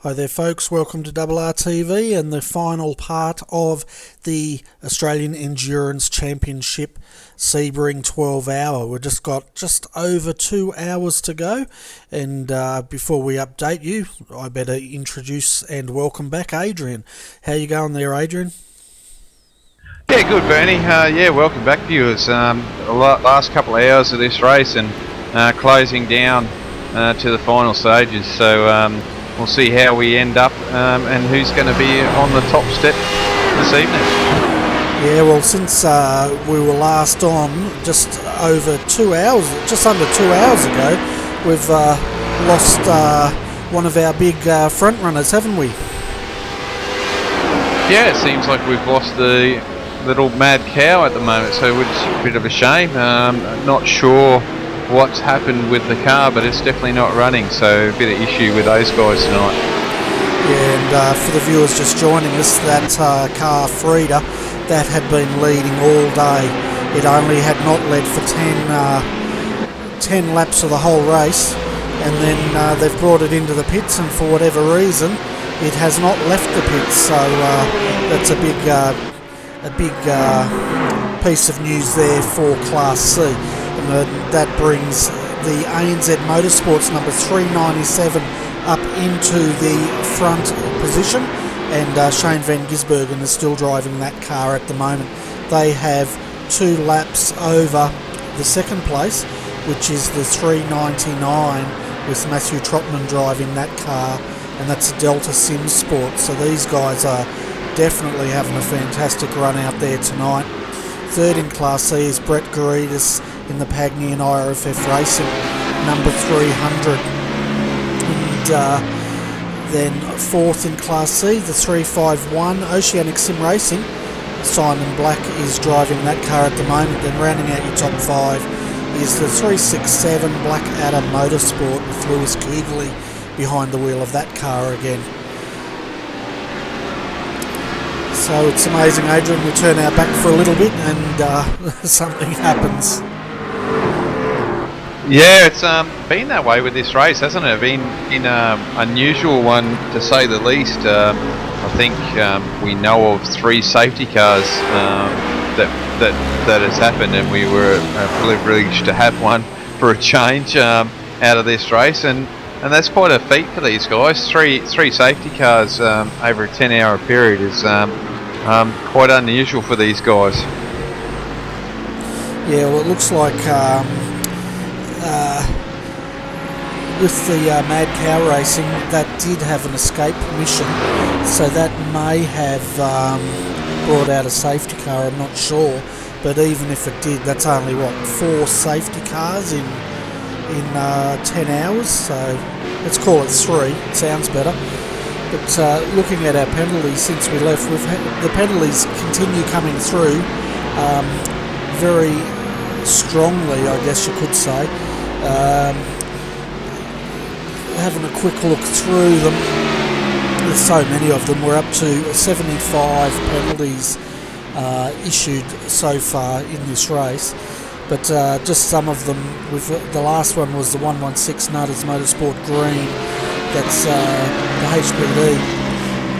Hi there folks, welcome to RRTV and the final part of the Australian Endurance Championship Sebring 12 hour. We've just got just over 2 hours to go, and before we update you, I better introduce and welcome back Adrian. How you going there, Adrian? Yeah, good, Bernie. Welcome back, viewers. The last couple of hours of this race and closing down to the final stages. So we'll see how we end up and who's going to be on the top step this evening. Yeah, well, since we were last on just over 2 hours, just under 2 hours ago, we've lost one of our big front runners, haven't we? Yeah, it seems like we've lost the little mad cow at the moment, so it's a bit of a shame. Not sure what's happened with the car, but it's definitely not running, so a bit of issue with those guys tonight. Yeah, and for the viewers just joining us, that car Frida, that had been leading all day. It only had not led for 10 laps of the whole race, and then they've brought it into the pits, and for whatever reason it has not left the pits, so that's a big piece of news there for Class C. And that brings the ANZ Motorsports number 397 up into the front position, and Shane van Gisbergen is still driving that car at the moment. They have 2 laps over the second place, which is the 399 with Matthew Trotman driving that car, and that's a Delta Sim Sport. So these guys are definitely having a fantastic run out there tonight. Third in Class C is Brett Garidis in the Pagny and IRFF Racing, number 300. And then fourth in Class C, the 351 Oceanic Sim Racing. Simon Black is driving that car at the moment. Then rounding out your top 5 is the 367 Black Adam Motorsport with Lewis Kuegeli behind the wheel of that car again. So it's amazing, Adrian, we turn our back for a little bit and something happens. Yeah, it's been that way with this race, hasn't it? Been in an unusual one, to say the least. I think we know of 3 safety cars that has happened, and we were privileged to have one for a change out of this race, and that's quite a feat for these guys. Three safety cars over a 10-hour period is quite unusual for these guys. Yeah, well, it looks like with the Mad Cow Racing, that did have an escape mission, so that may have brought out a safety car, I'm not sure, but even if it did, that's only 4 safety cars in 10 hours, so let's call it 3, it sounds better. But looking at our penalties since we left, the penalties continue coming through very strongly, I guess you could say. Having a quick look through them, there's so many of them. We're up to 75 penalties issued so far in this race, but just some of them. The last one was the 116 Nutters Motorsport Green. That's the HPD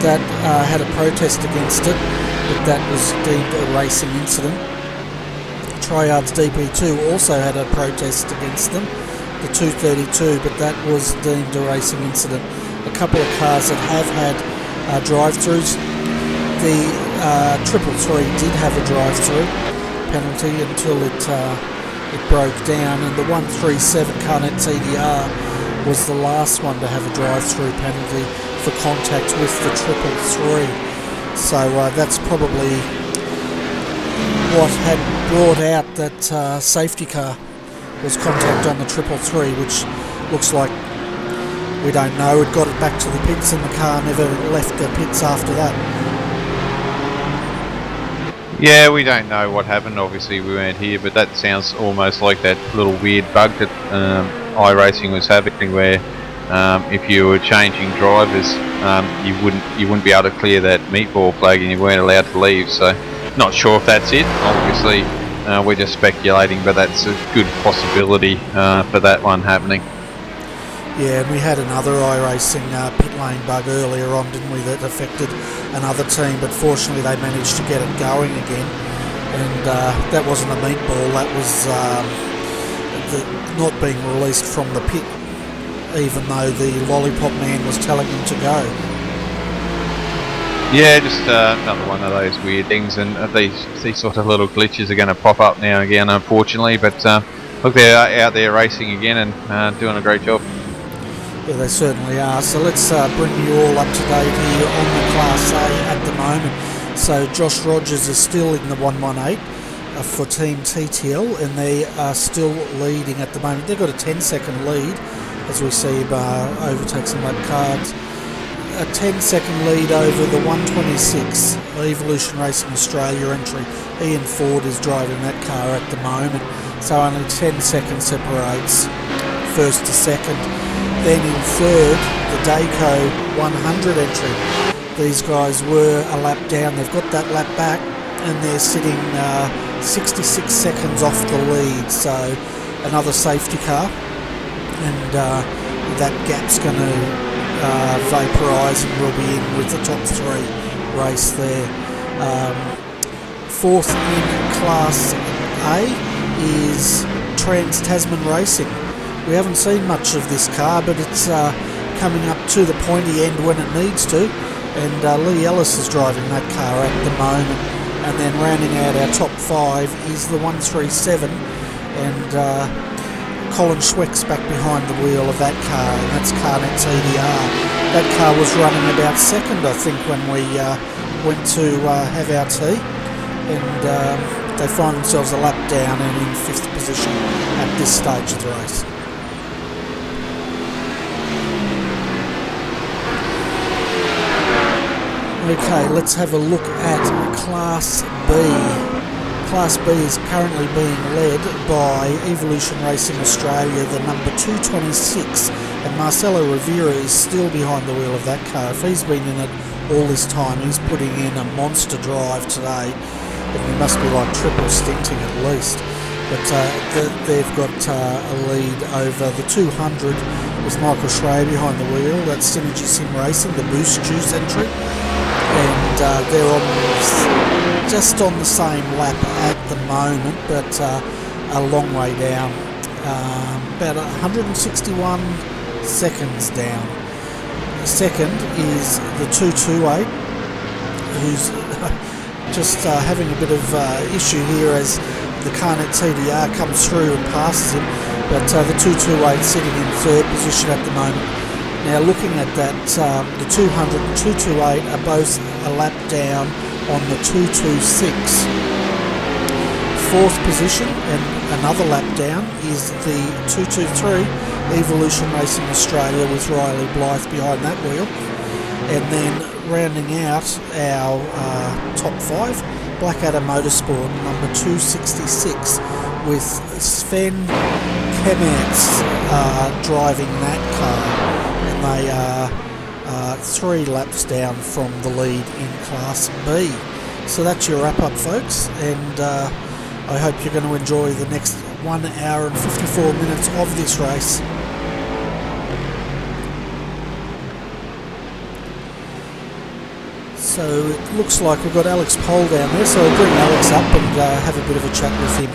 that had a protest against it, but that was deemed a racing incident. Triard's DP2 also had a protest against them, the 232, but that was deemed a racing incident. A couple of cars that have had drive-throughs. The 333 did have a drive-through penalty until it broke down, and the 137 Carnet TDR was the last one to have a drive-through penalty for contact with the 333. So that's probably what had brought out that safety car, was contact on the 333, which looks like, we don't know, it got it back to the pits and the car never left the pits after that. Yeah, we don't know what happened, obviously we weren't here, but that sounds almost like that little weird bug that iRacing was having, where if you were changing drivers, you wouldn't be able to clear that meatball flag and you weren't allowed to leave. So not sure if that's it. Obviously we're just speculating, but that's a good possibility for that one happening. Yeah, and we had another iRacing pit lane bug earlier on, didn't we, that affected another team, but fortunately they managed to get it going again. And that wasn't a meatball, that was not being released from the pit, even though the lollipop man was telling him to go. Yeah, just another one of those weird things, and these sort of little glitches are going to pop up now and again, unfortunately. But look, they're out there racing again and doing a great job. Yeah, they certainly are. So let's bring you all up to date here on the Class A at the moment. So Josh Rogers is still in the 118 for Team TTL, and they are still leading at the moment. They've got a 10-second lead, as we see him overtake some lap cards. A 10-second lead over the 126 Evolution Racing Australia entry. Ian Ford is driving that car at the moment, so only 10 seconds separates first to second. Then in third, the Dayco 100 entry. These guys were a lap down. They've got that lap back, and they're sitting 66 seconds off the lead. So another safety car, and that gap's going to vaporise, and we'll be in with the top three race there. Fourth in Class A is Trans-Tasman Racing. We haven't seen much of this car, but it's coming up to the pointy end when it needs to, and Lee Ellis is driving that car at the moment. And then rounding out our top five is the 137, and Colin Schweck's back behind the wheel of that car, and that's Carnet's EDR. That car was running about second, I think, when we went to have our tea, and they find themselves a lap down and in fifth position at this stage of the race. Okay, let's have a look at Class B. Class B is currently being led by Evolution Racing Australia, the number 226, and Marcelo Rivera is still behind the wheel of that car. If he's been in it all this time, he's putting in a monster drive today, and he must be like triple stinting at least. But they've got a lead over the 200 with Michael Schreier behind the wheel. That's Synergy Sim Racing, the Boost Juice entry. And they're on just on the same lap at the moment, but a long way down, about 161 seconds down. Second is the 228, who's just having a bit of issue here as the Carnet TDR comes through and passes him, but the 228 sitting in third position at the moment. Now looking at that, the 200 and 228 are both a lap down on the 226. Fourth position and another lap down is the 223 Evolution Racing Australia with Riley Blythe behind that wheel. And then rounding out our top five, Blackadder Motorsport number 266 with Sven Kemertz driving that car. And they are 3 laps down from the lead in Class B. So that's your wrap up, folks, and I hope you're going to enjoy the next 1 hour and 54 minutes of this race. So it looks like we've got Alex Pohl down there, so I'll bring Alex up and have a bit of a chat with him.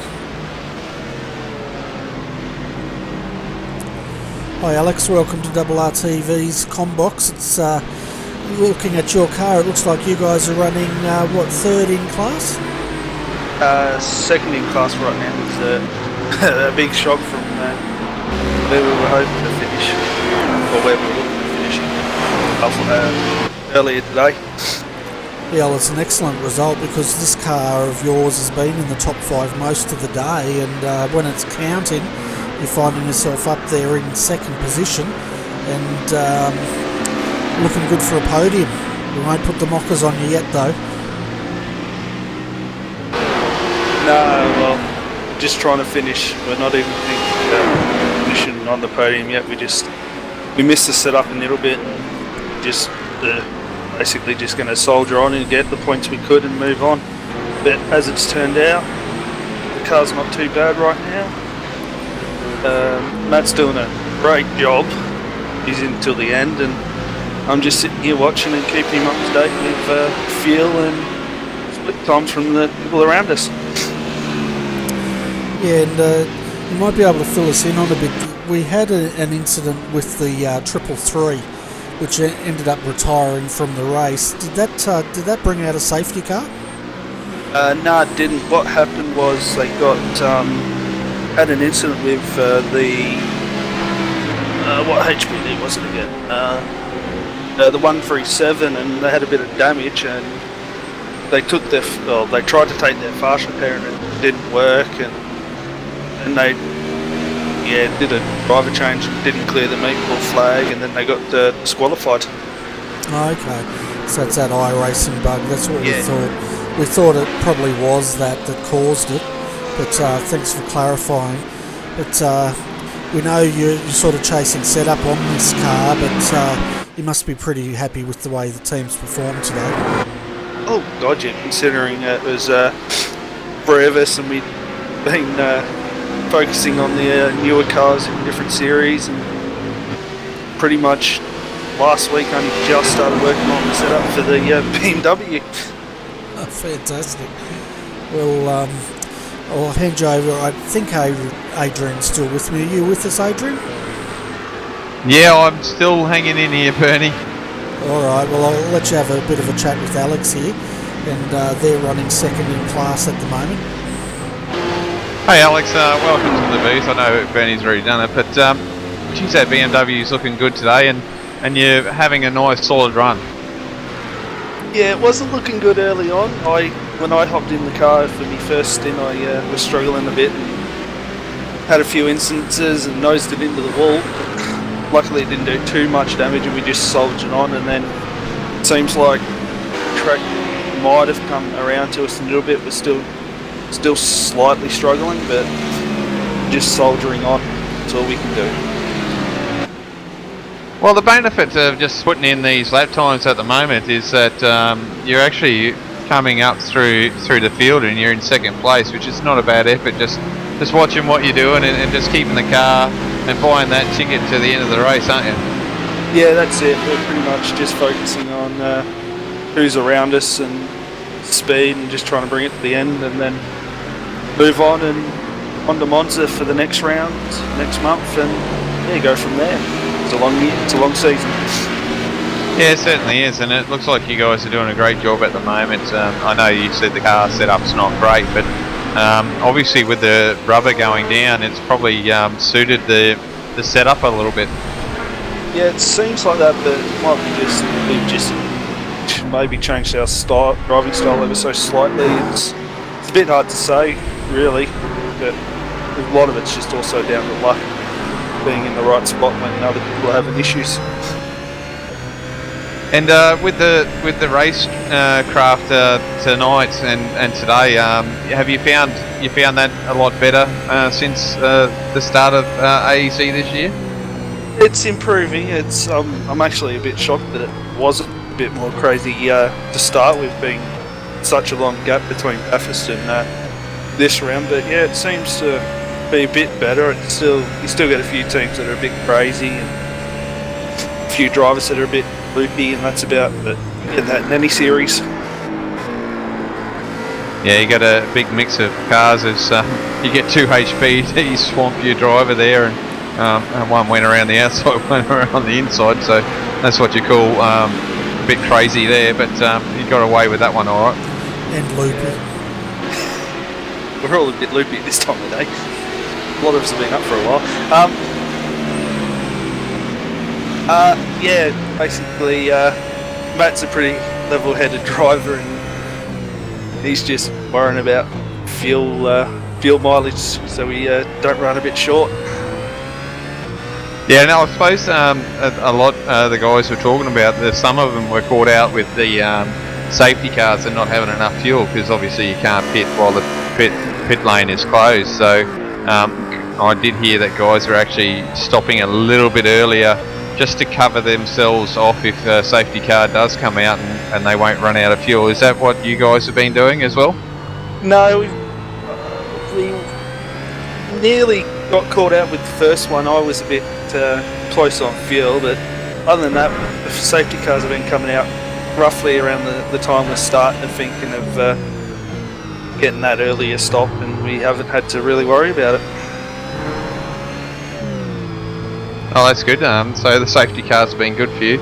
Hi Alex, welcome to RRTV's Combox. It's looking at your car, it looks like you guys are running, third in class? Second in class right now. With a big shock from where we were hoping to finish, or where we were looking to finish earlier today. Yeah, well, it's an excellent result because this car of yours has been in the top 5 most of the day, and when it's counting, you're finding yourself up there in second position and looking good for a podium. We won't put the mockers on you yet though. No, well, just trying to finish. We're not even thinking finishing on the podium yet. We missed the setup a little bit and just basically just going to soldier on and get the points we could and move on. But as it's turned out, the car's not too bad right now. Matt's doing a great job he's in till the end, and I'm just sitting here watching and keeping him up to date with fuel and split times from the people around us. Yeah, and you might be able to fill us in on a bit. We had an incident with the 333, which ended up retiring from the race. Did that bring out a safety car? No, it didn't. What happened was they got had an incident with what HPD was it again? The 137, and they had a bit of damage, and they took they tried to take their fast repair, and it didn't work, and they did a driver change and didn't clear the meet ball flag, and then they got disqualified. Oh, okay, so it's that iRacing bug. That's what we thought. We thought it probably was that caused it, but thanks for clarifying. But we know you're sort of chasing setup on this car, but you must be pretty happy with the way the team's performed today. Oh God, yeah, considering it was forever and we'd been focusing on the newer cars in different series, and pretty much last week only just started working on the setup for the BMW. Oh, fantastic. Well, I'll hand you over. I think Adrian's still with me. Are you with us, Adrian? Yeah, I'm still hanging in here, Bernie. Alright, well I'll let you have a bit of a chat with Alex here, and they're running second in class at the moment. Hey Alex, welcome to the booth. I know Bernie's already done it, but geez, that BMW's looking good today, and you're having a nice solid run. Yeah, it wasn't looking good early on. When I hopped in the car for my first stint, I was struggling a bit and had a few instances and nosed it into the wall. Luckily it didn't do too much damage, and we just soldiered on, and then it seems like the track might have come around to us a little bit, but still slightly struggling, but just soldiering on. That's all we can do. Well, the benefit of just putting in these lap times at the moment is that you're actually coming up through the field and you're in second place, which is not a bad effort. Just watching what you're doing and just keeping the car and buying that ticket to the end of the race, aren't you? Yeah, that's it. We're pretty much just focusing on who's around us and speed, and just trying to bring it to the end, and then move on and on to Monza for the next round next month, and go from there. It's a long year. It's a long season. Yeah, it certainly is, and it looks like you guys are doing a great job at the moment. I know you said the car setup's not great, but obviously with the rubber going down, it's probably suited the setup a little bit. Yeah, it seems like that, but it might be we've just maybe changed our driving style ever so slightly. It's a bit hard to say, really, but a lot of it's just also down to luck, being in the right spot when other people are having issues. And with the race craft tonight and today, have you found that a lot better since the start of AEC this year? It's improving. It's I'm actually a bit shocked that it wasn't a bit more crazy to start with, being such a long gap between Bathurst and this round. But yeah, it seems to be a bit better. You still get a few teams that are a bit crazy, and a few drivers that are a bit loopy, and that's about it. You get that in any series. Yeah, you got a big mix of cars. As you get 2 HP, you swamp your driver there, and one went around the outside, one around the inside. So that's what you call a bit crazy there. But you got away with that one, all right. And loopy. We're all a bit loopy this time of day. A lot of us have been up for a while. Yeah, basically, Matt's a pretty level-headed driver, and he's just worrying about fuel mileage, so we don't run a bit short. Yeah, no, I suppose a lot the guys were talking about, some of them were caught out with the safety cars and not having enough fuel, because obviously you can't pit while the pit lane is closed. So I did hear that guys are actually stopping a little bit earlier just to cover themselves off if a safety car does come out and they won't run out of fuel. Is that what you guys have been doing as well? No, we nearly got caught out with the first one. I was a bit close on fuel, but other than that, the safety cars have been coming out roughly around the time we're starting and thinking of getting that earlier stop, and we haven't had to really worry about it. Oh, that's good. So the safety car's have been good for you.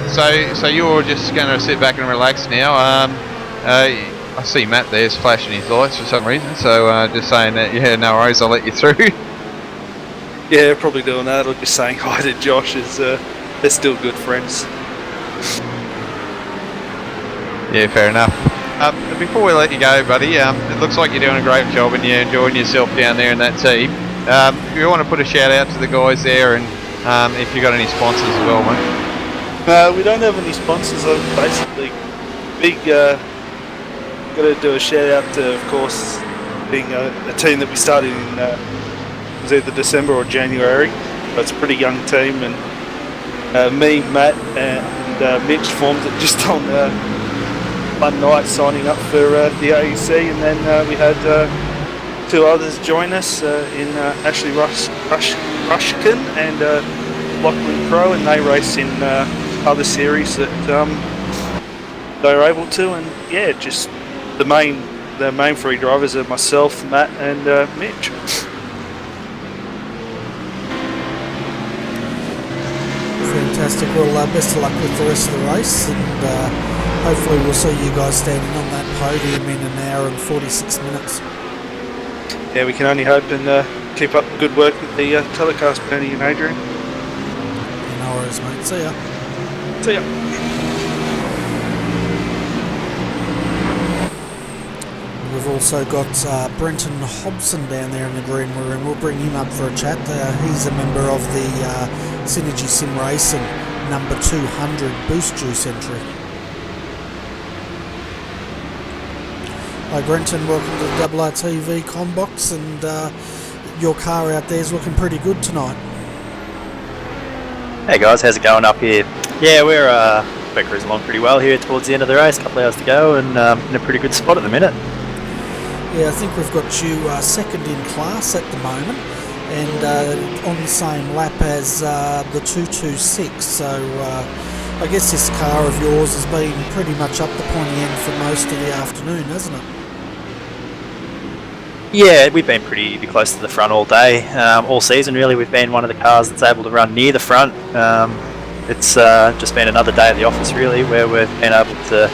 So you're just going to sit back and relax now. I see Matt there's flashing his lights for some reason, so just saying that, yeah, no worries, I'll let you through. Yeah, probably doing that, or just saying hi to Josh, as they're still good friends. Yeah, fair enough. Before we let you go, buddy, it looks like you're doing a great job and you're enjoying yourself down there in that team. If you want to put a shout out to the guys there, and if you've got any sponsors as well, mate. We don't have any sponsors. I'm basically big. Got to do a shout out to, of course, being a team that we started in it was either December or January. So it's a pretty young team, and me, Matt, and Mitch formed it just on one night, signing up for the AEC, and then we had 2 others join us in Ashley Rushkin and Lachlan Crow, and they race in other series that they were able to, and yeah, just the main 3 drivers are myself, Matt, and Mitch. Fantastic. Well, best of luck with the rest of the race, and hopefully we'll see you guys standing on that podium in an hour and 46 minutes. Yeah, we can only hope, and keep up the good work with the telecast, Bernie and Adrian. No worries, mate. See ya. See ya. We've also got Brenton Hobson down there in the green room. We'll bring him up for a chat. He's a member of the Synergy Sim Racing number 200 Boost Juice entry. Hi Brenton, welcome to the RRTV Combox, and your car out there is looking pretty good tonight. Hey guys, how's it going up here? Yeah, we're cruising along pretty well here towards the end of the race, a couple of hours to go, and in a pretty good spot at the minute. Yeah, I think we've got you second in class at the moment, and on the same lap as the 226, so I guess this car of yours has been pretty much up the pointy end for most of the afternoon, hasn't it? Yeah, we've been pretty close to the front all day, all season really. We've been one of the cars that's able to run near the front. It's just been another day at the office really, where we've been able to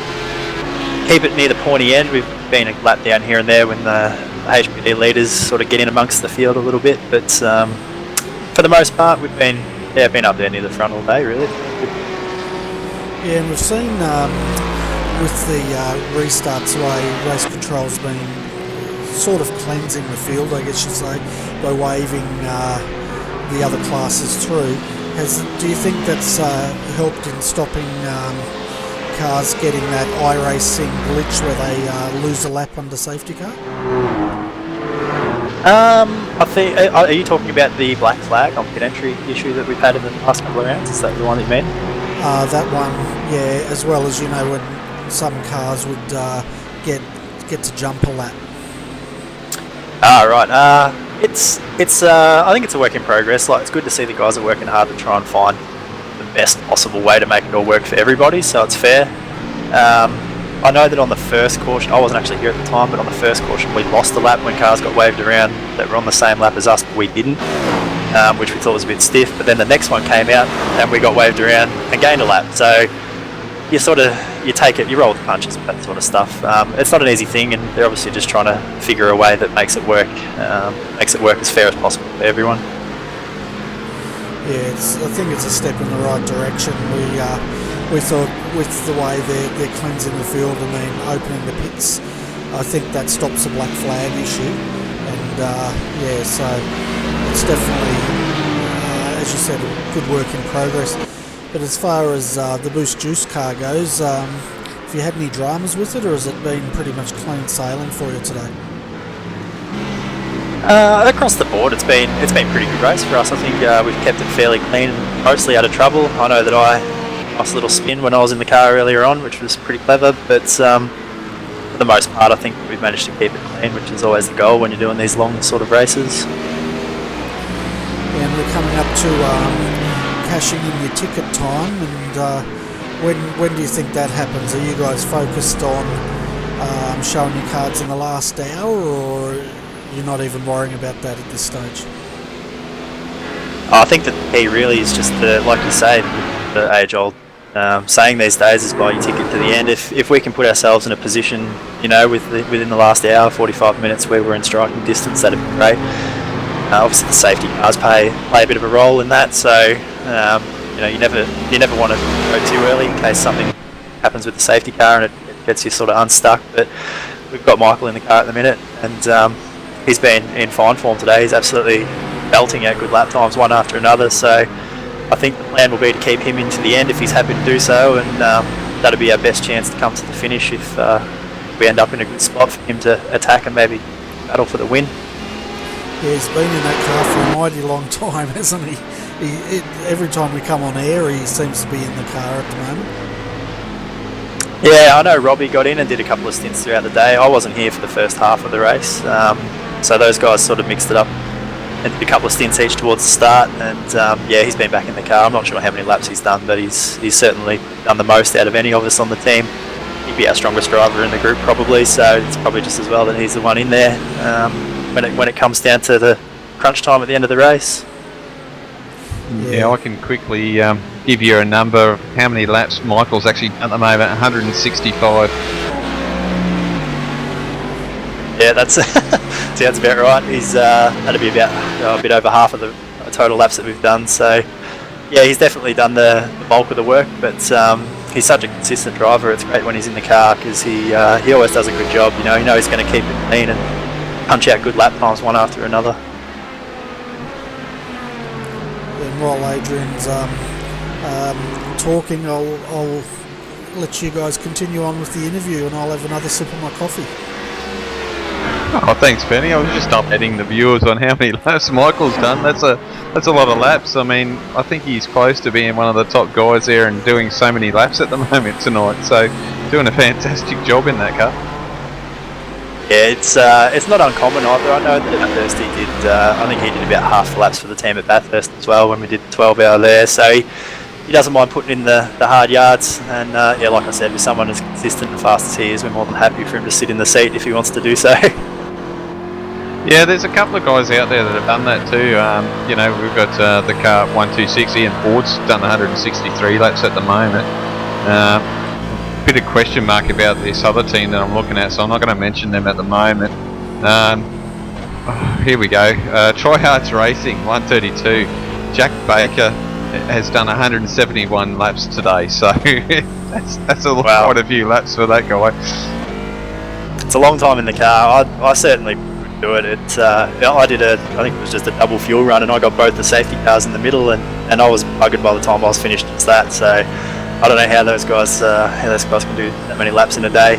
keep it near the pointy end. We've been a lap down here and there when the HPD leaders sort of get in amongst the field a little bit, but for the most part we've been up there near the front all day really. Yeah, and we've seen with the restarts way race control's been sort of cleansing the field, I guess you'd say, by waving the other classes through. Do you think that's helped in stopping cars getting that iRacing glitch where they lose a lap under safety car? I think, are you talking about the black flag on pit entry issue that we've had in the past couple of rounds? Is that the one that you mean? That one, yeah, as well as, you know, when some cars would get to jump a lap. Right. It's I think it's a work in progress. Like, it's good to see the guys are working hard to try and find the best possible way to make it all work for everybody, so it's fair. I know that on the first caution, I wasn't actually here at the time, but on the first caution we lost a lap when cars got waved around that were on the same lap as us, but we didn't, which we thought was a bit stiff. But then the next one came out and we got waved around and gained a lap. So you take it, you roll the punches with that sort of stuff. It's not an easy thing, and they're obviously just trying to figure a way that makes it work as fair as possible for everyone. Yeah, I think it's a step in the right direction. We thought with the way they're cleansing the field and then opening the pits, I think that stops the black flag issue. And yeah, so it's definitely, as you said, good work in progress. But as far as the Boost Juice car goes, have you had any dramas with it, or has it been pretty much clean sailing for you today? Across the board, it's been a pretty good race for us. I think we've kept it fairly clean and mostly out of trouble. I know that nice little spin when I was in the car earlier on, which was pretty clever, but for the most part I think we've managed to keep it clean, which is always the goal when you're doing these long sort of races. up to cashing in your ticket time, and when do you think that happens? Are you guys focused on showing your cards in the last hour, or you're not even worrying about that at this stage? I think that the key really is just like you say, the age-old saying these days is buy your ticket to the end. If we can put ourselves in a position, you know, within the last hour, 45 minutes, where we're in striking distance, that'd be great. Obviously, the safety cars play a bit of a role in that. So, you know, you never want to go too early in case something happens with the safety car and it gets you sort of unstuck. But we've got Michael in the car at the minute, and he's been in fine form today. He's absolutely belting out good lap times one after another. So I think the plan will be to keep him into the end if he's happy to do so, and that'll be our best chance to come to the finish if we end up in a good spot for him to attack and maybe battle for the win. Yeah, he's been in that car for a mighty long time, hasn't he? Every time we come on air, he seems to be in the car at the moment. Yeah, I know Robbie got in and did a couple of stints throughout the day. I wasn't here for the first half of the race, so those guys sort of mixed it up and did a couple of stints each towards the start, and yeah, he's been back in the car. I'm not sure how many laps he's done, but he's certainly done the most out of any of us on the team. He'd be our strongest driver in the group probably, so it's probably just as well that he's the one in there when it comes down to the crunch time at the end of the race. Yeah, I can quickly give you a number of how many laps Michael's actually done at the moment. 165. Yeah, that's sounds about right. He's that'd be about a bit over half of the total laps that we've done. So yeah, he's definitely done the bulk of the work. But he's such a consistent driver. It's great when he's in the car because he always does a good job. You know he's going to keep it clean and punch out good lap times one after another. And while Adrian's talking, I'll let you guys continue on with the interview, and I'll have another sip of my coffee. Oh, thanks, Benny. I was just updating the viewers on how many laps Michael's done. That's a lot of laps. I mean, I think he's close to being one of the top guys there and doing so many laps at the moment tonight. So, doing a fantastic job in that car. Yeah, it's not uncommon either. I know that at Bathurst he did. I think he did about half the laps for the team at Bathurst as well when we did the 12-hour there. So he doesn't mind putting in the hard yards. And yeah, like I said, with someone as consistent and fast as he is, we're more than happy for him to sit in the seat if he wants to do so. Yeah, there's a couple of guys out there that have done that too. You know, we've got the car 1260 and Ford's done 163 laps at the moment. Bit of question mark about this other team that I'm looking at, so I'm not going to mention them at the moment. Here we go. RD3 132. Jack Baker has done 171 laps today, so that's quite a few laps for that guy. It's a long time in the car. I certainly would do it. I think it was just a double fuel run, and I got both the safety cars in the middle, and I was buggered by the time I was finished as that. So I don't know how those guys can do that many laps in a day.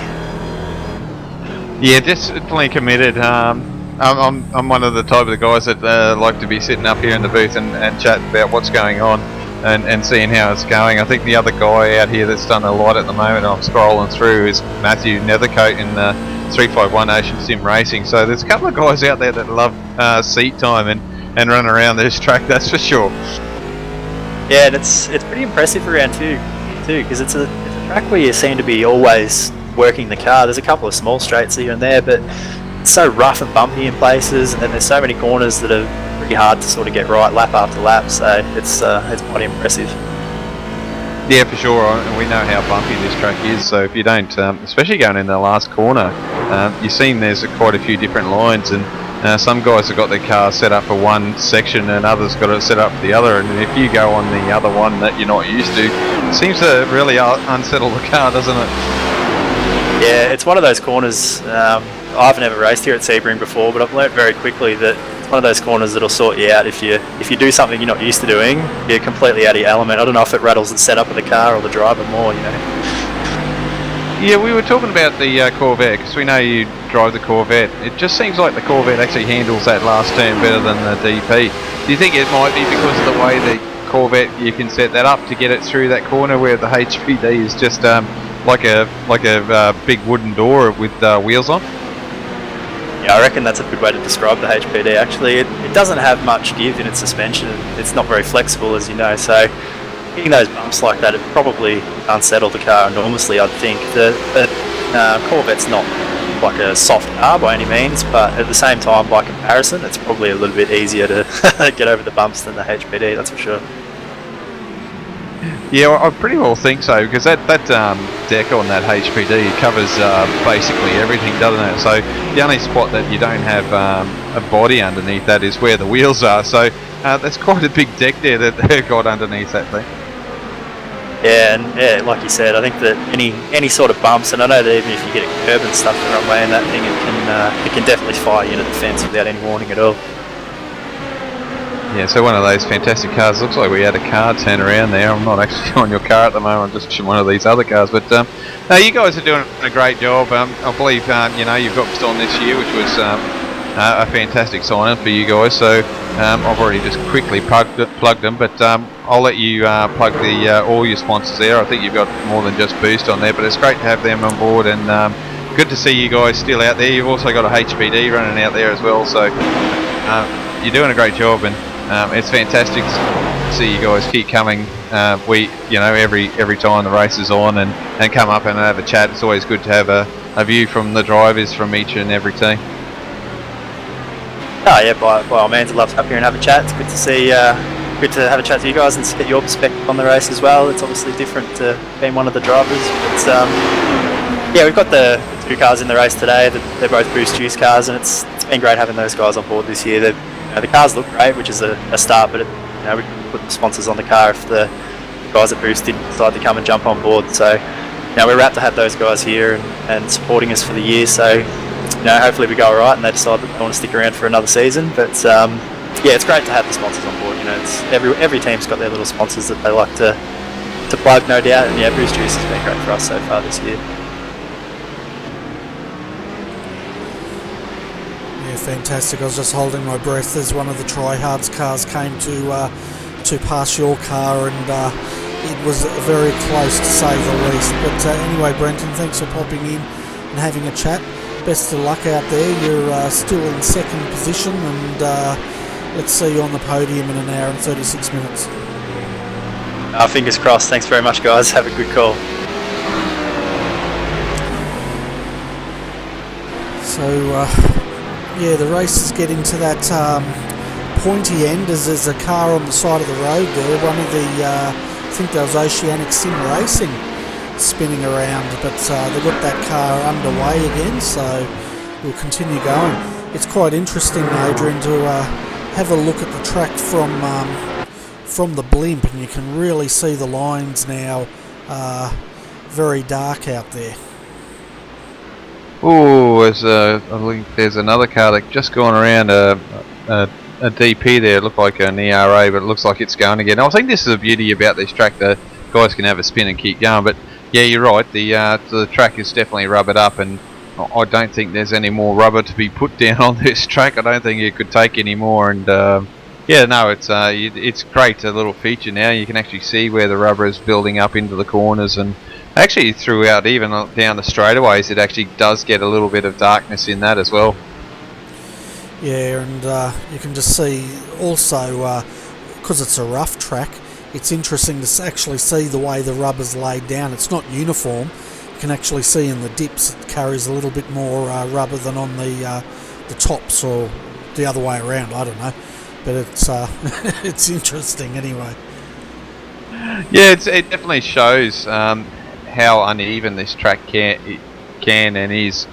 Yeah, definitely committed. I'm one of the type of the guys that like to be sitting up here in the booth and chat about what's going on and seeing how it's going. I think the other guy out here that's done a lot at the moment, I'm scrolling through, is Matthew Nethercote in 351 Ocean Sim Racing. So there's a couple of guys out there that love seat time and run around this track, that's for sure. Yeah, and it's pretty impressive around too, because it's a track where you seem to be always working the car. There's a couple of small straights here and there, but it's so rough and bumpy in places, and then there's so many corners that are pretty hard to sort of get right lap after lap. So it's quite impressive. Yeah, for sure, and we know how bumpy this track is. So if you don't, especially going in the last corner, you've seen there's quite a few different lines, and some guys have got their car set up for one section and others got it set up for the other, and if you go on the other one that you're not used to, it seems to really unsettle the car, doesn't it? Yeah, it's one of those corners. I've never raced here at Sebring before, but I've learnt very quickly that it's one of those corners that'll sort you out if you do something you're not used to doing. You're completely out of your element. I don't know if it rattles the setup of the car or the driver more, you know. Yeah, we were talking about the Corvette, because we know you drive the Corvette. It just seems like the Corvette actually handles that last turn better than the DP. Do you think it might be because of the way the Corvette, you can set that up to get it through that corner, where the HPD is just like a big wooden door with wheels on? Yeah, I reckon that's a good way to describe the HPD. Actually, it doesn't have much give in its suspension. It's not very flexible, as you know. So hitting those bumps like that, it probably unsettle the car enormously. I'd think the Corvette's not like a soft car by any means, but at the same time, by comparison, it's probably a little bit easier to get over the bumps than the HPD. That's for sure. Yeah, I pretty well think so, because that deck on that HPD covers basically everything, doesn't it? So the only spot that you don't have a body underneath that is where the wheels are. So that's quite a big deck there that they've got underneath that thing. Yeah, and yeah, like you said, I think that any sort of bumps, and I know that even if you get a curb and stuff the wrong way in that thing, it can definitely fire you into the fence without any warning at all. Yeah, so one of those fantastic cars. Looks like we had a car turn around there. I'm not actually on your car at the moment. I'm just one of these other cars. But you guys are doing a great job. I believe you've got on this year, which was a fantastic sign-up for you guys. So I've already just quickly plugged them. But I'll let you plug all your sponsors there. I think you've got more than just Boost on there. But it's great to have them on board, and good to see you guys still out there. You've also got a HPD running out there as well. So you're doing a great job, and it's fantastic to see you guys keep coming. Every time the race is on, and come up and have a chat. It's always good to have a view from the drivers from each and every team. Oh yeah, by all means, I'd love to come here and have a chat. It's good to see, good to have a chat to you guys and get your perspective on the race as well. It's obviously different to being one of the drivers. But yeah, we've got the two cars in the race today. They're both Boost Juice cars, and it's been great having those guys on board this year. The cars look great, which is a start, but we can put the sponsors on the car if the guys at Boost didn't decide to come and jump on board. So we're rapt to have those guys here and supporting us for the year. So hopefully we go all right and they decide that they want to stick around for another season. But yeah, it's great to have the sponsors on board. It's every team's got their little sponsors that they like to plug, no doubt. And yeah, Boost Juice has been great for us so far this year. Fantastic. I was just holding my breath as one of the tryhards cars came to pass your car, and it was very close to say the least. But anyway, Brenton, thanks for popping in and having a chat. Best of luck out there. You're still in second position, and let's see you on the podium in an hour and 36 minutes. Fingers crossed. Thanks very much, guys. Have a good call. So yeah, the race is getting to that pointy end as there's a car on the side of the road there. One of the, I think that was Oceanic Sim Racing spinning around, but they've got that car underway again, so we'll continue going. It's quite interesting, Adrian, to have a look at the track from the blimp, and you can really see the lines now. Very dark out there. Oh, there's another car that just gone around a DP there. It looked like an ERA, but it looks like it's going again. I think this is the beauty about this track. The guys can have a spin and keep going. But yeah, you're right. The track is definitely rubbered up, and I don't think there's any more rubber to be put down on this track. I don't think you could take any more. And yeah, no, it's great. A little feature now. You can actually see where the rubber is building up into the corners, and actually throughout, even down the straightaways, it actually does get a little bit of darkness in that as well. Yeah, and you can just see also, because it's a rough track, it's interesting to actually see the way the rubber's laid down. It's not uniform. You can actually see in the dips it carries a little bit more rubber than on the tops, or the other way around, I don't know. But it's it's interesting anyway. Yeah, it definitely shows how uneven this track can and is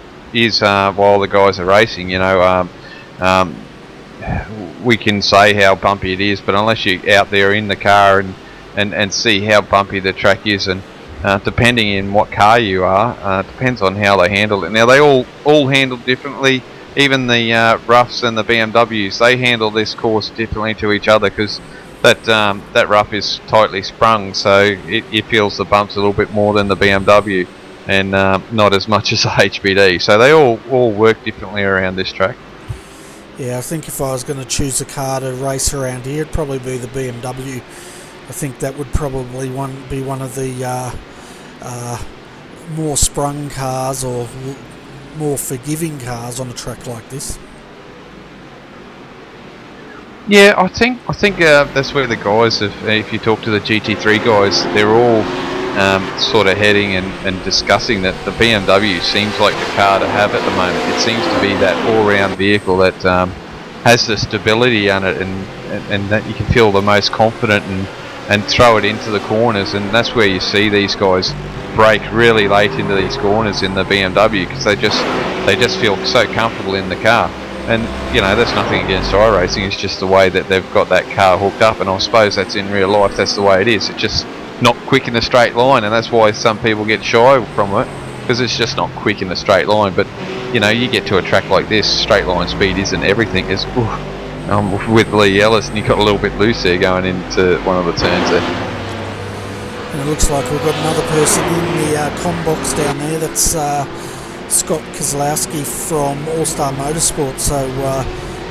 while the guys are racing. We can say how bumpy it is, but unless you're out there in the car and see how bumpy the track is, and depending in what car you are, depends on how they handle it. Now they all handle differently. Even the roughs and the BMWs, they handle this course differently to each other, because that rough is tightly sprung, so it feels the bumps a little bit more than the BMW, and not as much as the HPD. So they all work differently around this track. Yeah, I think if I was going to choose a car to race around here, it'd probably be the BMW. I think that would probably be one of the more sprung cars, or more forgiving cars on a track like this. Yeah, I think that's where the guys, if you talk to the GT3 guys, they're all sort of heading and discussing that the BMW seems like the car to have at the moment. It seems to be that all-round vehicle that has the stability on it, and that you can feel the most confident and throw it into the corners, and that's where you see these guys brake really late into these corners in the BMW, because they just feel so comfortable in the car. And you know, that's nothing against iRacing, it's just the way that they've got that car hooked up, and I suppose that's in real life, that's the way it is. It's just not quick in a straight line, and that's why some people get shy from it, because it's just not quick in a straight line. But you know, you get to a track like this, straight line speed isn't everything. It's with Lee Ellis, and you got a little bit loose there going into one of the turns there. And it looks like we've got another person in the com box down there. That's Scott Kozlowski from All Star Motorsport. So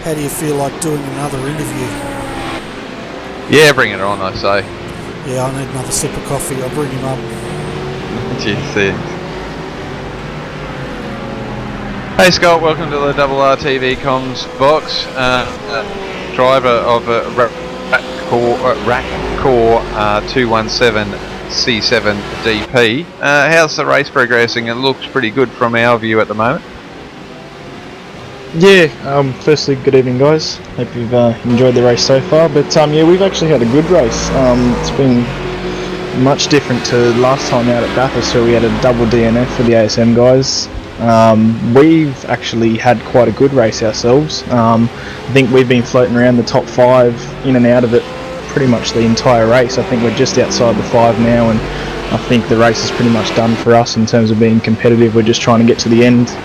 how do you feel like doing another interview? Yeah, bring it on, I say. Yeah, I need another sip of coffee. I'll bring him up. Cheers, thanks. Hey Scott, welcome to the RRTV comms box. Driver of a RAC-Core 217 C7 DP. How's the race progressing? It looks pretty good from our view at the moment. Yeah, firstly, good evening guys. Hope you've enjoyed the race so far. But yeah, we've actually had a good race. It's been much different to last time out at Bathurst, where we had a double DNF for the ASM guys. We've actually had quite a good race ourselves. I think we've been floating around the top 5, in and out of it pretty much the entire race. I think we're just outside the 5 now, and I think the race is pretty much done for us in terms of being competitive. We're just trying to get to the end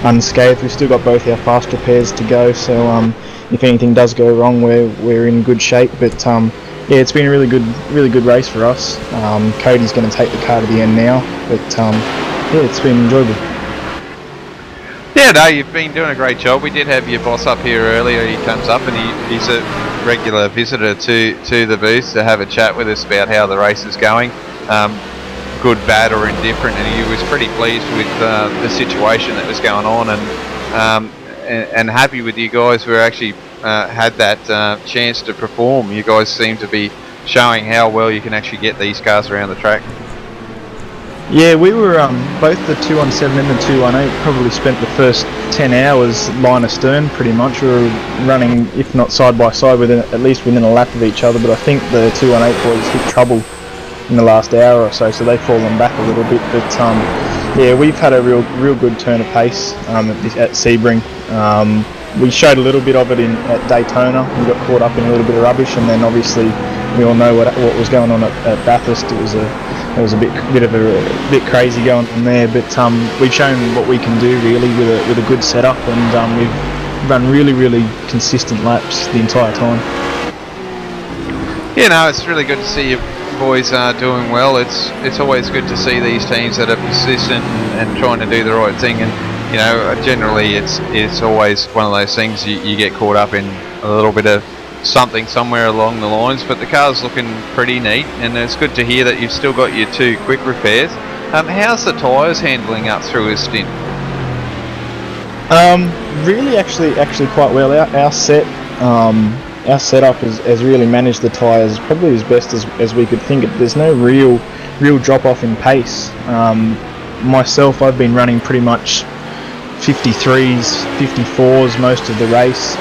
unscathed. We've still got both our fast repairs to go, so if anything does go wrong, we're in good shape. But yeah, it's been a really good race for us. Cody's going to take the car to the end now, but yeah, it's been enjoyable. Yeah, no, you've been doing a great job. We did have your boss up here earlier. He comes up and he's a regular visitor to the booth to have a chat with us about how the race is going, good, bad or indifferent, and he was pretty pleased with the situation that was going on, and happy with you guys who actually had that chance to perform. You guys seem to be showing how well you can actually get these cars around the track. Yeah, we were both the 217 and the 218 probably spent the first 10 hours line astern pretty much. We were running, if not side by side, at least within a lap of each other, but I think the 218 boys hit trouble in the last hour or so, so they've fallen back a little bit. But yeah, we've had a real good turn of pace at Sebring. We showed a little bit of it at Daytona. We got caught up in a little bit of rubbish, and then obviously we all know what was going on at Bathurst. It was a bit crazy going on there, but we've shown what we can do really with a good setup, and we've run really consistent laps the entire time. You know, it's really good to see you boys doing well. It's always good to see these teams that are persistent and trying to do the right thing, and you know, generally it's always one of those things you get caught up in a little bit of something somewhere along the lines, but the car's looking pretty neat, and it's good to hear that you've still got your 2 quick repairs. How's the tyres handling up through a stint? Really, actually quite well. Our setup has really managed the tyres probably as best as we could think. There's no real drop off in pace. Myself, I've been running pretty much 53s, 54s most of the race,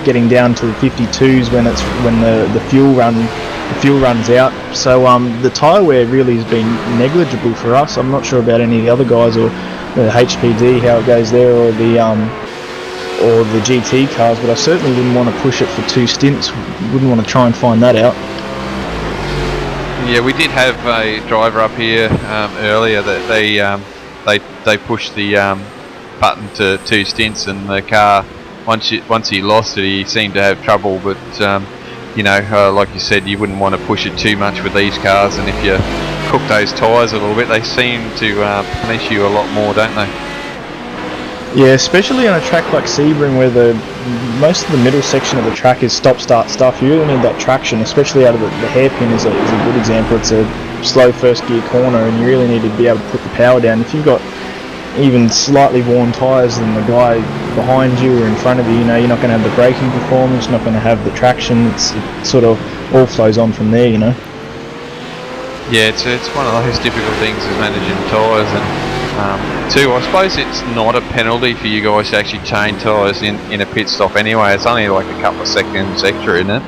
getting down to the 52s when the fuel runs out. So the tyre wear really has been negligible for us. I'm not sure about any of the other guys, or the HPD, how it goes there, or the GT cars, but I certainly wouldn't want to push it for 2 stints. Wouldn't want to try and find that out. Yeah, we did have a driver up here earlier that they pushed the button to 2 stints, and the car, once he lost it, he seemed to have trouble. But you know, like you said, you wouldn't want to push it too much with these cars, and if you cook those tyres a little bit, they seem to punish you a lot more, don't they? Yeah, especially on a track like Sebring, where most of the middle section of the track is stop-start stuff. You really need that traction, especially out of the hairpin is a good example. It's a slow first gear corner, and you really need to be able to put the power down. If you've got even slightly worn tyres than the guy behind you or in front of you, you're not going to have the braking performance, you're not going to have the traction. It sort of all flows on from there, Yeah, it's one of those difficult things is managing tyres, and too, I suppose it's not a penalty for you guys to actually change tyres in a pit stop anyway. It's only like a couple of seconds extra, isn't it?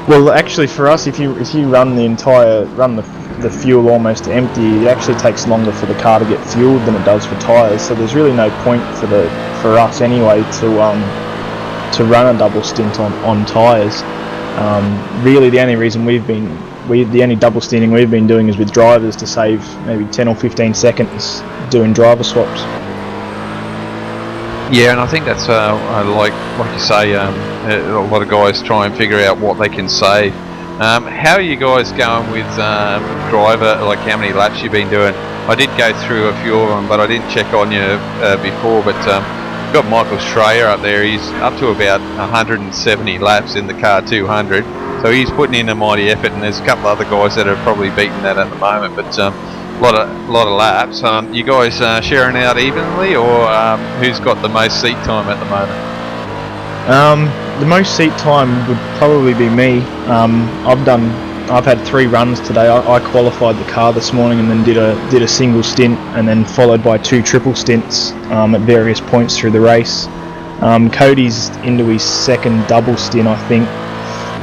Well, actually, for us, if you run the fuel almost empty, it actually takes longer for the car to get fueled than it does for tyres. So there's really no point for us anyway to run a double stint on tyres. Really, the only reason the only double stinting we've been doing is with drivers to save maybe 10 or 15 seconds doing driver swaps. Yeah, and I think that's like you say, a lot of guys try and figure out what they can save. How are you guys going with driver, like how many laps you've been doing? I did go through a few of them, but I didn't check on you before, but we've got Michael Schreier up there. He's up to about 170 laps in the car 200, so he's putting in a mighty effort, and there's a couple other guys that are probably beating that at the moment, but a lot of laps. You guys sharing out evenly, or who's got the most seat time at the moment? The most seat time would probably be me. I've had 3 runs today. I qualified the car this morning and then did a single stint, and then followed by 2 triple stints at various points through the race. Cody's into his second double stint, I think,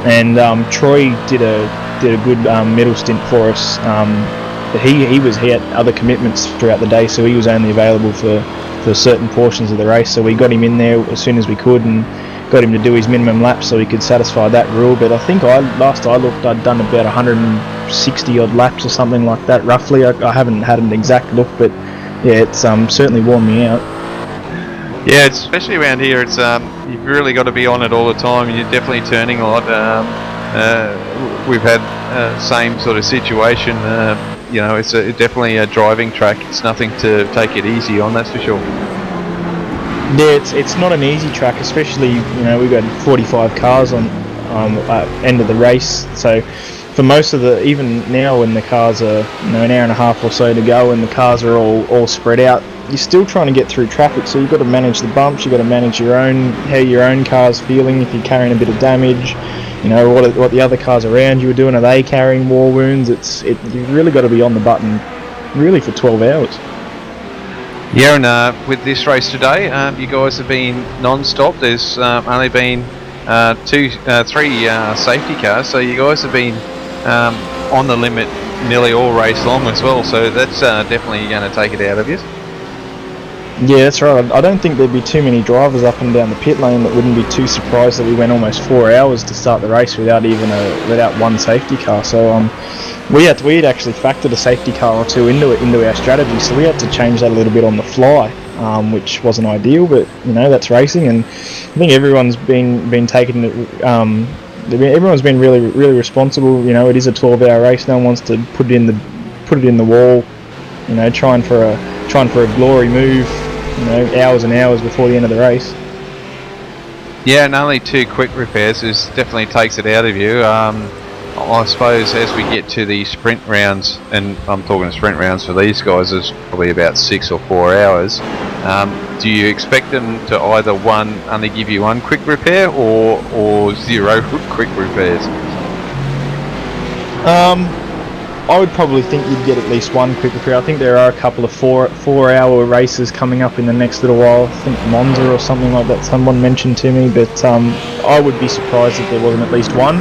and Troy did a good middle stint for us. But he had other commitments throughout the day, so he was only available for certain portions of the race. So we got him in there as soon as we could and got him to do his minimum laps so he could satisfy that rule. But I think last I looked, I'd done about 160 odd laps or something like that, roughly. I haven't had an exact look, but yeah, it's certainly worn me out. Yeah, especially around here, it's you've really got to be on it all the time. You're definitely turning a lot. We've had same sort of situation. It's definitely a driving track. It's nothing to take it easy on, that's for sure. Yeah, it's not an easy track, especially we've got 45 cars on end of the race. So for most of even now when the cars are an hour and a half or so to go and the cars are all spread out, you're still trying to get through traffic. So you've got to manage the bumps. You've got to manage how your own car's feeling, if you're carrying a bit of damage. What the other cars around you are doing. Are they carrying war wounds? You've really got to be on the button, really, for 12 hours. Yeah, and with this race today, you guys have been non-stop. There's only been 3 safety cars, so you guys have been on the limit nearly all race long as well. So that's definitely going to take it out of you. Yeah, that's right. I don't think there'd be too many drivers up and down the pit lane that wouldn't be too surprised that we went almost 4 hours to start the race without one safety car. So we'd actually factored a safety car or 2 into our strategy, so we had to change that a little bit on the fly, which wasn't ideal, but that's racing, and I think everyone's been taking it. Everyone's been really, really responsible. It is a 12-hour race. No one wants to put it in the wall. Trying for a glory move. Hours and hours before the end of the race. Yeah, and only 2 quick repairs definitely takes it out of you. I suppose as we get to the sprint rounds, and I'm talking sprint rounds for these guys, is probably about 6 or 4 hours. Do you expect them to either only give you 1 quick repair or 0 quick repairs? I would probably think you'd get at least 1 quick repair. I think there are a couple of 4-hour races coming up in the next little while. I think Monza or something like that, someone mentioned to me, but I would be surprised if there wasn't at least 1.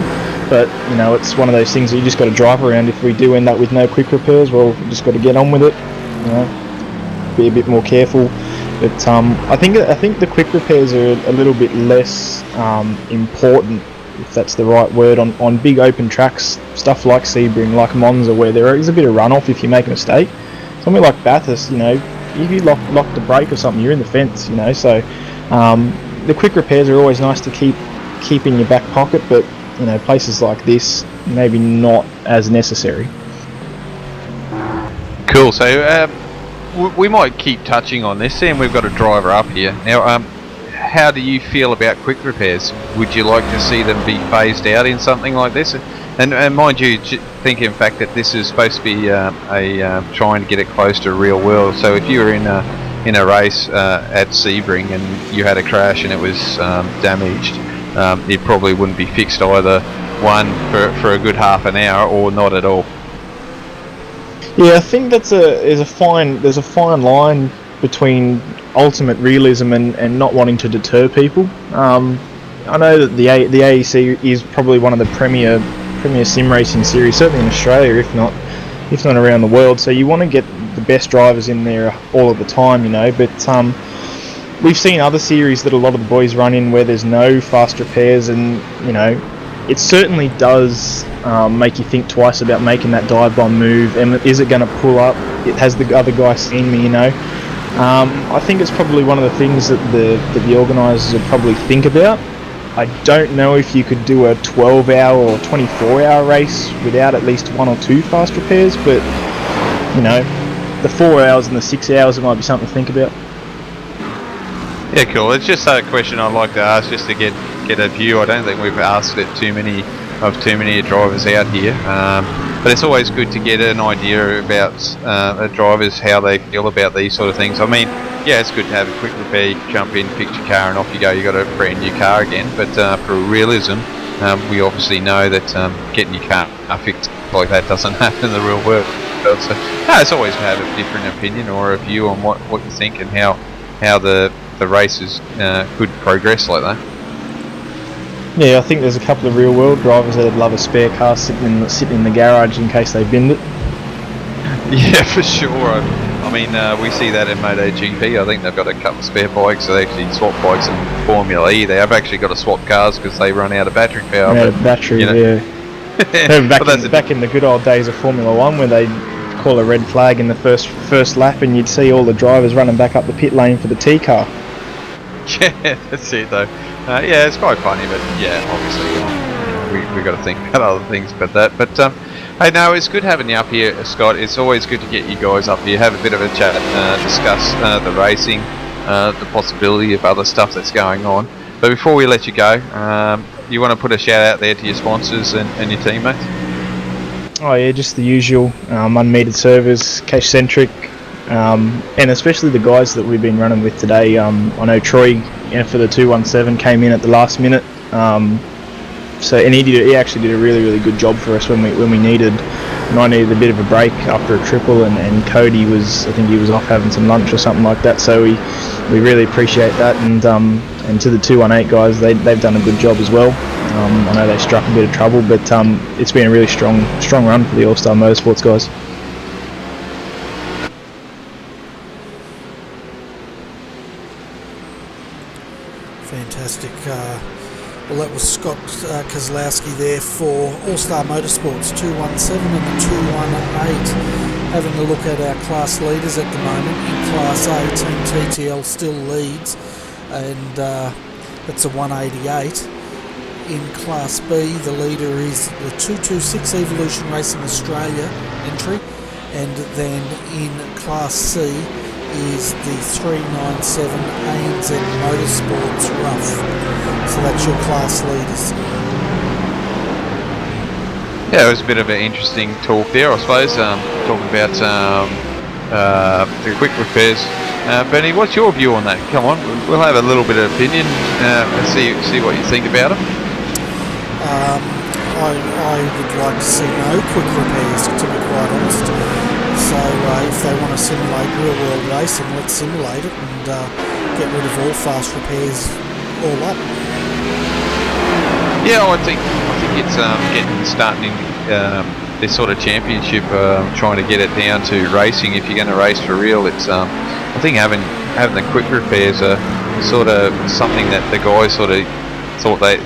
But it's one of those things that you just got to drive around. If we do end up with no quick repairs, well, we just got to get on with it. Be a bit more careful. But I think the quick repairs are a little bit less important, if that's the right word, on big open tracks, stuff like Sebring, like Monza, where there is a bit of runoff if you make a mistake. Something like Bathurst, if you lock the brake or something, you're in the fence, So the quick repairs are always nice to keep in your back pocket, but places like this, maybe not as necessary. Cool. So we might keep touching on this, and we've got a driver up here now. How do you feel about quick repairs? Would you like to see them be phased out in something like this? And mind you, think in fact that this is supposed to be trying to get it close to real world. So if you were in a race at Sebring and you had a crash and it was damaged, it probably wouldn't be fixed either one for a good half an hour or not at all. Yeah, I think there's a fine line between ultimate realism and not wanting to deter people. I know that the AEC is probably one of the premier sim racing series, certainly in Australia, if not around the world. So you want to get the best drivers in there all of the time, you know. But we've seen other series that a lot of the boys run in where there's no fast repairs, and you know, it certainly does make you think twice about making that dive bomb move. And is it going to pull up? Has the other guy seen me? You know. I think it's probably one of the things that the organisers would probably think about. I don't know if you could do a 12-hour or 24-hour race without at least 1 or 2 fast repairs, but you know, the 4 hours and the 6 hours, it might be something to think about. Yeah, cool. It's just a question I'd like to ask, just to get a view. I don't think we've asked it too many drivers out here, but it's always good to get an idea about drivers, how they feel about these sort of things. I mean, yeah, it's good to have a quick repair, you can jump in, fix your car and off you go, you got a brand new car again. But for realism, we obviously know that getting your car fixed like that doesn't happen in the real world. So it's always to have a different opinion or a view on what you think and how the races could progress like that. Yeah, I think there's a couple of real world drivers that'd love a spare car sitting in the garage in case they binned it. Yeah, for sure. I mean, we see that in MotoGP. I think they've got a couple of spare bikes, so they actually swap bikes in Formula E. They have actually got to swap cars because they run out of battery power. Out of battery, you know. Yeah. back in the good old days of Formula 1 where they'd call a red flag in the first lap and you'd see all the drivers running back up the pit lane for the T car. Yeah, that's it though. Yeah, it's quite funny, but yeah, obviously we got to think about other things but that. But hey, no, it's good having you up here, Scott. It's always good to get you guys up here, have a bit of a chat, discuss the racing, the possibility of other stuff that's going on. But before we let you go, you want to put a shout out there to your sponsors and your teammates? Oh yeah, just the usual unmetered servers, Cash Centric, and especially the guys that we've been running with today. I know Troy for the 217 came in at the last minute. And he actually did a really good job for us when we needed, and I needed a bit of a break after a triple, and Cody I think he was off having some lunch or something like that. So we really appreciate that, and to the 218 guys, they've done a good job as well. I know they struck a bit of trouble, but it's been a really strong run for the All Star Motorsports guys. Fantastic. Well, that was Scott Kozlowski there for All-Star Motorsports 217 and the 218. Having a look at our class leaders at the moment. In Class A, Team TTL still leads, and that's a 188. In Class B, the leader is the 226 Evolution Racing Australia entry, and then in Class C is the 397 ANZ Motorsports Rough. So that's your class leaders. Yeah, it was a bit of an interesting talk there, I suppose, talking about the quick repairs. Benny, what's your view on that? Come on, we'll have a little bit of opinion and see what you think about them. I would like to see no quick repairs, to be quite honest. So if they want to simulate real world racing, let's simulate it and get rid of all fast repairs all up. Yeah, I think it's starting this sort of championship, trying to get it down to racing. If you're going to race for real, it's I think having the quick repairs are sort of something that the guys sort of thought they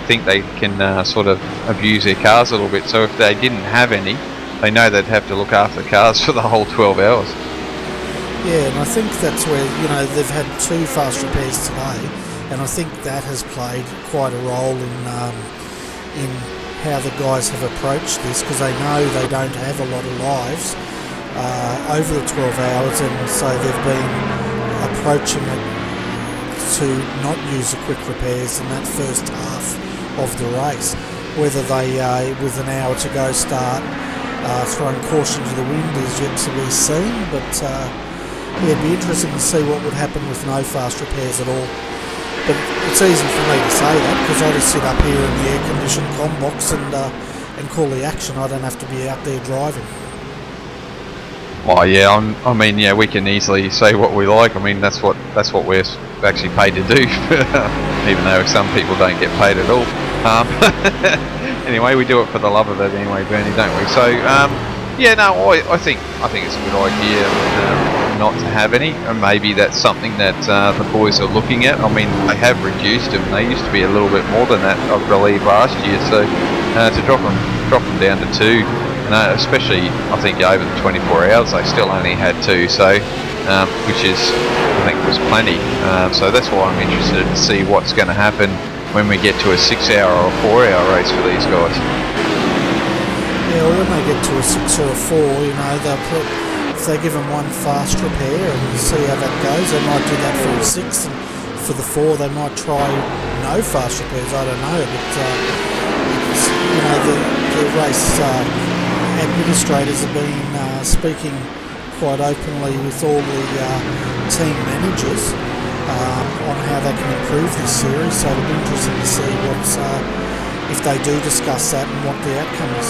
can sort of abuse their cars a little bit. So if they didn't have any, they know they'd have to look after the cars for the whole 12 hours. Yeah, and I think that's where, they've had 2 fast repairs today, and I think that has played quite a role in how the guys have approached this, because they know they don't have a lot of lives over the 12 hours, and so they've been approaching it to not use the quick repairs in that first half of the race. Whether they, with an hour to go, start throwing caution to the wind is yet to be seen, but yeah, it'd be interesting to see what would happen with no fast repairs at all. But it's easy for me to say that because I just sit up here in the air-conditioned comm box and call the action. I don't have to be out there driving. Well, yeah, I mean, yeah, we can easily say what we like. I mean, that's what we're actually paid to do, even though some people don't get paid at all. Anyway, we do it for the love of it anyway, Bernie, don't we? So, yeah, no, I think it's a good idea not to have any, and maybe that's something that the boys are looking at. I mean, they have reduced them. They used to be a little bit more than that, I believe, last year. So to drop them down to 2, and especially I think over the 24 hours, they still only had 2. So which is, I think, was plenty. So that's why I'm interested to see what's going to happen when we get to a 6-hour or 4-hour race for these guys. Yeah, well, when they get to a 6 or a 4, you know, they'll put, if they give them one fast repair and see how that goes, they might do that for the 6, and for the 4 they might try no fast repairs. I don't know, but it's, you know, the race administrators have been speaking quite openly with all the team managers on how they can improve this series, so it'll be interesting to see what's if they do discuss that and what the outcome is.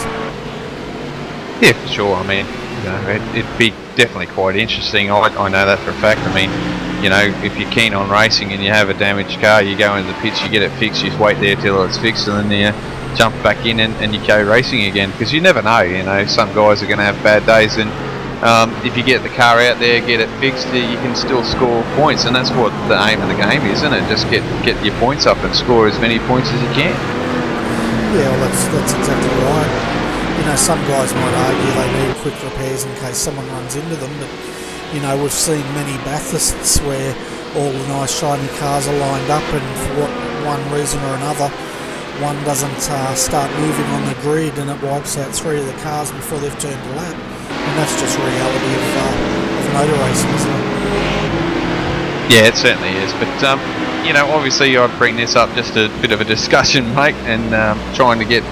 Yeah, for sure. I mean, you know, it'd be definitely quite interesting. I know that for a fact. I mean, you know, if you're keen on racing and you have a damaged car, you go into the pits, you get it fixed, you just wait there till it's fixed, and then you jump back in and you go racing again, because you never know. You know, some guys are going to have bad days, and if you get the car out there, get it fixed, you can still score points, and that's what the aim of the game is, isn't it? Just get your points up and score as many points as you can. Yeah, well, that's exactly right. You know, some guys might argue they need quick repairs in case someone runs into them, but you know, we've seen many Bathursts where all the nice shiny cars are lined up, and for one reason or another, one doesn't start moving on the grid, and it wipes out 3 of the cars before they've turned a lap. And that's just reality of motor racing, isn't it? Yeah, it certainly is. But you know, obviously, I bring this up just a bit of a discussion, mate, and trying to get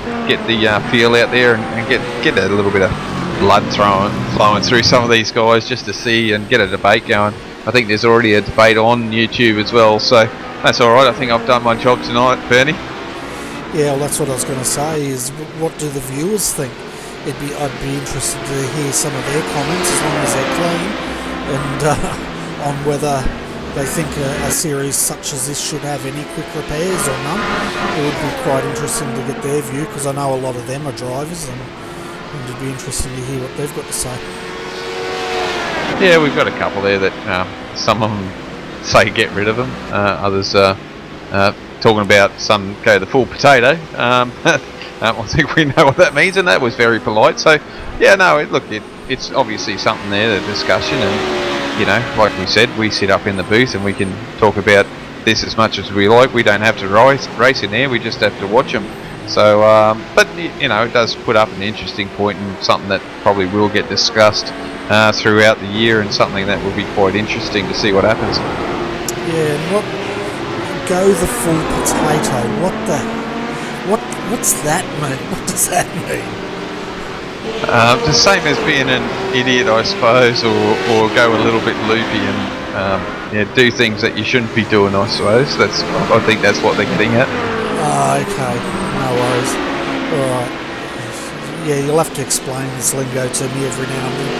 the feel out there and get a little bit of blood flowing through some of these guys, just to see and get a debate going. I think there's already a debate on YouTube as well, so that's all right. I think I've done my job tonight, Bernie. Yeah, well, that's what I was going to say. Is what do the viewers think? I'd be interested to hear some of their comments, as long as they're clean, and on whether they think a series such as this should have any quick repairs or none. It would be quite interesting to get their view, because I know a lot of them are drivers, and it'd be interesting to hear what they've got to say. Yeah, we've got a couple there that some of them say get rid of them, others talking about some go the full potato. I think we know what that means, and that was very polite. So, yeah, no, it's obviously something there, the discussion, and, you know, like we said, we sit up in the booth and we can talk about this as much as we like. We don't have to race in there, we just have to watch them. So, but, you know, it does put up an interesting point, and something that probably will get discussed throughout the year, and something that will be quite interesting to see what happens. Yeah, and go the full potato, what's that mean? What does that mean? The same as being an idiot, I suppose, or go a little bit loopy and do things that you shouldn't be doing, I suppose. I think that's what they're getting at. Okay, no worries. Alright. Yeah, you'll have to explain this lingo to me every now and then.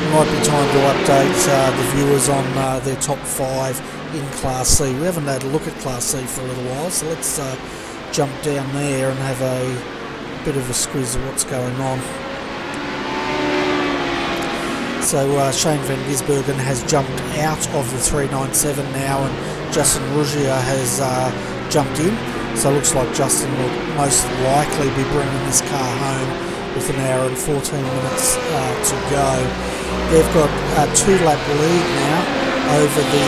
It might be time to update the viewers on their top 5 in Class C. We haven't had a look at Class C for a little while, so let's jump down there and have a bit of a squiz of what's going on. So Shane van Gisbergen has jumped out of the 397 now, and Justin Ruggier has jumped in. So it looks like Justin will most likely be bringing this car home with an hour and 14 minutes to go. They've got a 2-lap lead now over the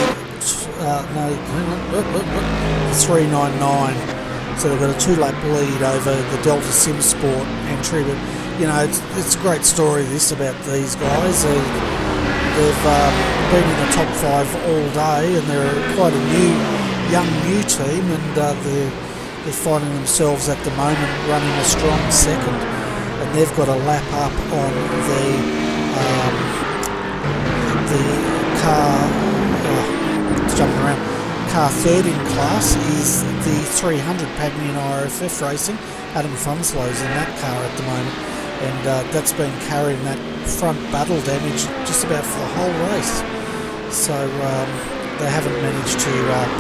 399. So they've got a 2-lap lead over the Delta Sim Sport entry. But you know, it's a great story this about these guys. They've been in the top 5 all day, and they're quite a young new team, and they're finding themselves at the moment running a strong second, and they've got a lap up on the car, jumping around, car third in class is the 300 Pagnian IRFF Racing. Adam Funslow's in that car at the moment, and that's been carrying that front battle damage just about for the whole race. So they haven't managed to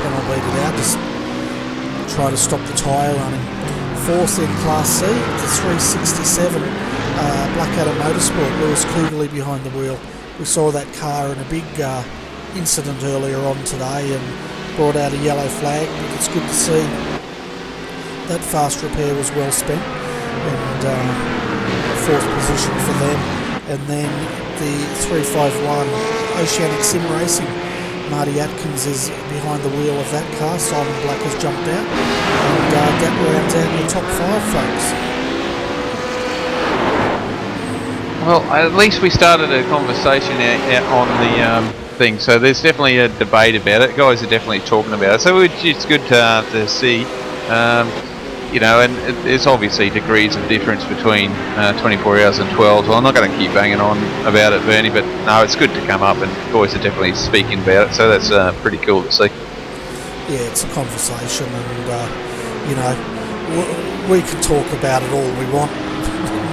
panel beat it out, just try to stop the tyre running. Fourth in Class C, the 367 Blackadder Motorsport, Lewis Kugeley behind the wheel. We saw that car in a big incident earlier on today and brought out a yellow flag, but it's good to see that fast repair was well spent, and fourth position for them. And then the 351 Oceanic Sim Racing, Marty Atkins is behind the wheel of that car. Simon Black has jumped out, and that rounds out your top 5, folks. Well, at least we started a conversation out on the thing, so there's definitely a debate about it. Guys are definitely talking about it, so it's good to see. You know, and there's obviously degrees of difference between 24 hours and 12. Well, I'm not going to keep banging on about it, Bernie, but no, it's good to come up, and boys are definitely speaking about it, so that's pretty cool to see. Yeah, it's a conversation, and you know, we can talk about it all we want.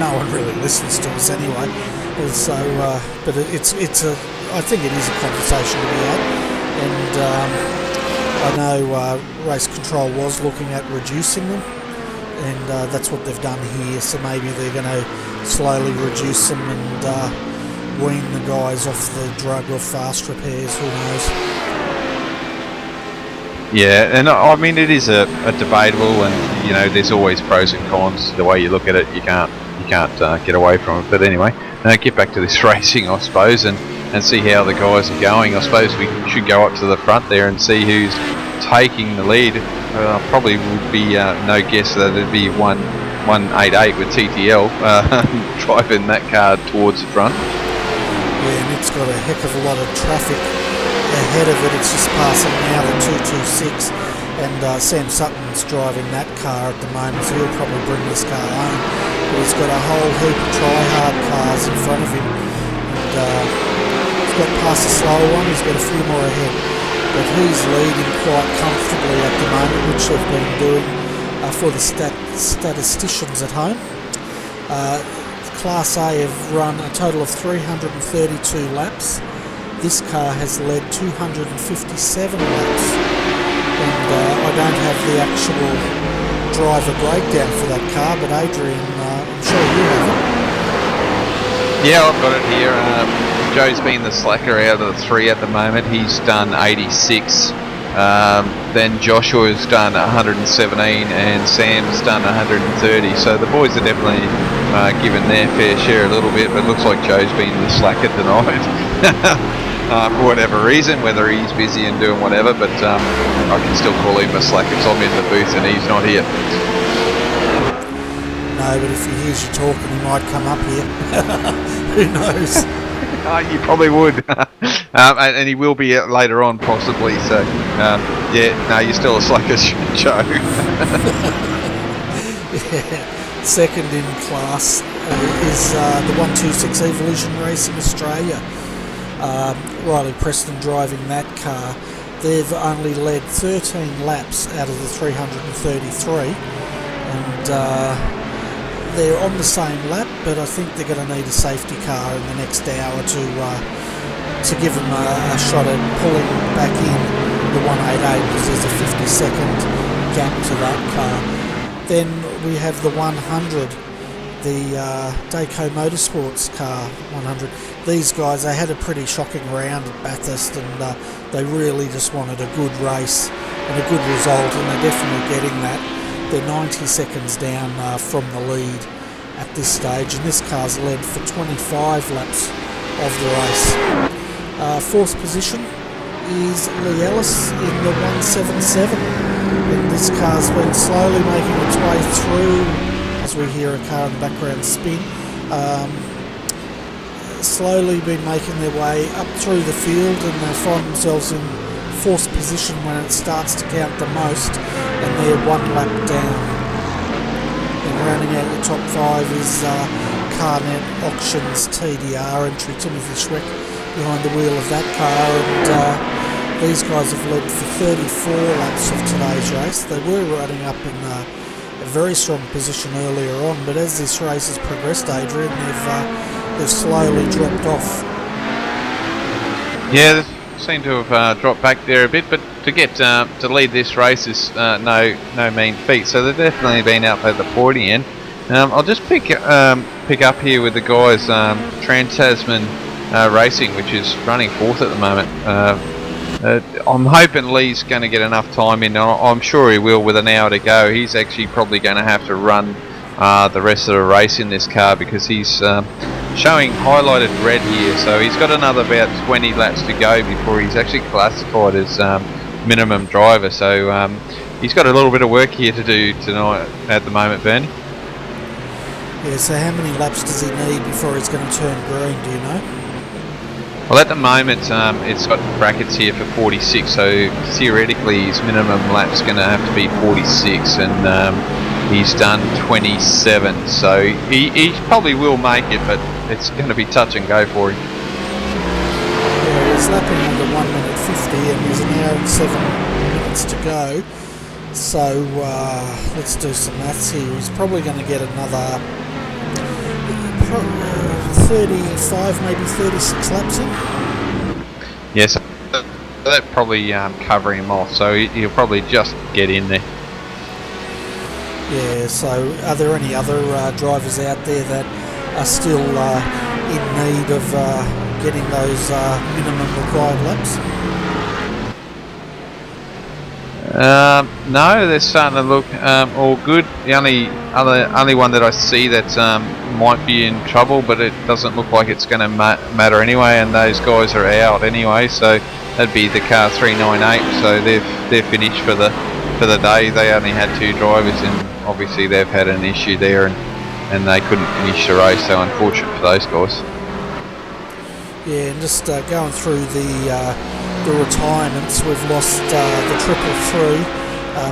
No one really listens to us anyway. So, but it's a. I think it is a conversation to be had, and I know Race Control was looking at reducing them. And that's what they've done here, so maybe they're going to slowly reduce them and wean the guys off the drug of fast repairs, who knows. Yeah, and I mean it is a debatable, and you know there's always pros and cons. The way you look at it, you can't get away from it. But anyway, get back to this racing, I suppose, and see how the guys are going. I suppose we should go up to the front there and see who's taking the lead. Probably would be no guess that it'd be 188 with TTL driving that car towards the front. Yeah, and it's got a heck of a lot of traffic ahead of it. It's just passing now the 226, and Sam Sutton's driving that car at the moment, so he'll probably bring this car home. But he's got a whole heap of try-hard cars in front of him, and he's got past the slower one, he's got a few more ahead. But he's leading quite comfortably at the moment, which they've been doing for the statisticians at home. Class A have run a total of 332 laps. This car has led 257 laps. And I don't have the actual driver breakdown for that car, but Adrian, I'm sure you have it. Yeah, I've got it here. Joe's been the slacker out of the 3 at the moment. He's done 86. Then Joshua's done 117, and Sam's done 130. So the boys are definitely given their fair share a little bit, but it looks like Joe's been the slacker tonight. For whatever reason, whether he's busy and doing whatever, but I can still call him a slacker because I'm in the booth and he's not here. No, but if he hears you talking, he might come up here. Who knows? You probably would. And he will be later on, possibly. So, yeah, no, you're still a slacker, Joe. Yeah. Second in class is the 126 Evolution Racing Australia. Riley Preston driving that car. They've only led 13 laps out of the 333, and they're on the same lap, but I think they're going to need a safety car in the next hour to give them a shot at pulling back in the 188, because there's a 50-second gap to that car. Then we have the 100, the Dayco Motorsports car 100. These guys, they had a pretty shocking round at Bathurst, and they really just wanted a good race and a good result, and they're definitely getting that. They're 90 seconds down from the lead at this stage, and this car's led for 25 laps of the race. Fourth position is Lee Ellis in the 177, and this car's been slowly making its way through, as we hear a car in the background spin, slowly been making their way up through the field, and they find themselves in forced position when it starts to count the most, and they're 1 lap down. And rounding out your top 5 is Carnet Auctions TDR entry, Timothy Schweck behind the wheel of that car, and these guys have led for 34 laps of today's race. They were running up in a very strong position earlier on, but as this race has progressed, Adrian, they've slowly dropped off. Yeah, they seem to have dropped back there a bit, but to get to lead this race is no mean feat. So they've definitely been up at the pointy end. I'll just pick up here with the guys, Trans-Tasman Racing, which is running 4th at the moment. I'm hoping Lee's going to get enough time in. I'm sure he will with an hour to go. He's actually probably going to have to run the rest of the race in this car because he's showing highlighted red here. So he's got another about 20 laps to go before he's actually classified as minimum driver. So he's got a little bit of work here to do tonight at the moment, Bernie. Yeah, so how many laps does he need before he's going to turn green, do you know? Well, at the moment, it's got brackets here for 46, so theoretically his minimum lap's going to have to be 46, and he's done 27, so he probably will make it, but it's going to be touch and go for him. Yeah, he's lapping under 1 minute 50, and there's an hour and 7 minutes to go, so let's do some maths here. He's probably going to get another 35, maybe 36 laps in. Yes, that probably cover him off, so he'll probably just get in there. Yeah, so are there any other drivers out there that are still in need of getting those minimum required laps? No, they're starting to look all good. The only one that I see that might be in trouble, but it doesn't look like it's going to matter anyway, and those guys are out anyway, so that'd be the car 398. So they're finished for the day. They only had 2 drivers, and obviously they've had an issue there, and they couldn't finish the race. So unfortunate for those guys. Yeah, and just going through the retirements, we've lost the 333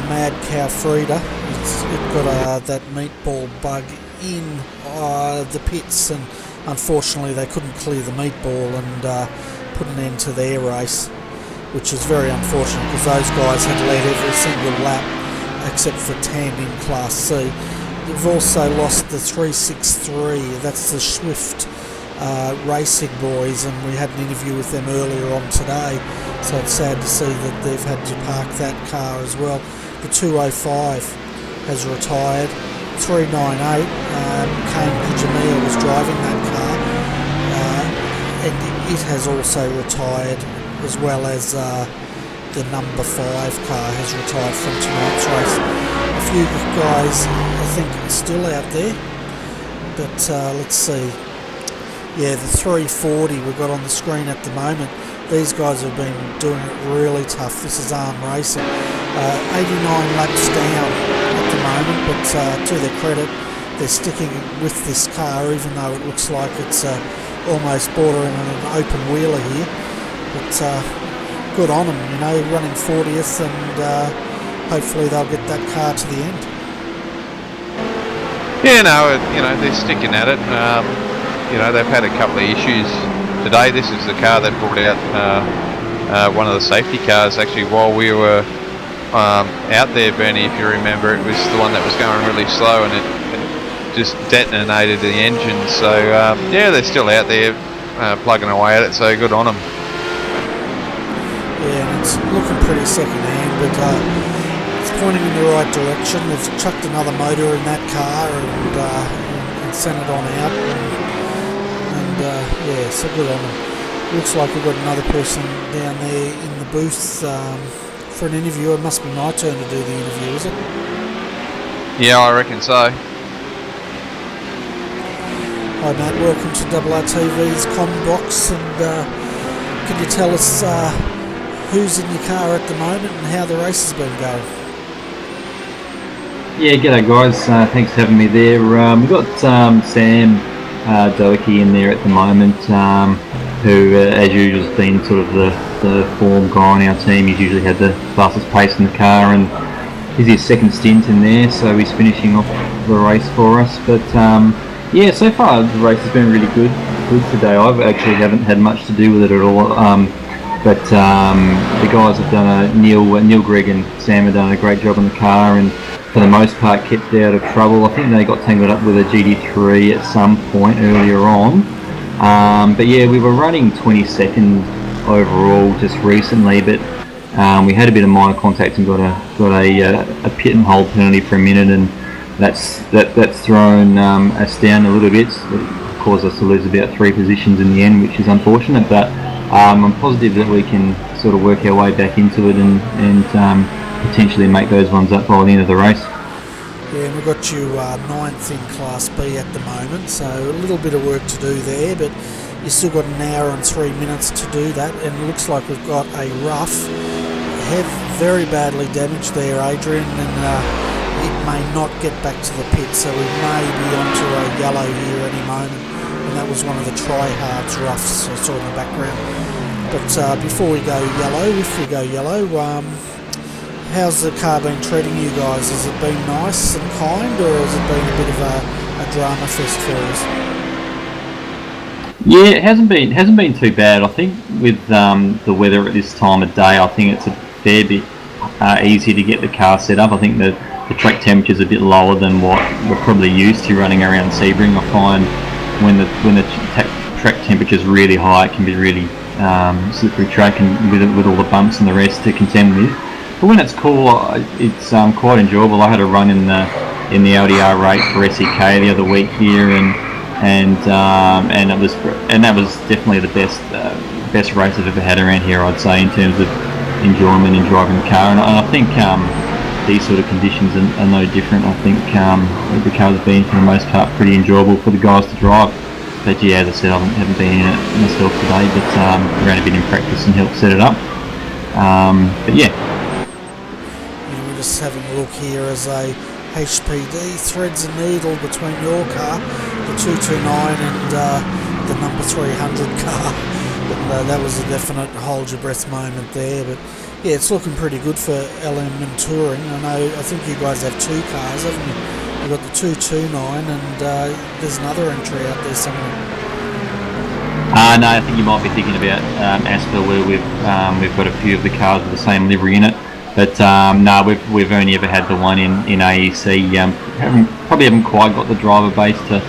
Mad Cow Frida. It got that meatball bug in the pits, and unfortunately they couldn't clear the meatball and put an end to their race, which is very unfortunate because those guys had led every single lap except for 10 in Class C. We've also lost the 363, that's the Swift Racing boys, and we had an interview with them earlier on today, so it's sad to see that they've had to park that car as well. The 205 has retired. 398, Kane Kujamiya was driving that car, and it has also retired, as well as the number 5 car has retired from tonight's race. A few guys I think are still out there, but let's see. Yeah, the 340 we've got on the screen at the moment, these guys have been doing it really tough. This is Arm Racing. 89 laps down at the moment, but to their credit, they're sticking with this car, even though it looks like it's almost bordering on an open wheeler here. But good on them, you know, running 40th, and hopefully they'll get that car to the end. Yeah, no, they're sticking at it. They've had a couple of issues today. This is the car that brought out one of the safety cars actually while we were out there, Bernie, if you remember. It was the one that was going really slow, and it just detonated the engine. So yeah, they're still out there plugging away at it, so good on them. Yeah, and it's looking pretty second hand, but it's pointing in the right direction. They've chucked another motor in that car and sent it on out, and yeah, so good on them. Looks like we've got another person down there in the booth for an interview. It must be my turn to do the interview, is it? Yeah, I reckon so. Hi Matt, welcome to RRTV's Com Box, and can you tell us who's in your car at the moment and how the race has been going? Yeah, g'day guys, thanks for having me there. We've got Sam Delicki in there at the moment. who as usual has been sort of the form guy on our team. He's usually had the fastest pace in the car, and he's his second stint in there, so he's finishing off the race for us. But yeah, so far the race has been really good today. I actually haven't had much to do with it at all. But the guys have done Neil, Greg and Sam have done a great job on the car, and for the most part kept out of trouble. I think they got tangled up with a GT3 at some point earlier on. But yeah, we were running 22nd overall just recently, but we had a bit of minor contact and got a pit and hold penalty for a minute, and that's thrown us down a little bit. It caused us to lose about 3 positions in the end, which is unfortunate, but I'm positive that we can sort of work our way back into it and potentially make those ones up by the end of the race. Yeah, and we've got you 9th in Class B at the moment, so a little bit of work to do there, but you've still got an hour and 3 minutes to do that, and it looks like we've got a rough, very badly damaged there, Adrian, and it may not get back to the pit, so we may be onto a yellow here any moment, and that was one of the try-hards roughs I saw in the background. But before we go yellow, if we go yellow, how's the car been treating you guys? Has it been nice and kind, or has it been a bit of a drama fest for us? Yeah, it hasn't been too bad. I think with the weather at this time of day, I think it's a fair bit easier to get the car set up. I think the track temperature is a bit lower than what we're probably used to running around Sebring. I find when the track temperature is really high, it can be really slippery track, and with all the bumps and the rest to contend with. But when it's cool, it's quite enjoyable. I had a run in the Audi R8 for SEK the other week here, and that was definitely the best race I've ever had around here, I'd say, in terms of enjoyment in driving the car. And I think these sort of conditions are no different. I think the cars have been, for the most part, pretty enjoyable for the guys to drive. But yeah, as I said, I haven't been in it myself today, but around a bit in practice and helped set it up. But yeah. We're just having a look here as a HPD threads a needle between your car, the 229, and the number 300 car. And that was a definite hold your breath moment there. But yeah, it's looking pretty good for LM and touring. I think you guys have 2 cars, haven't you? You've got the 229, and there's another entry out there somewhere. No, I think you might be thinking about Asper, where we've got a few of the cars with the same livery in it. But no, we've only ever had the one in AEC. Probably haven't quite got the driver base to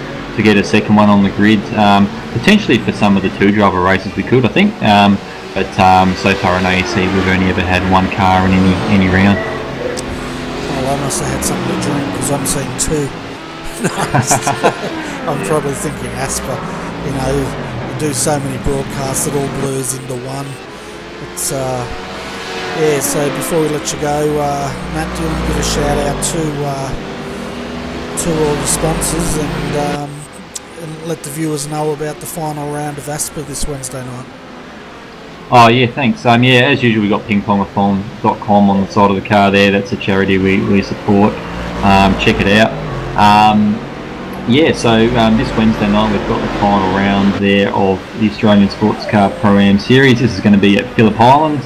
get a second one on the grid. Potentially for some of the 2-driver races we could, I think. But so far in AEC, we've only ever had 1 car in any round. Well, I must have had something to drink, because I'm seeing 2. I'm probably thinking Asper. You do so many broadcasts, it all blurs into one. It's yeah. So before we let you go, Matt, do you want to give a shout out to all the sponsors and let the viewers know about the final round of Asper this Wednesday night? Oh yeah, thanks. Yeah, as usual, we got pingpongathon.com on the side of the car there. That's a charity we support. Check it out. Yeah, so this Wednesday night we've got the final round there of the Australian Sports Car Pro-Am Series. This is going to be at Phillip Island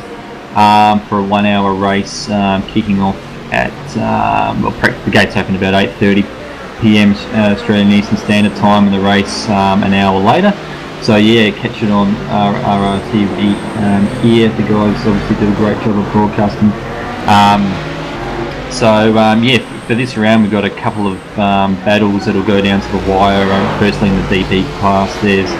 for a 1-hour race, kicking off at the gates open about 8:30 p.m. Australian Eastern Standard Time, and the race an hour later. So yeah, catch it on RRTV here. The guys obviously do a great job of broadcasting. Yeah, for this round we've got a couple of battles that'll go down to the wire. Firstly in the DP class, there's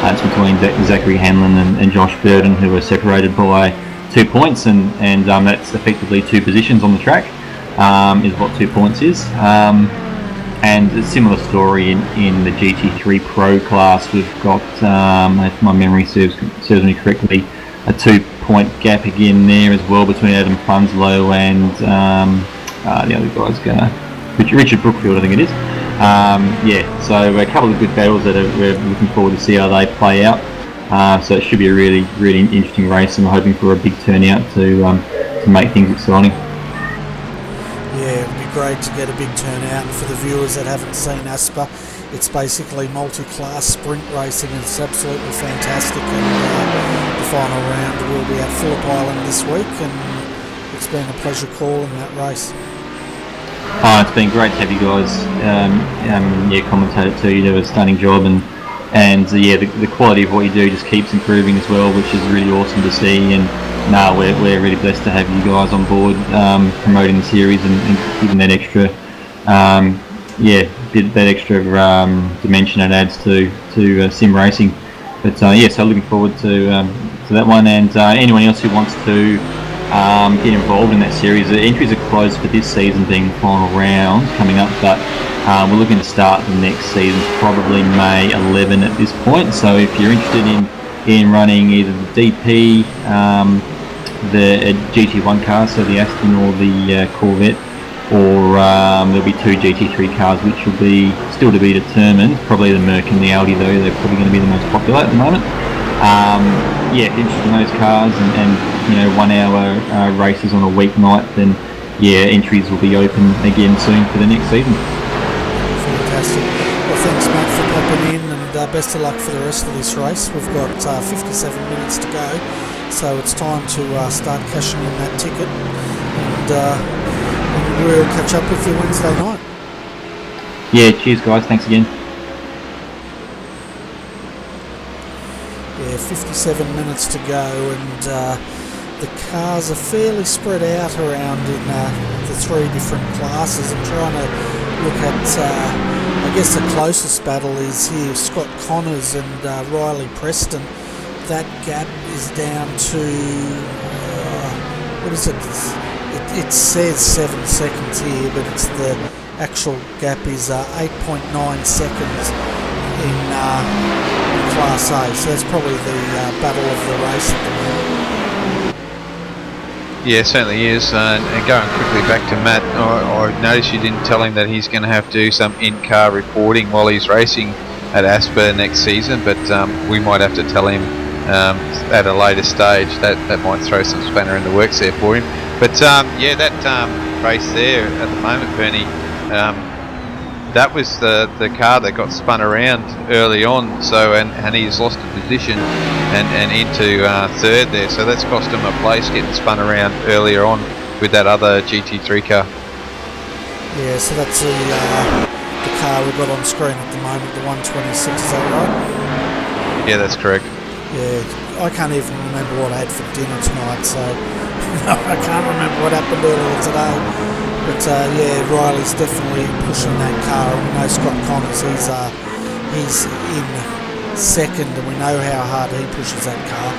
it's between Zachary Hanlon and Josh Burden, who are separated by 2 points, and that's effectively 2 positions on the track, is what 2 points is. And a similar story in the GT3 Pro class. We've got, if my memory serves me correctly, a 2-point gap again there as well between Adam Funslow and the other guy's Richard Brookfield, I think it is. Yeah, so a couple of good battles that we're looking forward to see how they play out. So it should be a really, really interesting race, and we're hoping for a big turnout to make things exciting. Yeah, it'd be great to get a big turnout, and for the viewers that haven't seen Asper, it's basically multi-class sprint racing, and it's absolutely fantastic. And the final round will be at Phillip Island this week, and it's been a pleasure calling that race. Oh, it's been great to have you guys commentate it too. You do a stunning job, and the quality of what you do just keeps improving as well, which is really awesome to see. And we're really blessed to have you guys on board, promoting the series and giving that extra dimension it adds to sim racing. But so looking forward to that one, and anyone else who wants to get involved in that series. The entries are closed for this season, being the final round coming up, but we're looking to start the next season probably May 11 at this point. So if you're interested in running either the DP, the GT1 car, so the Aston or the Corvette, or there'll be 2 GT3 cars which will be still to be determined. Probably the Merc and the Audi though, they're probably going to be the most popular at the moment. If you're interested in those cars and 1 hour races on a weeknight, then entries will be open again soon for the next season. Fantastic. Well, thanks mate for popping in, and best of luck for the rest of this race. We've got 57 minutes to go, so it's time to start cashing in that ticket, and we'll catch up with you Wednesday night. Yeah, cheers guys, thanks again. 57 minutes to go, and the cars are fairly spread out around in the 3 different classes. I'm trying to look at, I guess the closest battle is here, Scott Connors and Riley Preston. That gap is down to, what is it? It says 7 seconds here, but it's the actual gap is 8.9 seconds in Class A, so that's probably the battle of the race at the moment. Yeah, it certainly is. And going quickly back to Matt, I noticed you didn't tell him that he's going to have to do some in-car reporting while he's racing at Asper next season, but we might have to tell him at a later stage. That might throw some spanner in the works there for him. But that race there at the moment, Bernie, that was the car that got spun around early on, so and he's lost a position and into third there, so that's cost him a place getting spun around earlier on with that other GT3 car. Yeah, so that's the car we've got on screen at the moment, the 126, is that right? Yeah, that's correct. Yeah, I can't even remember what I had for dinner tonight, so I can't remember what happened earlier today. But Riley's definitely pushing that car. We know Scott Connors, he's in second, and we know how hard he pushes that car.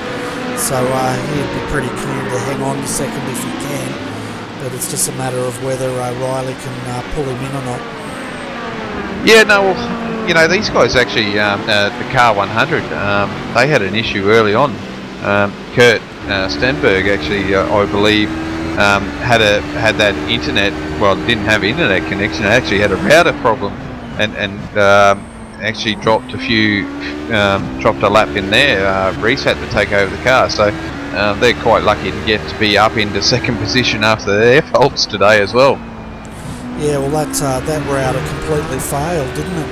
So he'd be pretty keen to hang on to second if he can. But it's just a matter of whether Riley can pull him in or not. Yeah, no, well, these guys actually, the car 100, they had an issue early on. Kurt Stenberg actually, I believe, had that internet, well, didn't have internet connection, it actually had a router problem, and actually dropped a lap in there. Reese had to take over the car, so they're quite lucky to get to be up into second position after their faults today as well. Yeah, well that router completely failed, didn't it?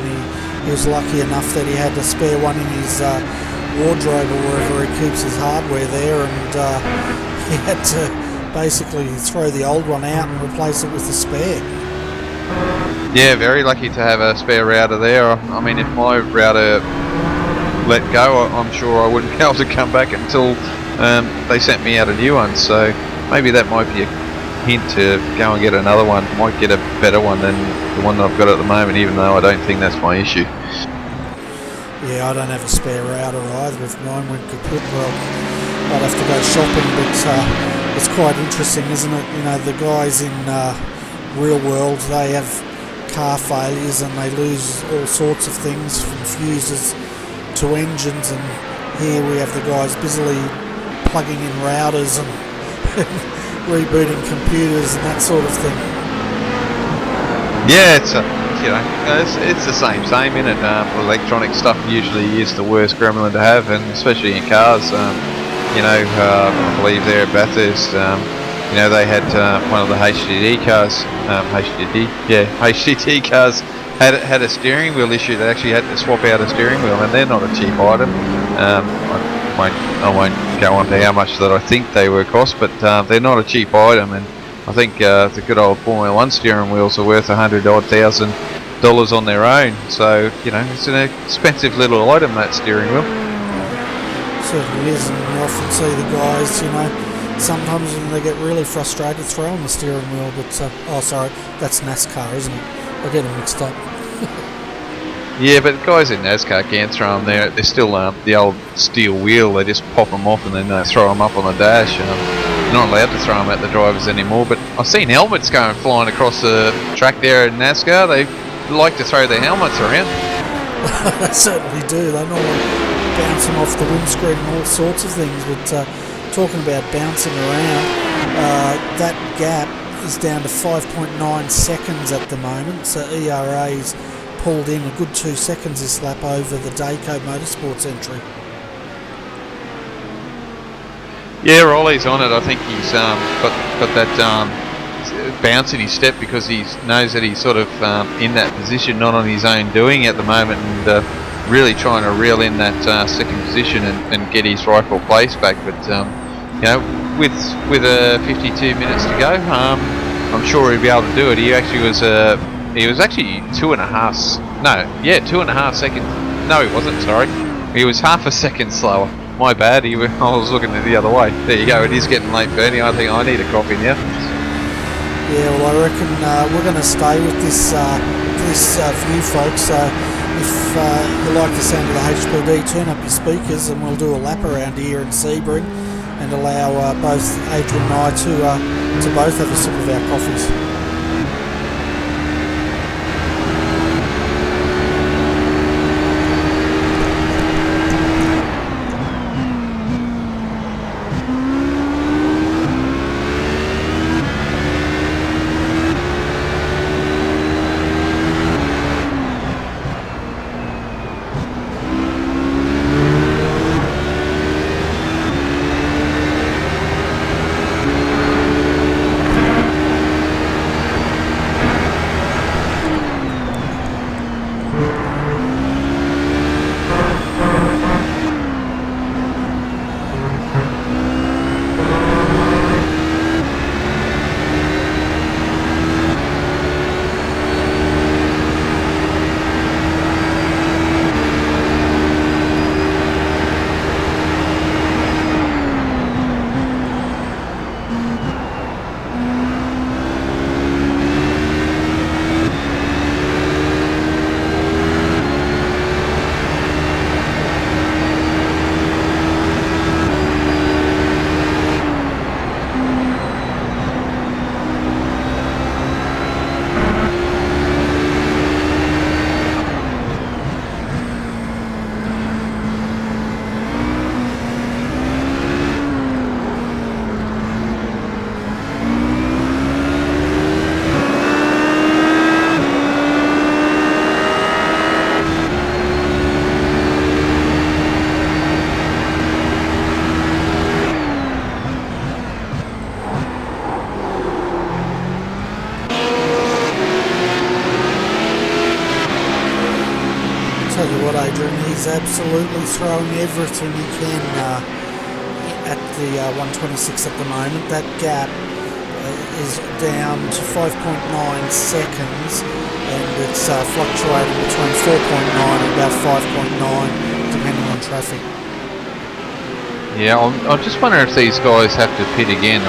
He was lucky enough that he had a spare one in his wardrobe or wherever he keeps his hardware there, and he had to basically throw the old one out and replace it with the spare. Yeah, very lucky to have a spare router there. I mean, if my router let go, I'm sure I wouldn't be able to come back until they sent me out a new one, so maybe that might be a hint to go and get another one. Might get a better one than the one that I've got at the moment, even though I don't think that's my issue. Yeah, I don't have a spare router either. If mine went kaput, well, I'd have to go shopping, but it's quite interesting, isn't it? The guys in real world, they have car failures and they lose all sorts of things from fuses to engines, and here we have the guys busily plugging in routers and rebooting computers and that sort of thing. Yeah, it's the same, isn't it? Electronic stuff usually is the worst gremlin to have, and especially in cars. I believe there at Bathurst, they had one of the HDD cars, HDT cars had a steering wheel issue. They actually had to swap out a steering wheel, and they're not a cheap item. I won't go on to how much that I think they were cost, but they're not a cheap item, and I think the good old Formula 1 steering wheels are worth $100,000 on their own. So it's an expensive little item, that steering wheel. Certainly is, and you often see the guys, sometimes when they get really frustrated, throw on the steering wheel. But oh, sorry, that's NASCAR, isn't it? I get them mixed up. Yeah, but guys in NASCAR can't throw them there. They're still the old steel wheel. They just pop them off and then they throw them up on the dash. You're not allowed to throw them at the drivers anymore. But I've seen helmets going flying across the track there in NASCAR. They like to throw their helmets around. They certainly do. They normally bounce them off the windscreen and all sorts of things. But talking about bouncing around, that gap is down to 5.9 seconds at the moment. So ERA's pulled in a good 2 seconds this lap over the Dayco Motorsports entry. Yeah, Raleigh's on it. I think he's got that bounce in his step because he knows that he's sort of in that position, not on his own doing at the moment, and really trying to reel in that second position and get his rightful place back. But with 52 minutes to go, I'm sure he'll be able to do it. He was actually 2.5 seconds. No, he wasn't. Sorry, he was half a second slower. My bad. I was looking the other way. There you go. It is getting late, Bernie. I think I need a coffee now. Yeah, well, I reckon we're going to stay with this view, folks. If you like the sound of the HPD, turn up your speakers, and we'll do a lap around here in Sebring, and allow both Adrian and I to both have a sip of our coffees. Tell you what, Adrian, he's absolutely throwing everything he can at the 126 at the moment. That gap is down to 5.9 seconds, and it's fluctuating between 4.9 and about 5.9 depending on traffic. Yeah, I'm just wondering if these guys have to pit again.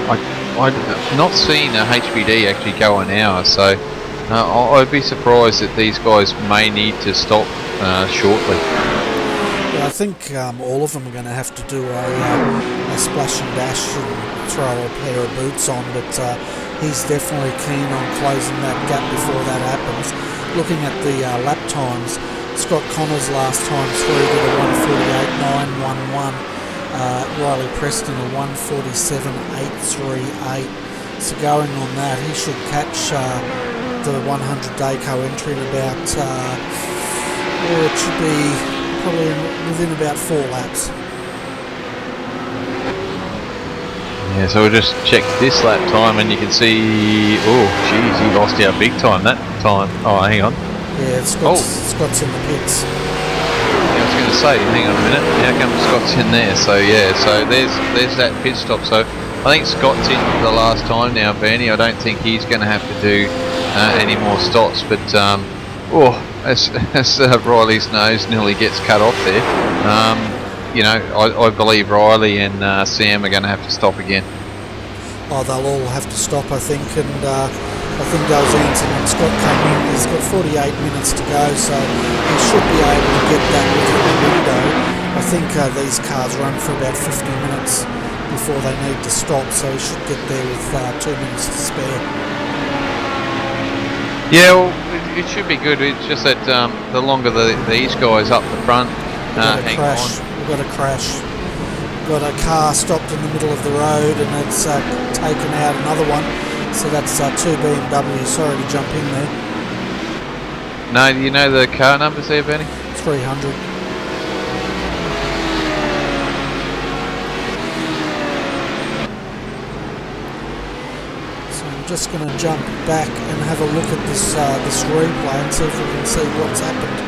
I've not seen a HPD actually go an hour, so I'd be surprised that these guys may need to stop shortly. Yeah, I think all of them are going to have to do a splash and dash and throw a pair of boots on, but he's definitely keen on closing that gap before that happens. Looking at the lap times, Scott Connors last time through did a 1:48.911. Riley Preston a 1:47.838. So going on that, he should catch the 100 Dayco entry in about, it should be probably within about 4 laps. Yeah, so we'll just check this lap time and you can see, oh geez, he lost out big time. That time. Oh, hang on. Yeah, Scott's in the pits. Yeah, I was going to say, hang on a minute. How come Scott's in there? So yeah, so there's that pit stop. So I think Scott's in for the last time now, Bernie. I don't think he's going to have to do any more stops. But as Riley's nose nearly gets cut off there, you know, I believe Riley and Sam are going to have to stop again. Oh, they'll all have to stop, I think, and I think those Anson and Scott came in. He's got 48 minutes to go, so he should be able to get that within the window. I think these cars run for about 50 minutes before they need to stop, so he should get there with 2 minutes to spare. Yeah, well, it should be good. It's just that the longer these guys up the front hang on. We've got a crash. Got a car stopped in the middle of the road, and it's taken out another one. So that's 2 BMW. Sorry to jump in there. No, do you know the car numbers there, Benny? 300. So I'm just going to jump back and have a look at this this replay and see if we can see what's happened.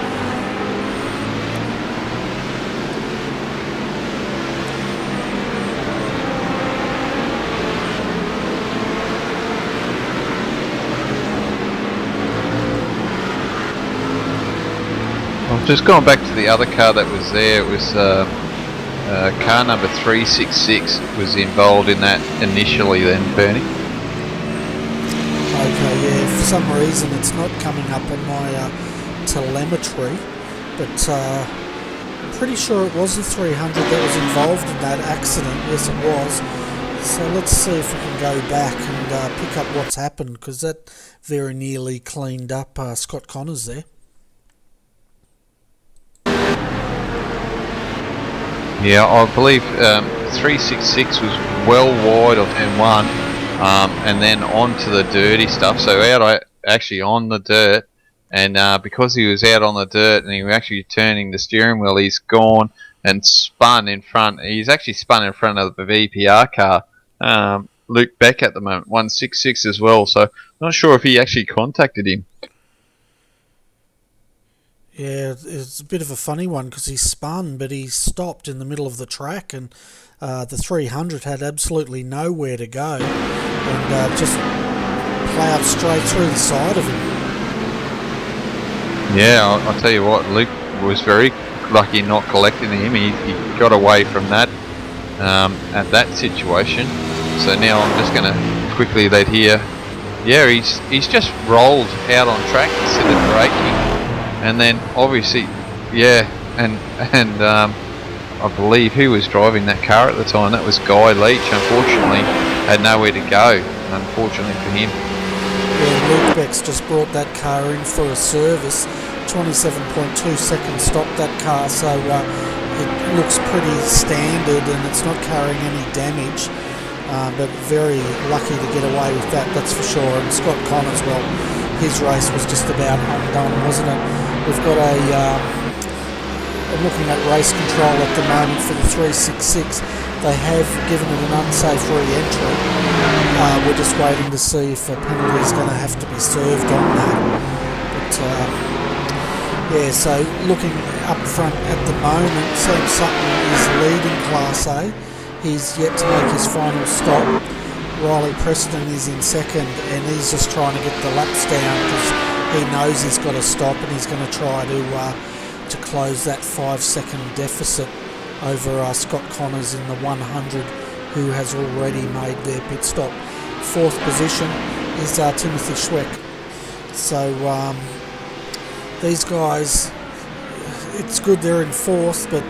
Just going back to the other car that was there, it was car number 366 was involved in that initially then, Bernie. Okay, yeah, for some reason it's not coming up on my telemetry, but I'm pretty sure it was the 300 that was involved in that accident. Yes, it was. So let's see if we can go back and pick up what's happened, because that very nearly cleaned up Scott Connors there. Yeah, I believe 366 was well wide of M1 and then onto the dirty stuff, so out actually on the dirt, and because he was out on the dirt and he was actually turning the steering wheel, he's gone and spun in front. He's actually spun in front of the VPR car, Luke Beck at the moment, 166 as well, so not sure if he actually contacted him. Yeah, it's a bit of a funny one because he spun, but he stopped in the middle of the track, and the 300 had absolutely nowhere to go, and just ploughed straight through the side of him. Yeah, I'll tell you what, Luke was very lucky not collecting him. He got away from that at that situation. So now I'm just going to quickly let here. Yeah, he's just rolled out on track instead of braking. And then obviously, yeah, and I believe who was driving that car at the time? That was Guy Leach. Unfortunately, had nowhere to go. Unfortunately for him. Yeah, Luke Beck's just brought that car in for a service. 27.2 seconds stopped that car, so it looks pretty standard and it's not carrying any damage. But very lucky to get away with that, that's for sure. And Scott Connors, well, his race was just about undone, wasn't it? We've got I'm looking at race control at the moment for the 366. They have given it an unsafe re-entry. We're just waiting to see if a penalty is going to have to be served on that. But yeah, so looking up front at the moment, Sam Sutton is leading Class A. He's yet to make his final stop. Riley Preston is in second, and he's just trying to get the laps down because he knows he's got to stop, and he's going to try to close that 5-second deficit over Scott Connors in the 100, who has already made their pit stop. Fourth position is Timothy Schweck. So these guys, it's good they're in fourth, but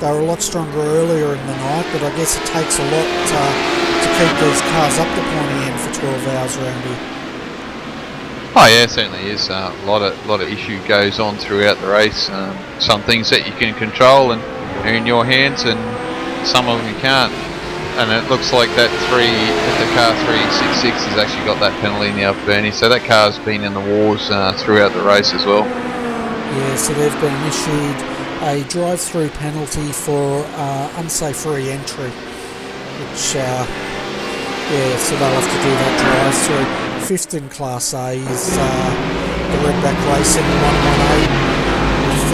they were a lot stronger earlier in the night. But I guess it takes a lot to keep these cars up the pointy end for 12 hours around here. Oh yeah, it certainly is. A lot of issue goes on throughout the race. Some things that you can control and are in your hands, and some of them you can't. And it looks like the car 366 has actually got that penalty now, Bernie. So that car's been in the wars throughout the race as well. Yeah, so they've been issued a drive-through penalty for unsafe re-entry, which yeah, so they'll have to do that drive-through. Fifth in Class A is Redback Racing 118 with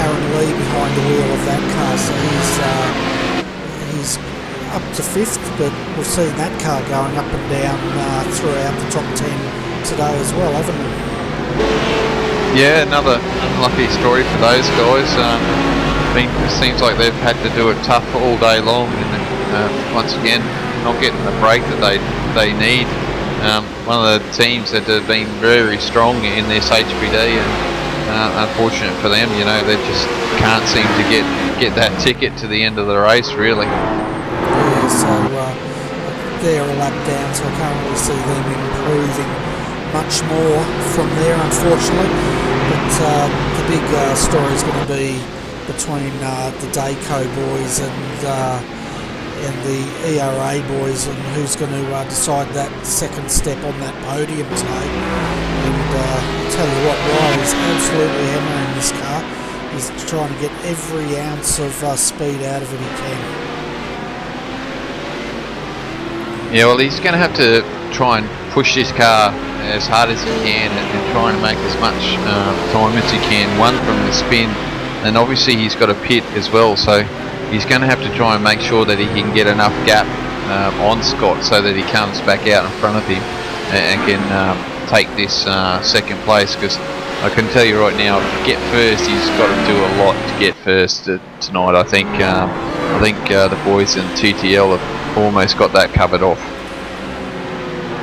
Aaron Lee behind the wheel of that car. So he's up to 5th, but we've seen that car going up and down throughout the top 10 today as well, haven't we? Yeah, another unlucky story for those guys. It seems like they've had to do it tough all day long, and once again, not getting the break that they need. One of the teams that have been very strong in this HPD, and unfortunate for them, you know, they just can't seem to get that ticket to the end of the race, really. Yeah, so they're a lap down, so I can't really see them improving much more from there, unfortunately. But the big story is going to be between the Dayco boys and the ERA boys, and who's going to decide that second step on that podium today. And I'll tell you what, Riley's absolutely hammering this car. He's trying to get every ounce of speed out of it he can. Yeah, well, he's going to have to try and push this car as hard as he can and try and make as much time as he can, one from the spin, and obviously he's got a pit as well, so he's going to have to try and make sure that he can get enough gap on Scott so that he comes back out in front of him and can take this second place, because I can tell you right now, to get first, he's got to do a lot to get first tonight. I think the boys in TTL have almost got that covered off.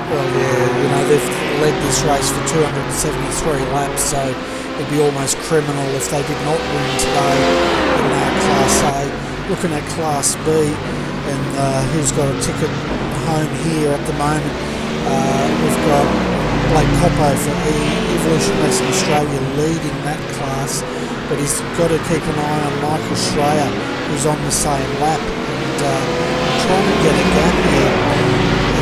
Well, yeah, you know, they've led this race for 273 laps, so it'd be almost criminal if they did not win today in Class A. Looking at Class B, and who's got a ticket home here at the moment, we've got Blake Coppo for Evolution Racing Australia leading that class, but he's got to keep an eye on Michael Schreier, who's on the same lap, and trying to get a gap here.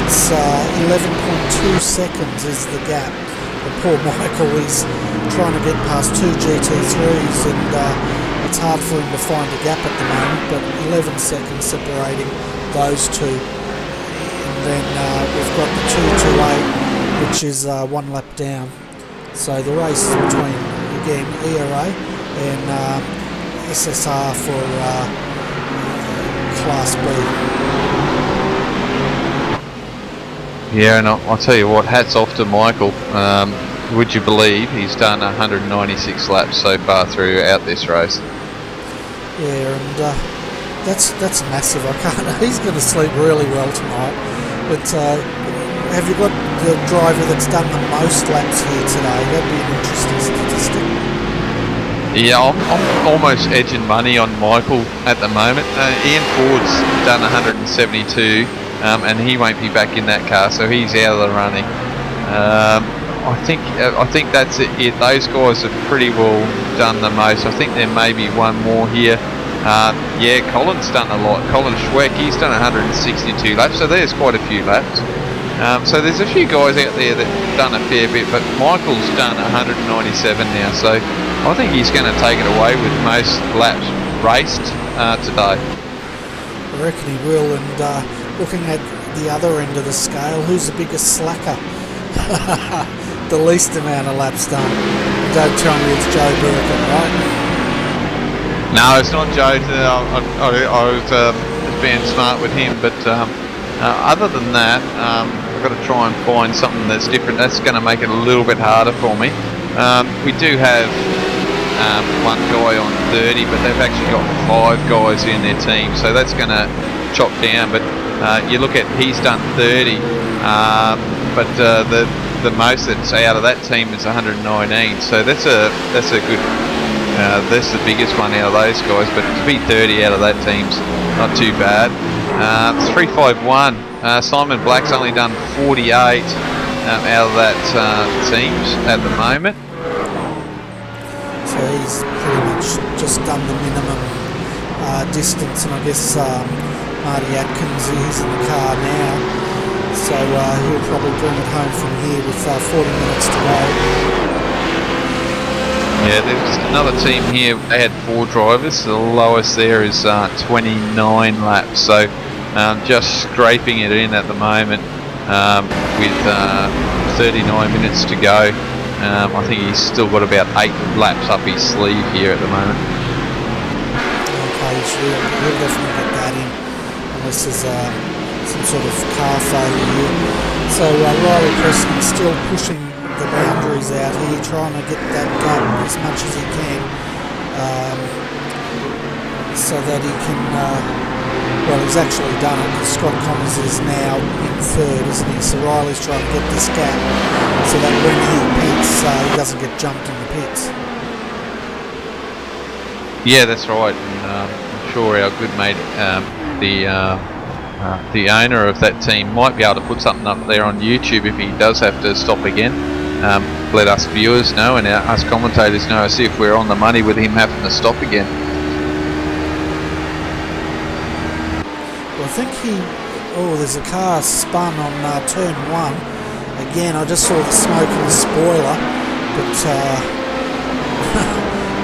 It's 11.2 seconds is the gap. And poor Michael is trying to get past 2 GT3s, and it's hard for him to find a gap at the moment, but 11 seconds separating those two. And then we've got the 228, which is 1 lap down. So the race is between, again, ERA and SSR for Class B. Yeah, and I'll tell you what, hats off to Michael. Would you believe he's done 196 laps so far throughout this race? Yeah, and that's massive. I can't. He's going to sleep really well tonight. But have you got the driver that's done the most laps here today? That'd be an interesting statistic. Yeah, I'm almost edging money on Michael at the moment. Ian Ford's done 172. And he won't be back in that car, so he's out of the running. I think that's it. Those guys have pretty well done the most. I think there may be one more here. Yeah, Colin's done a lot. Colin Schweck, he's done 162 laps, so there's quite a few laps. So there's a few guys out there that have done a fair bit, but Michael's done 197 now, so I think he's going to take it away with most laps raced today. I reckon he will, and looking at the other end of the scale, who's the biggest slacker? The least amount of laps done. Don't tell me it's Joe Burton, right? No, it's not Joe. I was being smart with him, but other than that, I've got to try and find something that's different. That's going to make it a little bit harder for me. We do have one guy on 30, but they've actually got 5 guys in their team, so that's going to chop down. But you look at, he's done 30, but the most that's out of that team is 119, so that's a good, that's the biggest one out of those guys, but to be 30 out of that team's not too bad. 351, Simon Black's only done 48 out of that teams at the moment. So he's pretty much just done the minimum distance, and I guess Marty Atkins, he's in the car now, so he'll probably bring it home from here with 40 minutes to go. Yeah, there's another team here, they had 4 drivers, the lowest there is 29 laps, so just scraping it in at the moment with 39 minutes to go. I think he's still got about 8 laps up his sleeve here at the moment. Okay, we'll definitely get that in, unless there's some sort of car failure here. So Riley Preston still pushing the boundaries out here, trying to get that gap as much as he can, so that he can, well, he's actually done it. Scott Connors is now in third, isn't he? So Riley's trying to get this gap so that when he pits, he doesn't get jumped in the pits. Yeah, that's right, and I'm sure our good mate, the owner of that team, might be able to put something up there on YouTube if he does have to stop again. Let us viewers know and us commentators know, see if we're on the money with him having to stop again. Well, I think there's a car spun on turn 1. Again, I just saw the smoke in the spoiler, but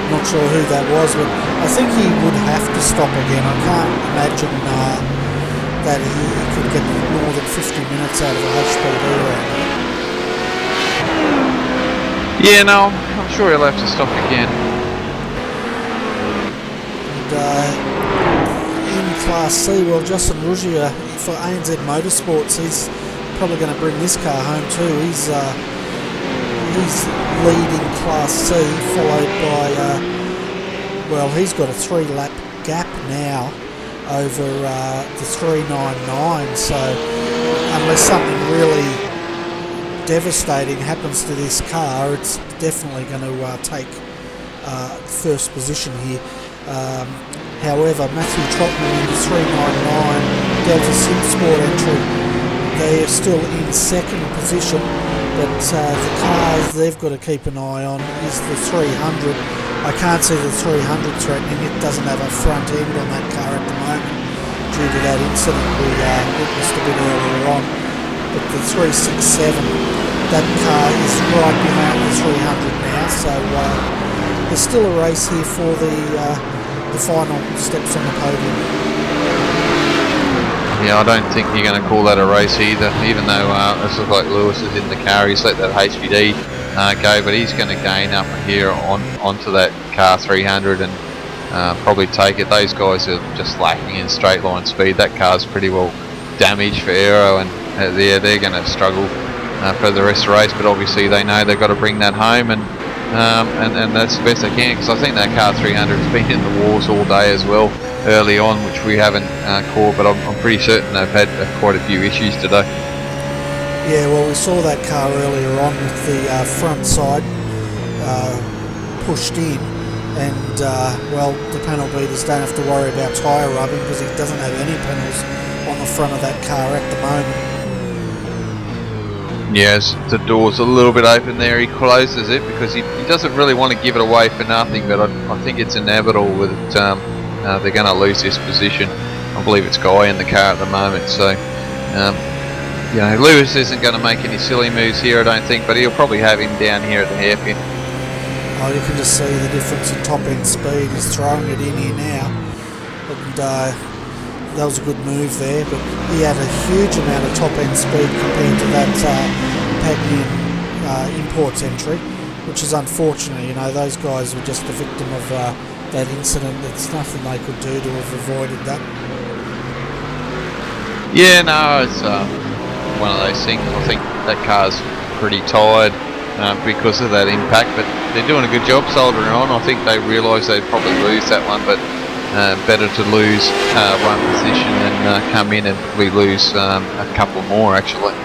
not sure who that was, but I think he would have to stop again. I can't imagine that he could get more than 50 minutes out of a HPD right now. Yeah, no, I'm sure he'll have to stop again. And in Class C, well, Justin Ruggier for ANZ Motorsports, he's probably going to bring this car home too. He's leading Class C, followed by, well, he's got a 3-lap gap now over the 399, so unless something really devastating happens to this car, it's definitely going to take first position here. However, Matthew Trotman in the 399, Delta Sim Sport entry, they are still in second position, but the cars they've got to keep an eye on is the 300. I can't see the 300 threatening. It doesn't have a front end on that car at the moment due to that incident we witnessed a bit earlier on. But the 367, that car is right behind the 300 now, so there's still a race here for the final steps on the podium. Yeah, I don't think you're going to call that a race either, even though it looks like Lewis is in the car. He's let that HPD go, but he's going to gain up here onto that car 300 and probably take it. Those guys are just lacking in straight line speed. That car's pretty well damaged for aero, and they're going to struggle for the rest of the race, but obviously they know they've got to bring that home, and that's the best they can, because I think that car 300 has been in the wars all day as well early on, which we haven't caught, but I'm pretty certain they've had quite a few issues today. Yeah, well, we saw that car earlier on with the front side pushed in, and well, the panel beaters don't have to worry about tyre rubbing because he doesn't have any panels on the front of that car at the moment. Yes, the door's a little bit open there. He closes it because he doesn't really want to give it away for nothing, but I think it's inevitable that they're going to lose this position. I believe it's Guy in the car at the moment, so you know, Lewis isn't going to make any silly moves here, I don't think, but he'll probably have him down here at the hairpin. Oh, you can just see the difference in top end speed. He's throwing it in here now, and that was a good move there, but he had a huge amount of top end speed compared to that Pagnian Imports entry, which is unfortunate. You know, those guys were just the victim of that incident. There's nothing they could do to have avoided that. Yeah, no, it's one of those things. I think that car's pretty tired because of that impact, but they're doing a good job soldering on. I think they realise they'd probably lose that one, but better to lose one position than come in and probably lose a couple more, actually.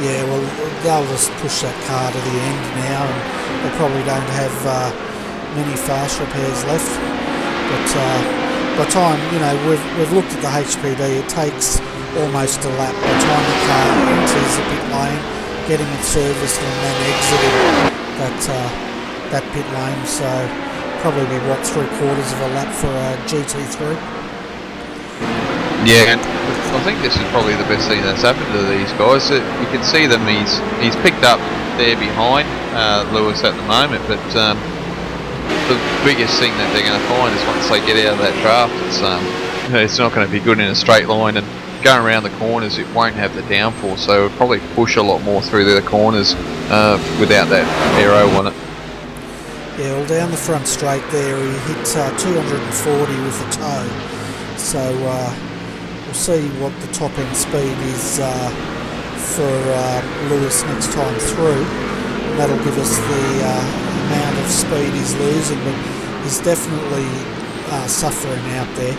Yeah, well, they'll just push that car to the end now, and they probably don't have many fast repairs left. But by the time, you know, we've looked at the HPD, it takes almost a lap by the time the car enters the pit lane, getting it serviced and then exiting that pit lane. So probably be, what, 3/4 of a lap for a GT3. Yeah, I think this is probably the best thing that's happened to these guys. You can see them, he's picked up there behind Lewis at the moment, but the biggest thing that they're going to find is once they get out of that draft, it's not going to be good in a straight line and going around the corners, it won't have the downforce, so it'll probably push a lot more through the corners without that aero on it. Yeah, well, down the front straight there, he hit 240 with the toe. So we'll see what the top end speed is for Lewis next time through. And that'll give us the amount of speed he's losing, but he's definitely suffering out there.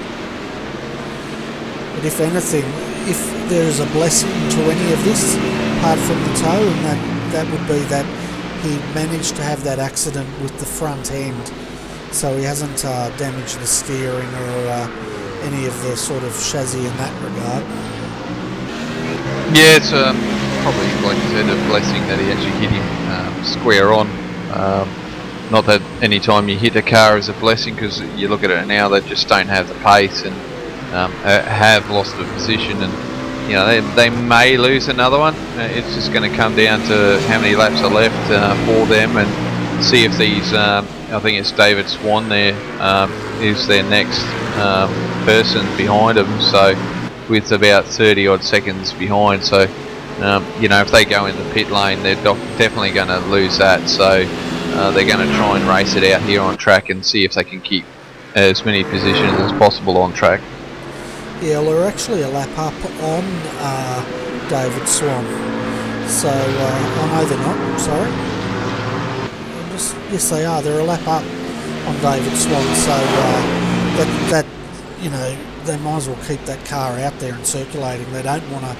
But if anything, if there is a blessing to any of this, apart from the toe, and that would be that he managed to have that accident with the front end, so he hasn't damaged the steering or any of the sort of chassis in that regard. Yeah, it's probably, like you said, a blessing that he actually hit him square on. Not that any time you hit a car is a blessing, because you look at it now, they just don't have the pace and have lost the position, and you know they may lose another one. It's just going to come down to how many laps are left for them, and see if these. I think it's David Swan there is their next person behind them. So with about 30 odd seconds behind, so you know, if they go in the pit lane, they're definitely going to lose that. So they're going to try and race it out here on track and see if they can keep as many positions as possible on track. Yeah, well, they're actually a lap up on David Swan. So, oh no, they're not. I'm sorry. Yes, they are. They're a lap up on David Swan. So that you know, they might as well keep that car out there and circulating. They don't want to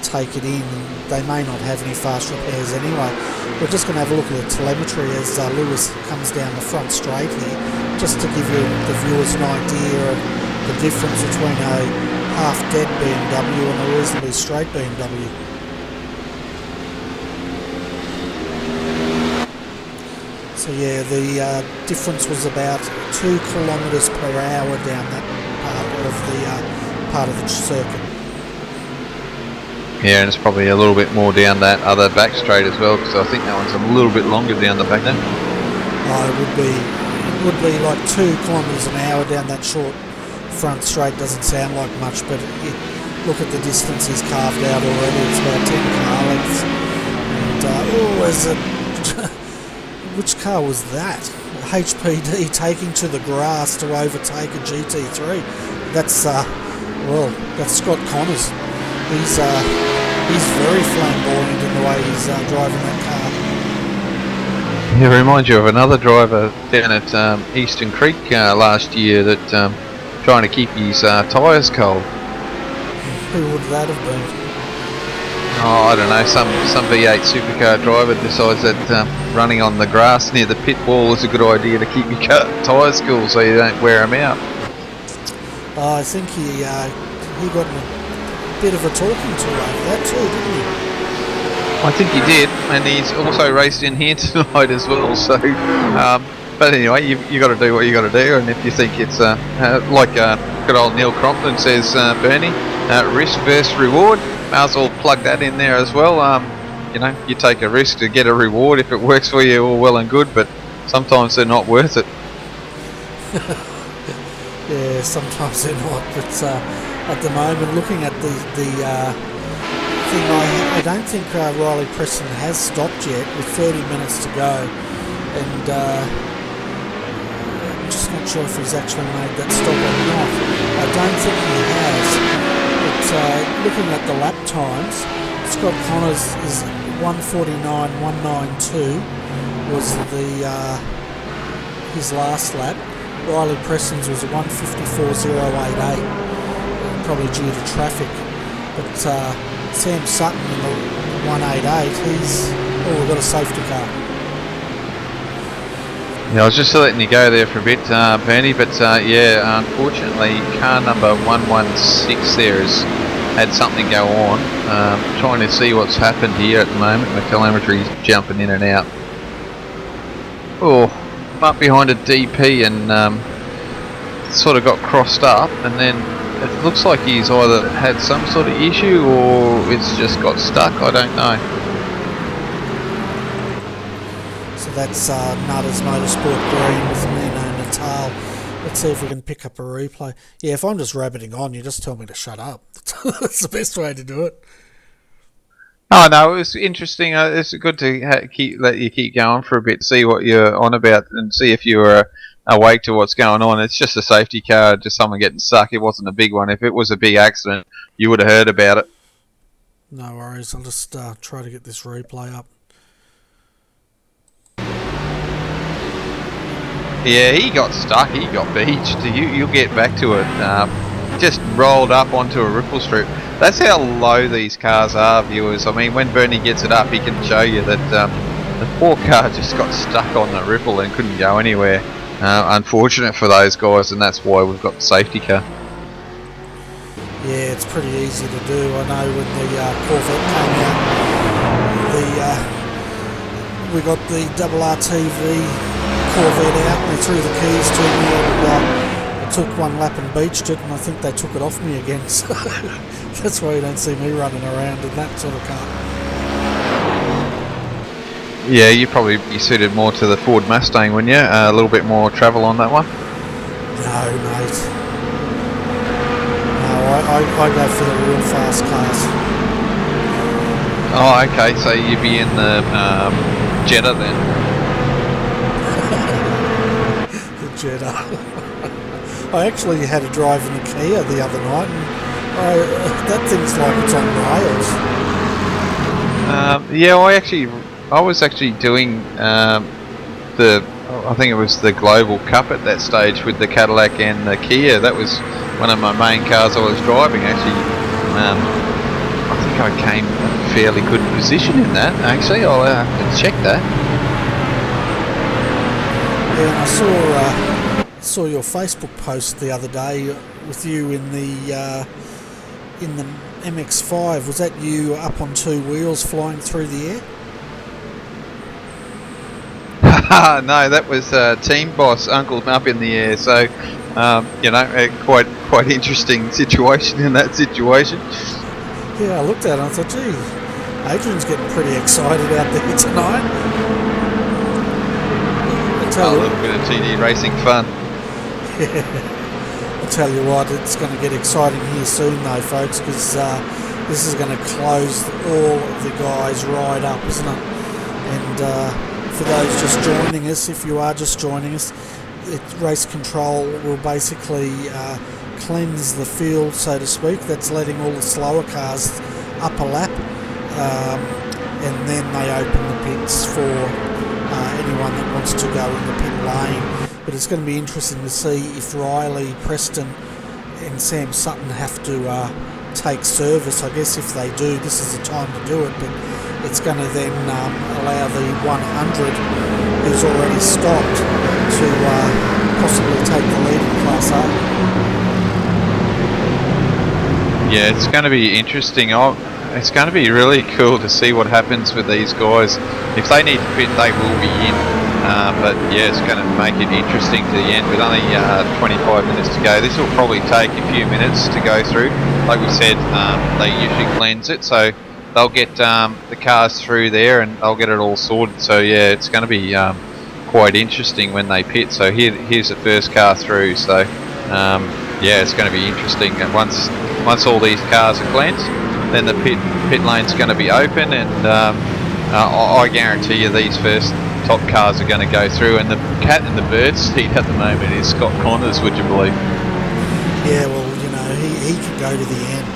take it in. They may not have any fast repairs anyway. We're just going to have a look at the telemetry as Lewis comes down the front straight here, just to give you the viewers an idea of the difference between a half-dead BMW and a reasonably straight BMW. So yeah, the difference was about 2 kilometres per hour down that part of the circuit. Yeah, and it's probably a little bit more down that other back straight as well, because I think that one's a little bit longer down the back there. Oh, it would be like 2 kilometres an hour down that short front straight. Doesn't sound like much, but look at the distance he's carved out already. It's about 10 car lengths. And which car was that? HPD taking to the grass to overtake a GT3. That's that's Scott Connors. He's very flamboyant in the way he's driving that car. Yeah, it reminds you of another driver down at Eastern Creek last year that trying to keep his tyres cold. Who would that have been? Oh, I don't know, some V8 supercar driver decides that running on the grass near the pit wall is a good idea to keep your tyres cool so you don't wear them out. I think he got a bit of a talking to over that too, didn't he? I think he did, and he's also raced in here tonight as well, so but anyway, you got to do what you got to do, and if you think it's like good old Neil Crompton says, Bernie, risk versus reward, might as well plug that in there as well. You know, you take a risk to get a reward. If it works for you, all well and good, but sometimes they're not worth it. Yeah, sometimes they're not, but at the moment, looking at the thing, I don't think Riley Preston has stopped yet with 30 minutes to go, and I'm just not sure if he's actually made that stop or not. I don't think he has. But looking at the lap times, Scott Connors is 1:49.192 was his last lap. Riley Preston's was 1:54.088, probably due to traffic. But Sam Sutton in the 1:88, we've got a safety car. Yeah, I was just letting you go there for a bit, Bernie, but yeah, unfortunately, car number 116 there has had something go on. Trying to see what's happened here at the moment. The telemetry's jumping in and out. Oh, up behind a DP and sort of got crossed up, and then it looks like he's either had some sort of issue or it's just got stuck. I don't know. So that's Nutters Motorsport Green with Nino Natal. Let's see if we can pick up a replay. Yeah, if I'm just rabbiting on, you just tell me to shut up. That's the best way to do it. Oh no, it was interesting. It's good to let you keep going for a bit, see what you're on about, and see if you were awake to what's going on. It's just a safety car, just someone getting stuck. It wasn't a big one. If it was a big accident, you would have heard about it. No worries. I'll just try to get this replay up. Yeah, he got stuck. He got beached. You'll get back to it. Just rolled up onto a ripple strip. That's how low these cars are, viewers. I mean, when Bernie gets it up, he can show you that the poor car just got stuck on the ripple and couldn't go anywhere. Unfortunate for those guys, and that's why we've got the safety car. Yeah, it's pretty easy to do. I know when the Corvette came out, we got the RRTV Corvette out, and they threw the keys to me, and I took one lap and beached it, and I think they took it off me again. So that's why you don't see me running around in that sort of car. Yeah, you'd probably be suited more to the Ford Mustang, wouldn't you? A little bit more travel on that one. No, mate. No, I go for the real fast cars. Oh, okay, so you'd be in the Jetta then. The Jetta. I actually had a drive in the Kia the other night, and that thing's like it's on rails. Yeah, I was actually doing I think it was the Global Cup at that stage with the Cadillac and the Kia. That was one of my main cars I was driving. Actually, I think I came a fairly good position in that. Actually, I'll have to check that. Yeah, and I saw your Facebook post the other day with you in the MX-5. Was that you up on two wheels flying through the air? No, that was Team Boss Uncle up in the air. So, you know, quite interesting situation in that situation. Yeah, I looked at it and I thought, gee, Adrian's getting pretty excited out there tonight. A little bit of TD racing fun. Yeah. I'll tell you what, it's going to get exciting here soon though, folks, because this is going to close all of the guys right up, isn't it? And for those just joining us, if you are just joining us, race control will basically cleanse the field, so to speak. That's letting all the slower cars up a lap, and then they open the pits for anyone that wants to go in the pit lane. But it's going to be interesting to see if Riley, Preston and Sam Sutton have to take service. I guess if they do, this is the time to do it, but it's going to then allow the 100 who's already stopped to possibly take the lead in Class A. Yeah, it's going to be interesting. It's going to be really cool to see what happens with these guys. If they need to pit, they will be in. But yeah, it's going to make it interesting to the end. With only 25 minutes to go, this will probably take a few minutes to go through. Like we said, they usually cleanse it, so they'll get the cars through there and they'll get it all sorted. So yeah, it's going to be quite interesting when they pit. So here's the first car through. So yeah, it's going to be interesting. And once all these cars are cleansed, then the pit lane's going to be open, and I guarantee you these first top cars are going to go through. And the cat in the bird seat at the moment is Scott Connors, would you believe? Yeah, well, you know, he can go to the end.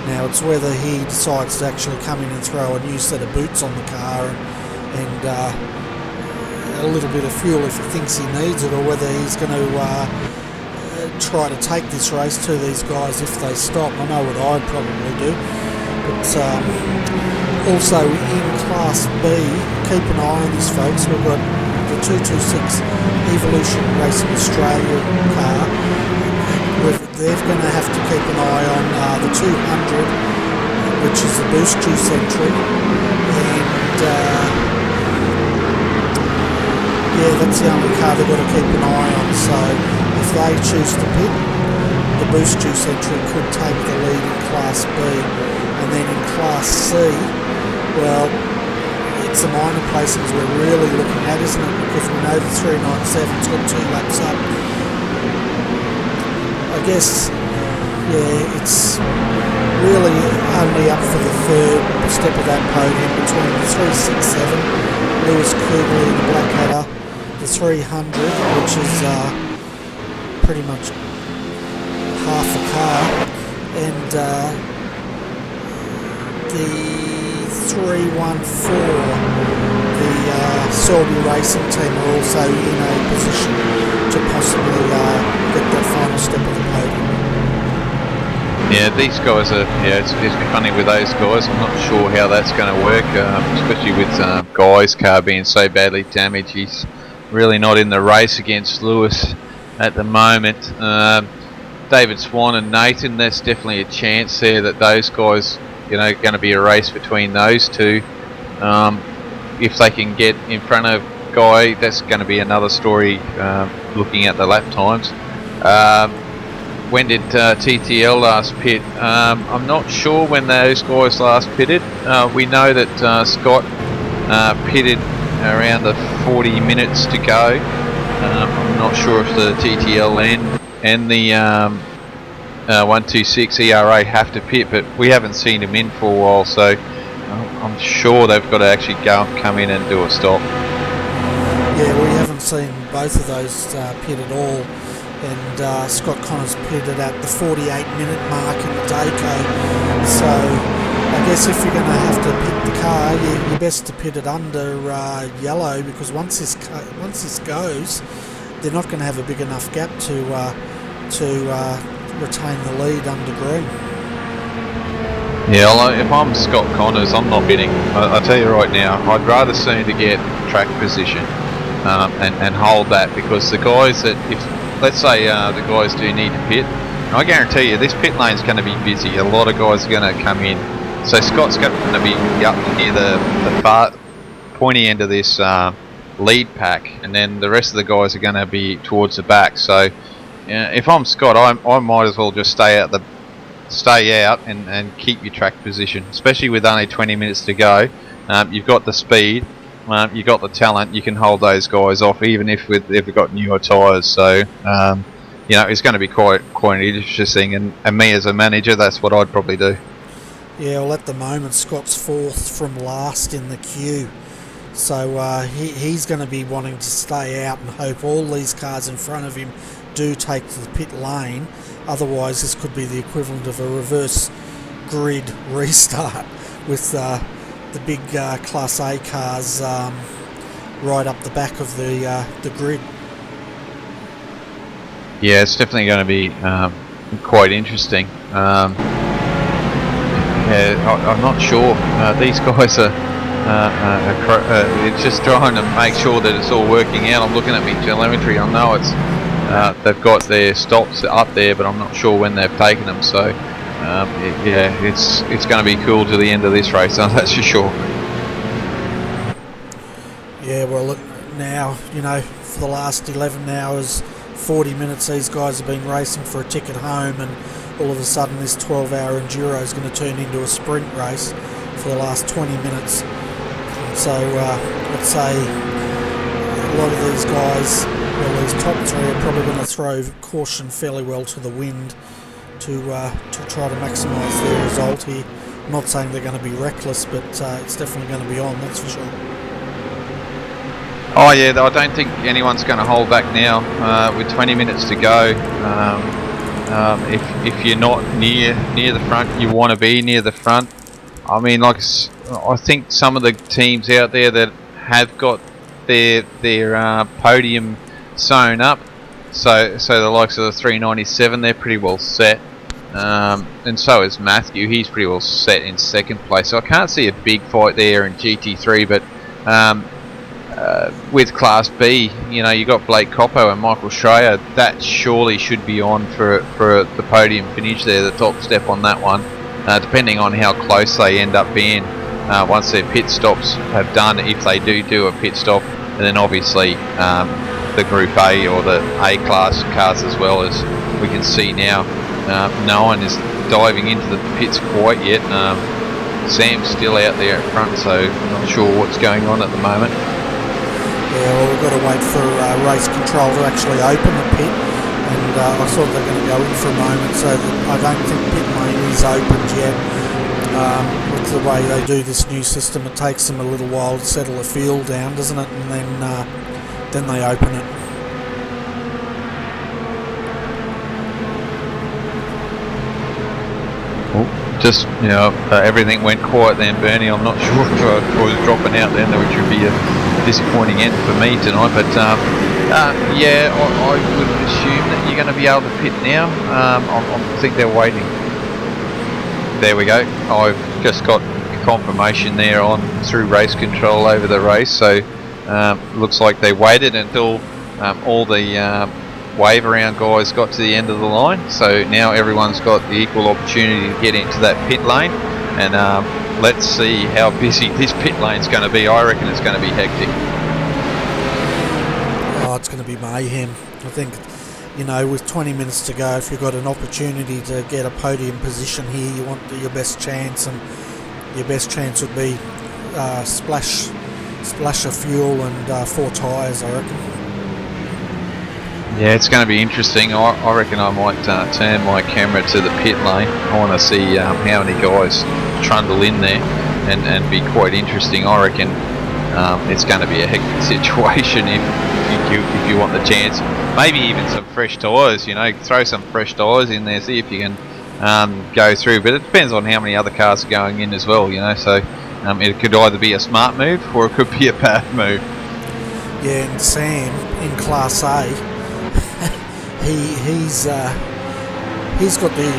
Now it's whether he decides to actually come in and throw a new set of boots on the car and a little bit of fuel if he thinks he needs it, or whether he's going to try to take this race to these guys if they stop. I know what I'd probably do. But also in Class B, keep an eye on this, folks. We've got the 226 Evolution Racing Australia car. They're going to have to keep an eye on the 200, which is the boost juice entry, and yeah, that's the only car they've got to keep an eye on. So if they choose to pit, the boost juice entry could take the lead in Class B. And then in Class C, well, it's the minor placings we're really looking at, isn't it? Because we know the 397's got 2 laps up. I guess, yeah, it's really only up for the third step of that podium between the 367, Lewis Kugley and the Blackadder, the 300, which is pretty much half a car, and the 314, the Selby Racing team, are also in a position to possibly get that final step of the podium. Yeah, these guys are, it's funny with those guys. I'm not sure how that's going to work, especially with Guy's car being so badly damaged. He's really not in the race against Lewis at the moment. David Swan and Nathan, there's definitely a chance there that those guys, going to be a race between those two. If they can get in front of Guy, that's going to be another story, looking at the lap times. When did TTL last pit? I'm not sure when those guys last pitted. We know that Scott pitted around the 40 minutes to go. I'm not sure if the TTL and the 126 ERA have to pit, but we haven't seen them in for a while, so I'm sure they've got to actually come in and do a stop. Yeah, we haven't seen both of those pit at all. And Scott Connors pitted at the 48-minute mark in the Daco. So I guess if you're going to have to pit the car, you're best to pit it under yellow, because once this goes, they're not going to have a big enough gap to retain the lead under green. Yeah, if I'm Scott Connors, I'm not pitting. I tell you right now, I'd rather soon to get track position and hold that, because the guys that, if let's say the guys do need to pit, I guarantee you this pit lane's going to be busy. A lot of guys are going to come in, so Scott's going to be up near the far pointy end of this lead pack, and then the rest of the guys are going to be towards the back. So if I'm Scott, I might as well just stay out and keep your track position, especially with only 20 minutes to go. You've got the speed, you've got the talent, you can hold those guys off, even if they've got newer tyres. So it's going to be quite interesting, and me as a manager, that's what I'd probably do. Yeah, well, at the moment Scott's fourth from last in the queue, so he's going to be wanting to stay out and hope all these cars in front of him do take to the pit lane. Otherwise this could be the equivalent of a reverse grid restart with the big Class A cars right up the back of the grid. Yeah, it's definitely going to be quite interesting. I'm not sure. These guys are just trying to make sure that it's all working out. I'm looking at my telemetry. I know it's they've got their stops up there, but I'm not sure when they've taken them. So it's going to be cool to the end of this race, that's for sure. Yeah, well, look, now, for the last 11 hours, 40 minutes, these guys have been racing for a ticket home, and all of a sudden this 12-hour enduro is going to turn into a sprint race for the last 20 minutes. So let's say a lot of these guys, well, these top three are probably going to throw caution fairly well to the wind to try to maximise their result here. I'm not saying they're going to be reckless, but it's definitely going to be on, that's for sure. Oh yeah, I don't think anyone's going to hold back now with 20 minutes to go. If you're not near the front, you want to be near the front. I mean, I think some of the teams out there that have got their podium sewn up, so the likes of the 397, they're pretty well set, and so is Matthew. He's pretty well set in second place. So I can't see a big fight there in GT3, but with Class B, you got Blake Coppo and Michael Schreier. That surely should be on for the podium finish there, the top step on that one, depending on how close they end up being once their pit stops have done, if they do a pit stop. And then obviously the Group A or the A class cars as well, as we can see now. No one is diving into the pits quite yet. Sam's still out there at front, so not sure what's going on at the moment. Yeah, well, we've got to wait for race control to actually open the pit, and I thought they were going to go in for a moment, so I don't think pit lane is opened yet. With the way they do this new system, it takes them a little while to settle the field down, doesn't it? And then they open it. Just, everything went quiet then, Bernie. I'm not sure if I was dropping out then, which would be a disappointing end for me tonight. But yeah, I would assume that you're going to be able to pit now. I think they're waiting. There we go. I've just got confirmation there on through race control over the race. So looks like they waited until all the wave around guys got to the end of the line, so now everyone's got the equal opportunity to get into that pit lane, and let's see how busy this pit lane's going to be. I reckon it's going to be hectic. Oh, it's going to be mayhem. I think, with 20 minutes to go, if you've got an opportunity to get a podium position here, you want your best chance, and your best chance would be splash of fuel and 4 tyres, I reckon. Yeah, it's going to be interesting. I reckon I might turn my camera to the pit lane. I want to see how many guys trundle in there, and be quite interesting. I reckon it's going to be a hectic situation if you want the chance. Maybe even some fresh tyres, throw some fresh tyres in there, see if you can go through. But it depends on how many other cars are going in as well, so it could either be a smart move or it could be a bad move. Yeah, and Sam in Class A, he's got the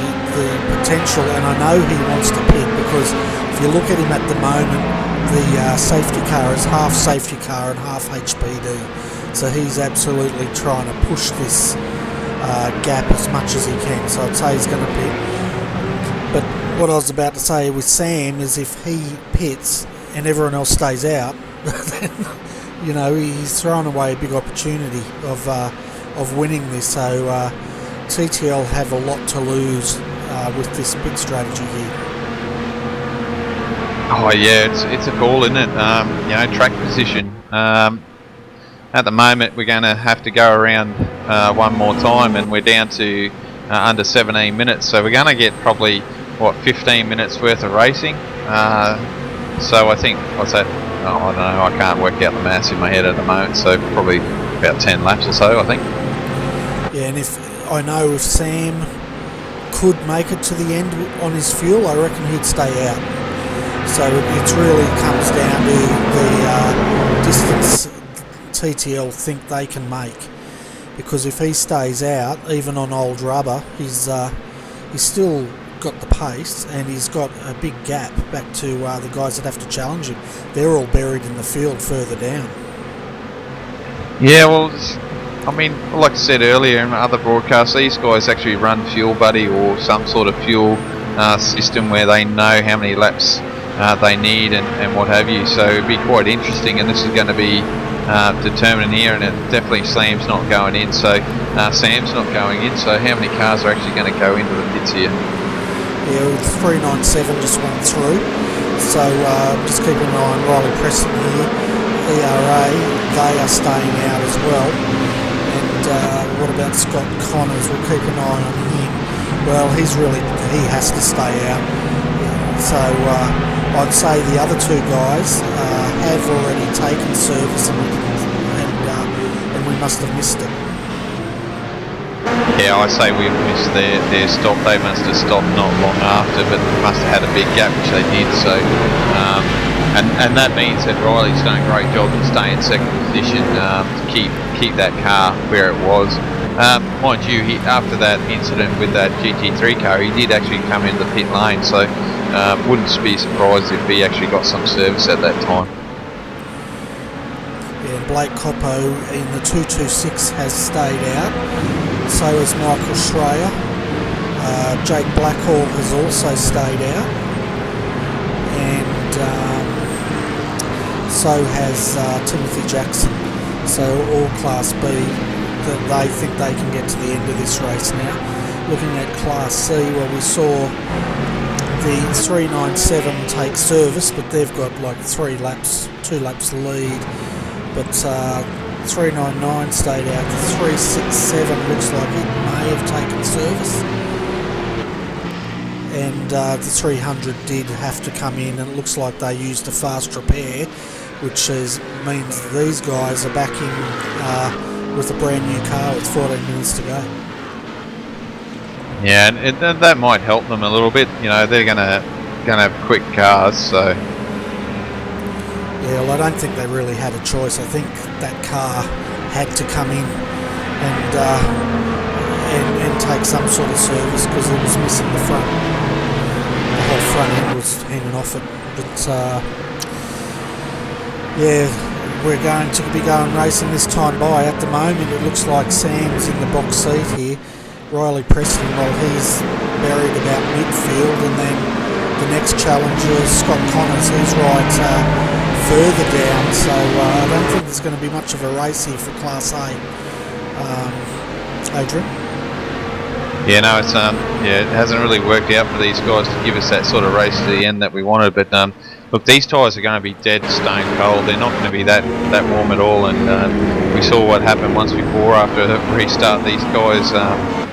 potential, and I know he wants to pit, because if you look at him at the moment, the safety car is half safety car and half HPD, so he's absolutely trying to push this gap as much as he can, so I'd say he's going to pit. But what I was about to say with Sam is, if he pits and everyone else stays out, then he's throwing away a big opportunity of winning this. So TTL have a lot to lose with this pit strategy here. Oh yeah, it's a call, isn't it? Track position. At the moment, we're going to have to go around one more time, and we're down to under 17 minutes. So we're going to get probably 15 minutes worth of racing. So I think I don't know. I can't work out the maths in my head at the moment. So probably about 10 laps or so, I think. Yeah, and if Sam could make it to the end on his fuel, I reckon he'd stay out. So it really comes down to the distance TTL think they can make, because if he stays out, even on old rubber, he's still got the pace, and he's got a big gap back to the guys that have to challenge him. They're all buried in the field further down. Yeah, well, like I said earlier in other broadcasts, these guys actually run Fuel Buddy or some sort of fuel system where they know how many laps they need and what have you. So it'd be quite interesting, and this is going to be determined here, and it definitely Sam's not going in. So Sam's not going in. So how many cars are actually going to go into the pits here? Yeah, 397 just went through. So just keep an eye on Riley Preston here. ERA, they are staying out as well. And what about Scott Connors? We'll keep an eye on him. Well, he has to stay out. So I'd say the other two guys have already taken service, and we must have missed it. Yeah, I say we've missed their stop. They must have stopped not long after, but must have had a big gap, which they did. So, and that means that Riley's done a great job to stay in second position to keep that car where it was. Mind you, after that incident with that GT3 car, he did actually come into the pit lane. So, wouldn't be surprised if he actually got some service at that time. Yeah, Blake Coppo in the 226 has stayed out. So has Michael Schreier. Jake Blackhall has also stayed out, and so has Timothy Jackson. So all Class B, that they think they can get to the end of this race now. Looking at Class C, well, we saw the 397 take service, but they've got like 2 laps lead. But 399 stayed out. The 367 looks like it may have taken service. And the 300 did have to come in, and it looks like they used a fast repair, which means these guys are back in with a brand new car with 14 minutes to go. Yeah, and that might help them a little bit. You know, they're gonna have quick cars, so. Yeah, well, I don't think they really had a choice. I think that car had to come in and take some sort of service because it was missing the front. The whole front end was hanging off it. But yeah, we're going to be going racing this time by. At the moment, it looks like Sam's in the box seat here. Riley Preston, well, he's buried about midfield, and then the next challenger is Scott Connors. He's right further down, so I don't think there's going to be much of a race here for Class A. Adrian? Yeah, no, it's it hasn't really worked out for these guys to give us that sort of race to the end that we wanted. But look, these tyres are going to be dead stone cold. They're not going to be that warm at all. And we saw what happened once before after the restart. These guys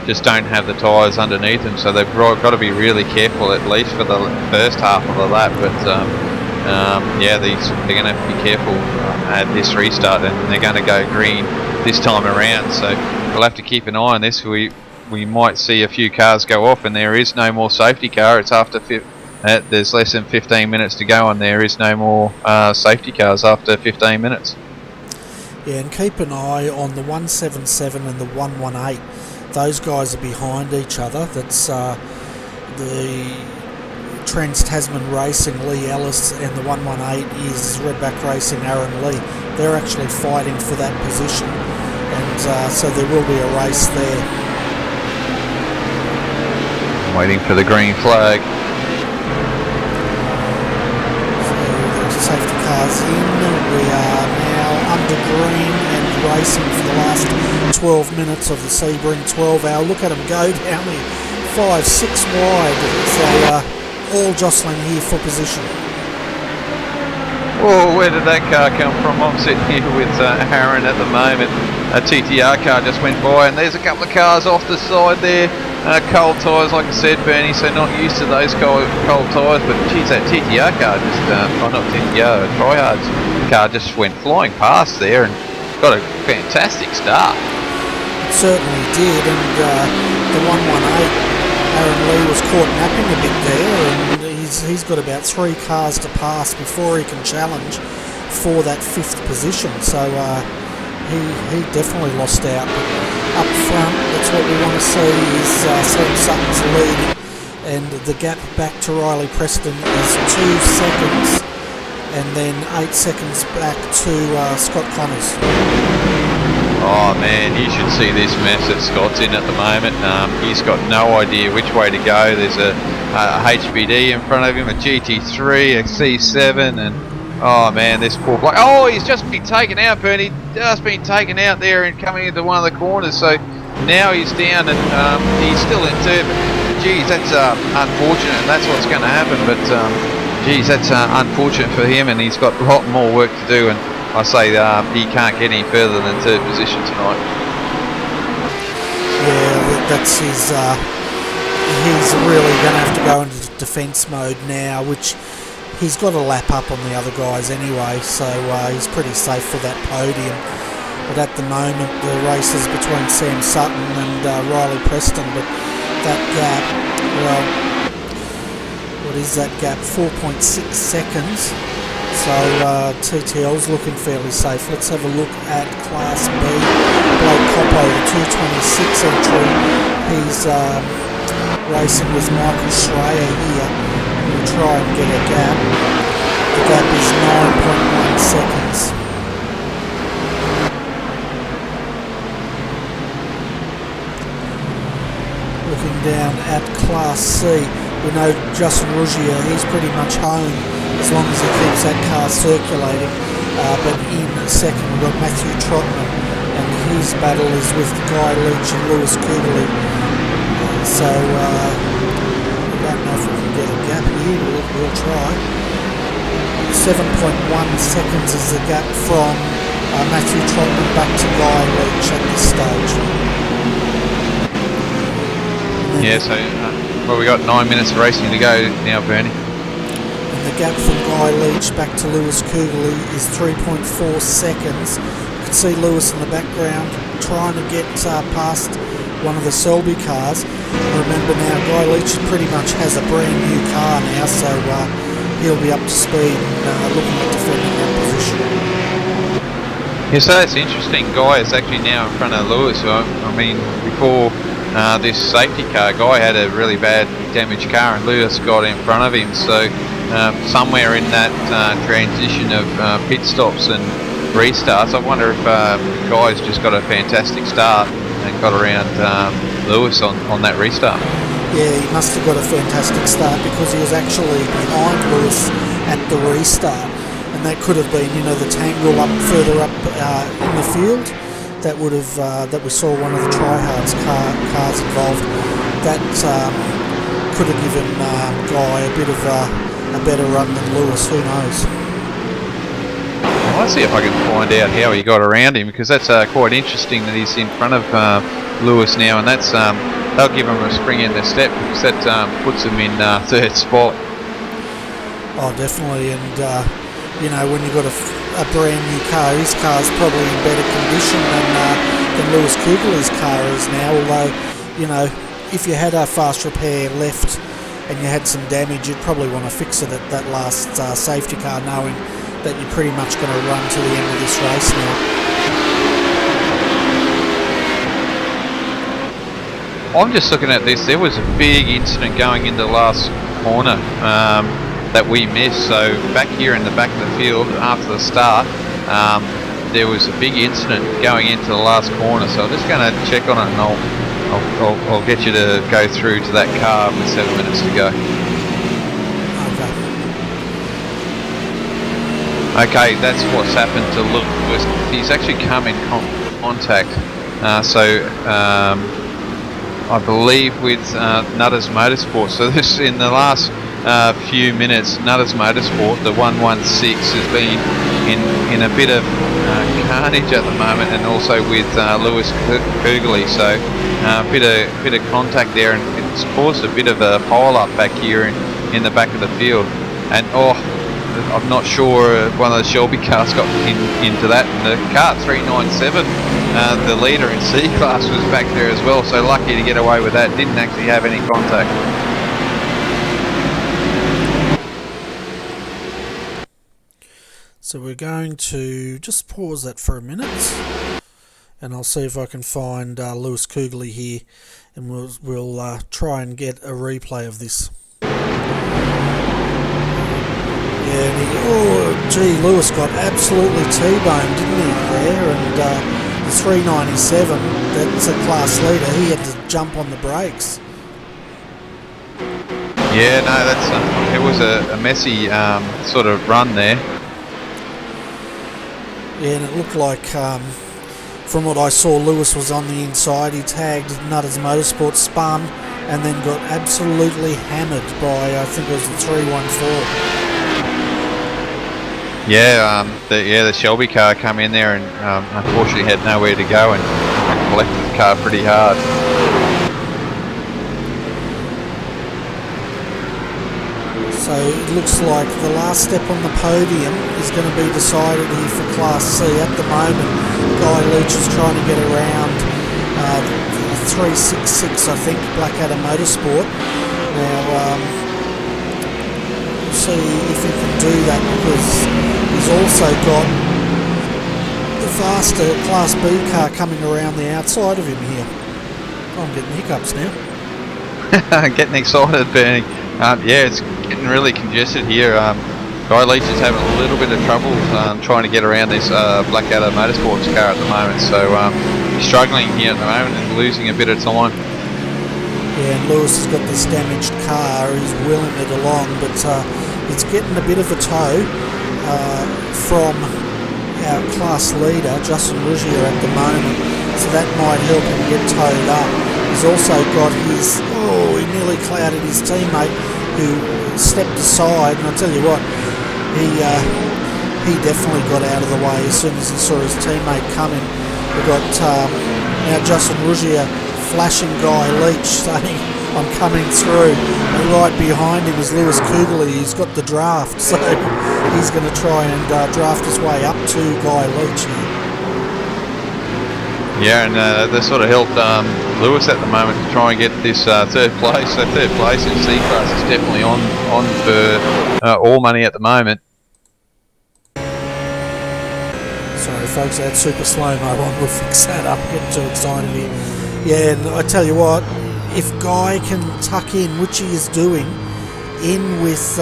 just don't have the tyres underneath them, so they've got to be really careful at least for the first half of the lap. But yeah, they're going to have to be careful at this restart, and they're going to go green this time around. So we'll have to keep an eye on this. We might see a few cars go off, and there is no more safety car. It's after there's less than 15 minutes to go, and there is no more safety cars after 15 minutes. Yeah, and keep an eye on the 177 and the 118. Those guys are behind each other. That's the Trans Tasman Racing, Lee Ellis, and the 118 is Redback Racing, Aaron Lee. They're actually fighting for that position, and so there will be a race there. Waiting for the green flag. So the safety cars in. We are now under green and racing for the last 12 minutes of the Sebring 12 hour. Look at them go down here, 5, 6 wide. So all jostling here for position. Whoa, where did that car come from? I'm sitting here with Aaron at the moment. A TTR car just went by, and there's a couple of cars off the side there. Cold tyres, like I said, Bernie, so not used to those cold tyres, but geez, that TTR car just, not TTR, Tryhard's car just went flying past there and got a fantastic start. It certainly did, and the 118, Aaron Lee was caught napping a bit there, and he's got about 3 cars to pass before he can challenge for that 5th position, so he definitely lost out. But up front, that's what we want to see is Sam Sutton's lead, and the gap back to Riley Preston is 2 seconds, and then 8 seconds back to Scott Connors. Oh man, you should see this mess that Scott's in at the moment. He's got no idea which way to go. There's a HBD in front of him, a GT3, a C7, and oh man, this poor bloke. Oh, he's just been taken out, Bernie. Just been taken out there and coming into one of the corners. So now he's down, and he's still in third. But geez, that's unfortunate, and that's what's going to happen. But geez, that's unfortunate for him, and he's got a lot more work to do. And I say he can't get any further than 3rd position tonight. Yeah, that's his. He's really going to have to go into defence mode now, which he's got a lap up on the other guys anyway, so he's pretty safe for that podium. But at the moment, the race is between Sam Sutton and Riley Preston, but that gap, well, what is that gap? 4.6 seconds. So TTL's looking fairly safe. Let's have a look at Class B. Blake Coppo, the 226 entry. He's racing with Michael Schreier here. We'll try and get a gap. The gap is 9.1 seconds. Looking down at Class C, we know Justin Ruggier, he's pretty much home as long as he keeps that car circulating. But in second we've got Matthew Trotman, and his battle is with Guy Leach and Lewis Kuderly. So I don't know if we can get a gap here, we'll try. 7.1 seconds is the gap from Matthew Trotman back to Guy Leach at this stage. Yeah, so well, we got 9 minutes of racing to go now, Bernie. And the gap from Guy Leach back to Lewis Kugeley is 3.4 seconds. You can see Lewis in the background trying to get past one of the Selby cars. Remember now, Guy Leach pretty much has a brand new car now, so he'll be up to speed and looking at defending that position. Yeah, so that's interesting. Guy is actually now in front of Lewis. I mean, before this safety car, Guy had a really bad damaged car and Lewis got in front of him. So somewhere in that transition of pit stops and restarts, I wonder if Guy's just got a fantastic start and got around Lewis on that restart. Yeah, he must have got a fantastic start because he was actually behind Lewis at the restart, and that could have been, you know, the tangle up further up in the field. That would have that we saw one of the tryhards cars involved. That could have given Guy a bit of a better run than Lewis. Who knows? Let's see if I can find out how he got around him, because that's quite interesting that he's in front of Lewis now, and that's they'll give him a spring in their step because that puts him in third spot. Oh, definitely, and you know, when you've got a brand new car, his car's probably in better condition than Lewis Kugeley's car is now. Although, you know, if you had a fast repair left and you had some damage, you'd probably want to fix it at that last safety car, knowing that you're pretty much going to run to the end of this race now. I'm just looking at this. There was a big incident going into the last corner that we missed. So back here in the back of the field after the start, there was a big incident going into the last corner. So I'm just going to check on it, and I'll get you to go through to that car with 7 minutes to go. Okay, that's what's happened to Lewis. He's actually come in contact. I believe with Nutters Motorsport. So this, in the last few minutes, Nutters Motorsport, the 116, has been in a bit of carnage at the moment, and also with Lewis Kugeley. So a bit of contact there, and it's caused a bit of a pile up back here in the back of the field. And I'm not sure one of the Shelby cars got into that, and the car 397, the leader in C class, was back there as well, so lucky to get away with that. Didn't actually have any contact. So we're going to just pause that for a minute, and I'll see if I can find Lewis Kugeley here, and we'll try and get a replay of this. Yeah, Lewis got absolutely T-boned, didn't he, there? And the 397, that's a class leader, he had to jump on the brakes. Yeah, no, it was a messy sort of run there. Yeah, and it looked like, from what I saw, Lewis was on the inside. He tagged Nutters Motorsport, spun, and then got absolutely hammered by, I think it was the 314. Yeah, the Shelby car come in there and unfortunately had nowhere to go and collected the car pretty hard. So it looks like the last step on the podium is going to be decided here for Class C. At the moment, Guy Leach is trying to get around 366, I think, Blackadder Motorsport. Now, see if he can do that, because he's also got the faster Class B car coming around the outside of him here. I'm getting hiccups now. Getting excited, Bernie. Yeah, it's getting really congested here. Guy Leach is having a little bit of trouble trying to get around this Blackadder Motorsports car at the moment, so he's struggling here at the moment and losing a bit of time. Yeah, and Lewis has got this damaged car. He's wheeling it along, but it's getting a bit of a tow from our class leader, Justin Rougier, at the moment, so that might help him get towed up. He's also got his, he nearly clouded his teammate who stepped aside, and I'll tell you what, he definitely got out of the way as soon as he saw his teammate coming. We've got now Justin Rougier flashing Guy Leach saying, I'm coming through. And right behind him is Lewis Kugeley, who's got the draft, so he's going to try and draft his way up to Guy Leach here. Yeah, and they sort of helped Lewis at the moment to try and get this third place. So third place in C-Class is definitely on for all money at the moment. Sorry folks, I had super slow-mo on, we'll fix that up, I'm getting too excited here. Yeah, and I tell you what, if Guy can tuck in, which he is doing, in with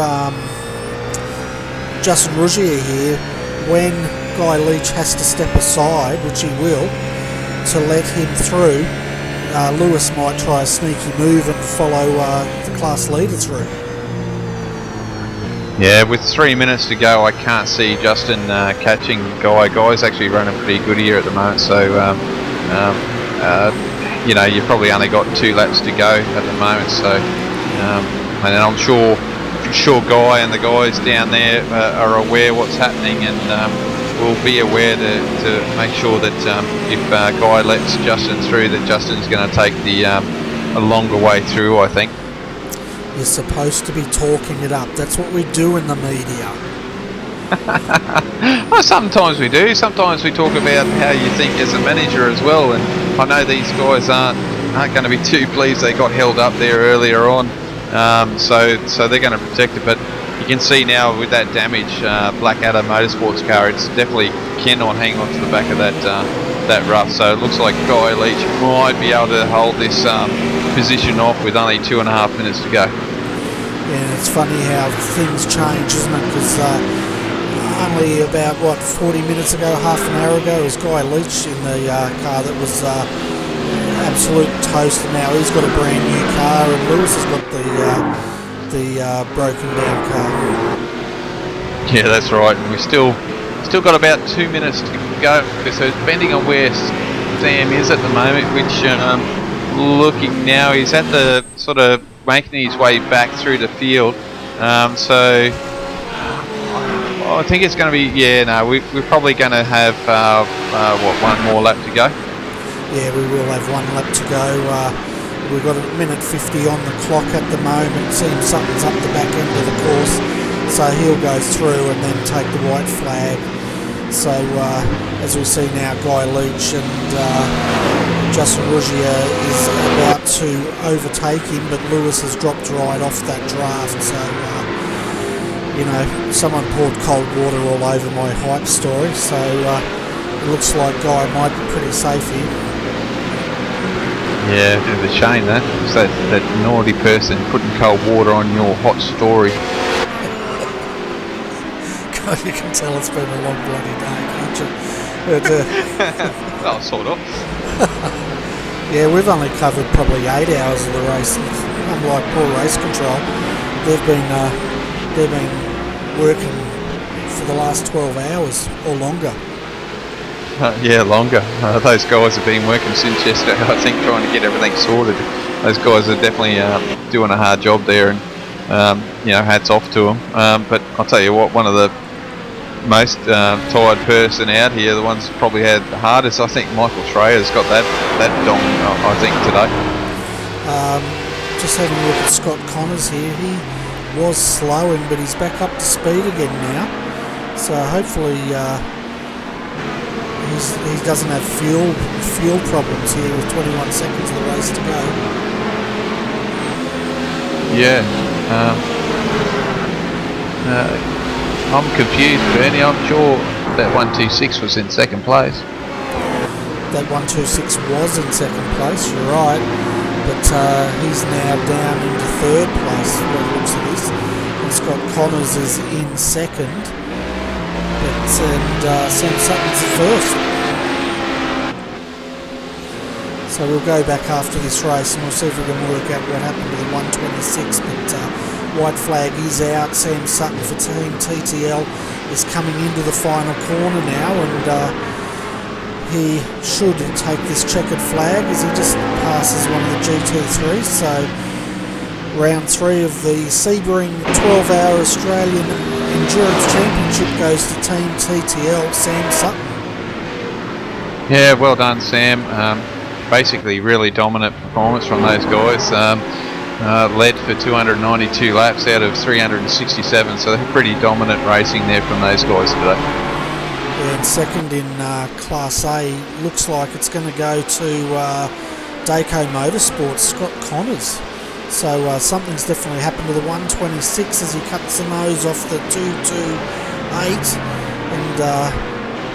Justin Rougier here, when Guy Leach has to step aside, which he will, to let him through, Lewis might try a sneaky move and follow the class leader through. Yeah, with 3 minutes to go, I can't see Justin catching Guy. Guy's actually running pretty good here at the moment, so you know, you've probably only got 2 laps to go at the moment. So, and I'm sure Guy and the guys down there are aware what's happening, and will be aware to make sure that if Guy lets Justin through, that Justin's going to take the a longer way through, I think. You're supposed to be talking it up. That's what we do in the media. Well, sometimes we do. Sometimes we talk about how you think as a manager as well. And I know these guys aren't going to be too pleased they got held up there earlier on. So they're going to protect it. But you can see now with that damage, Blackadder Motorsports car, it's definitely cannot hang on to the back of that rough. So it looks like Guy Leach might be able to hold this position off with only 2.5 minutes to go. Yeah, it's funny how things change, isn't it? Because only about, 40 minutes ago, half an hour ago, was Guy Leach in the car that was absolute toast, and now he's got a brand new car, and Lewis has got the broken down car. Yeah, that's right. And we still got about 2 minutes to go. So depending on where Sam is at the moment, which looking now, he's at the sort of making his way back through the field. So I think it's going to be, we're probably going to have one more lap to go. Yeah, we will have 1 lap to go. We've got 1:50 on the clock at the moment. Seems something's up the back end of the course, so he'll go through and then take the white flag. So as we see now, Guy Leach and Justin Rougier is about to overtake him, but Lewis has dropped right off that draft. So you know, someone poured cold water all over my hype story. So it looks like Guy might be pretty safe here. Yeah, bit of a shame that. It's that naughty person putting cold water on your hot story. God, you can tell it's been a long bloody day, can't you? But, Oh, sort of. yeah, we've only covered probably 8 hours of the race. Unlike poor race control, they've been working for the last 12 hours or longer. Yeah, longer. Those guys have been working since yesterday, I think, trying to get everything sorted. Those guys are definitely doing a hard job there, and you know, hats off to them. But I'll tell you what, one of the most tired person out here, the ones that probably had the hardest, I think Michael Schreier's got that dong, I think, today. Just having a look at Scott Connors here. He was slowing, but he's back up to speed again now. So hopefully he doesn't have fuel problems here with 21 seconds of the race to go. Yeah. I'm confused, Bernie. I'm sure that 126 was in second place. That 126 was in second place, you're right. But he's now down into third place, by the looks of this. And Scott Connors is in second. And Sam Sutton's first. So we'll go back after this race and we'll see if we can work out what happened to the 126. But white flag is out. Sam Sutton for Team TTL is coming into the final corner now, and he should take this checkered flag as he just passes one of the GT3s. So round 3 of the Sebring 12-hour Australian Endurance Championship goes to Team TTL, Sam Sutton. Yeah, well done, Sam. Basically, really dominant performance from those guys. Led for 292 laps out of 367, so pretty dominant racing there from those guys today. Yeah, and second in Class A, looks like it's going to go to Daco Motorsports, Scott Connors. So something's definitely happened to the 126 as he cuts the nose off the 228, and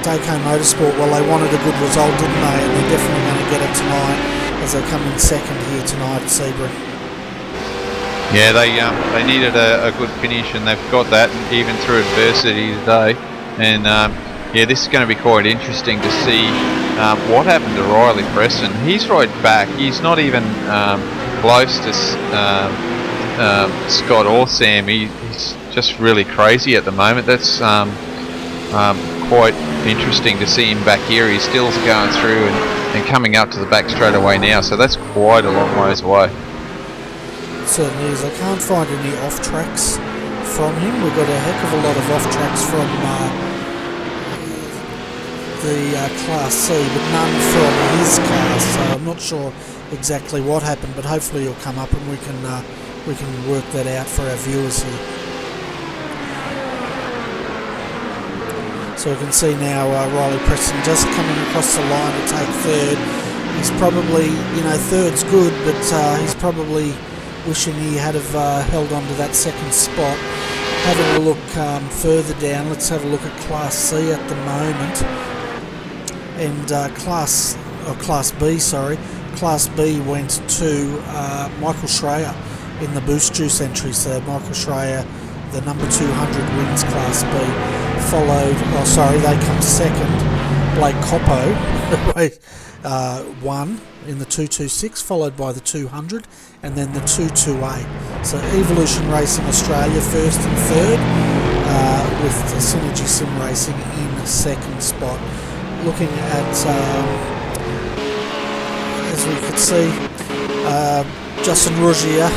Daco Motorsport, well, they wanted a good result, didn't they? And they're definitely going to get it tonight as they come in second here tonight at Sebring. Yeah, they needed a good finish, and they've got that, and even through adversity today. And yeah, this is going to be quite interesting to see what happened to Riley Preston. He's right back. He's not even close to Scott or Sam. He's just really crazy at the moment. That's quite interesting to see him back here. He's still going through and coming up to the back straight away now. So that's quite a long ways away. Certainly is. I can't find any off tracks from him. We've got a heck of a lot of off tracks from the Class C, but none from his car. So I'm not sure exactly what happened, but hopefully he'll come up and we can work that out for our viewers here. So we can see now Riley Preston just coming across the line to take third. He's probably, third's good, but he's probably wishing he had have held on to that second spot. Having a look further down, let's have a look at Class C at the moment. And Class B went to Michael Schreier in the Boost Juice entry. So Michael Schreier, the number 200, wins Class B. They come second. Blake Coppo won in the 226, followed by the 200 and then the 228. So Evolution Racing Australia first and third, with Synergy Sim Racing in second spot. Looking at, as we could see, Justin Rougier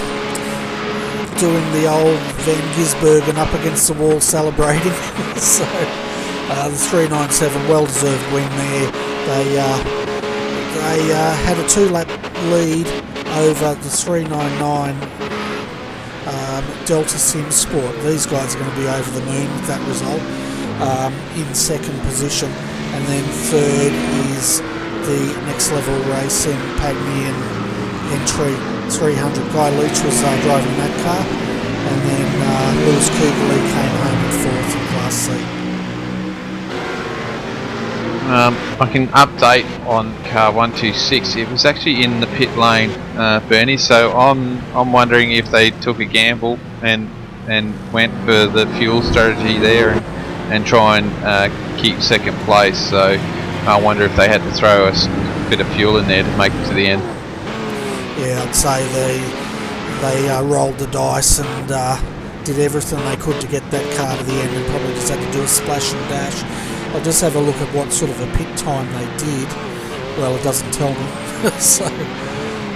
doing the old Van Gisbergen up against the wall celebrating. So the 397, well-deserved win there. They had a 2-lap lead over the 399 Delta Sim Sport. These guys are going to be over the moon with that result, in second position. And then third is the Next Level Racing Pagnian entry 300. Guy Leach was driving that car, and then Lewis Kugeley came home in fourth in Class C. I can update on car 126. It was actually in the pit lane, Bernie. So I'm wondering if they took a gamble and went for the fuel strategy there and try and keep second place. So I wonder if they had to throw a bit of fuel in there to make it to the end. Yeah, I'd say they rolled the dice and did everything they could to get that car to the end, and probably just had to do a splash and dash. I'll just have a look at what sort of a pit time they did. Well, it doesn't tell me.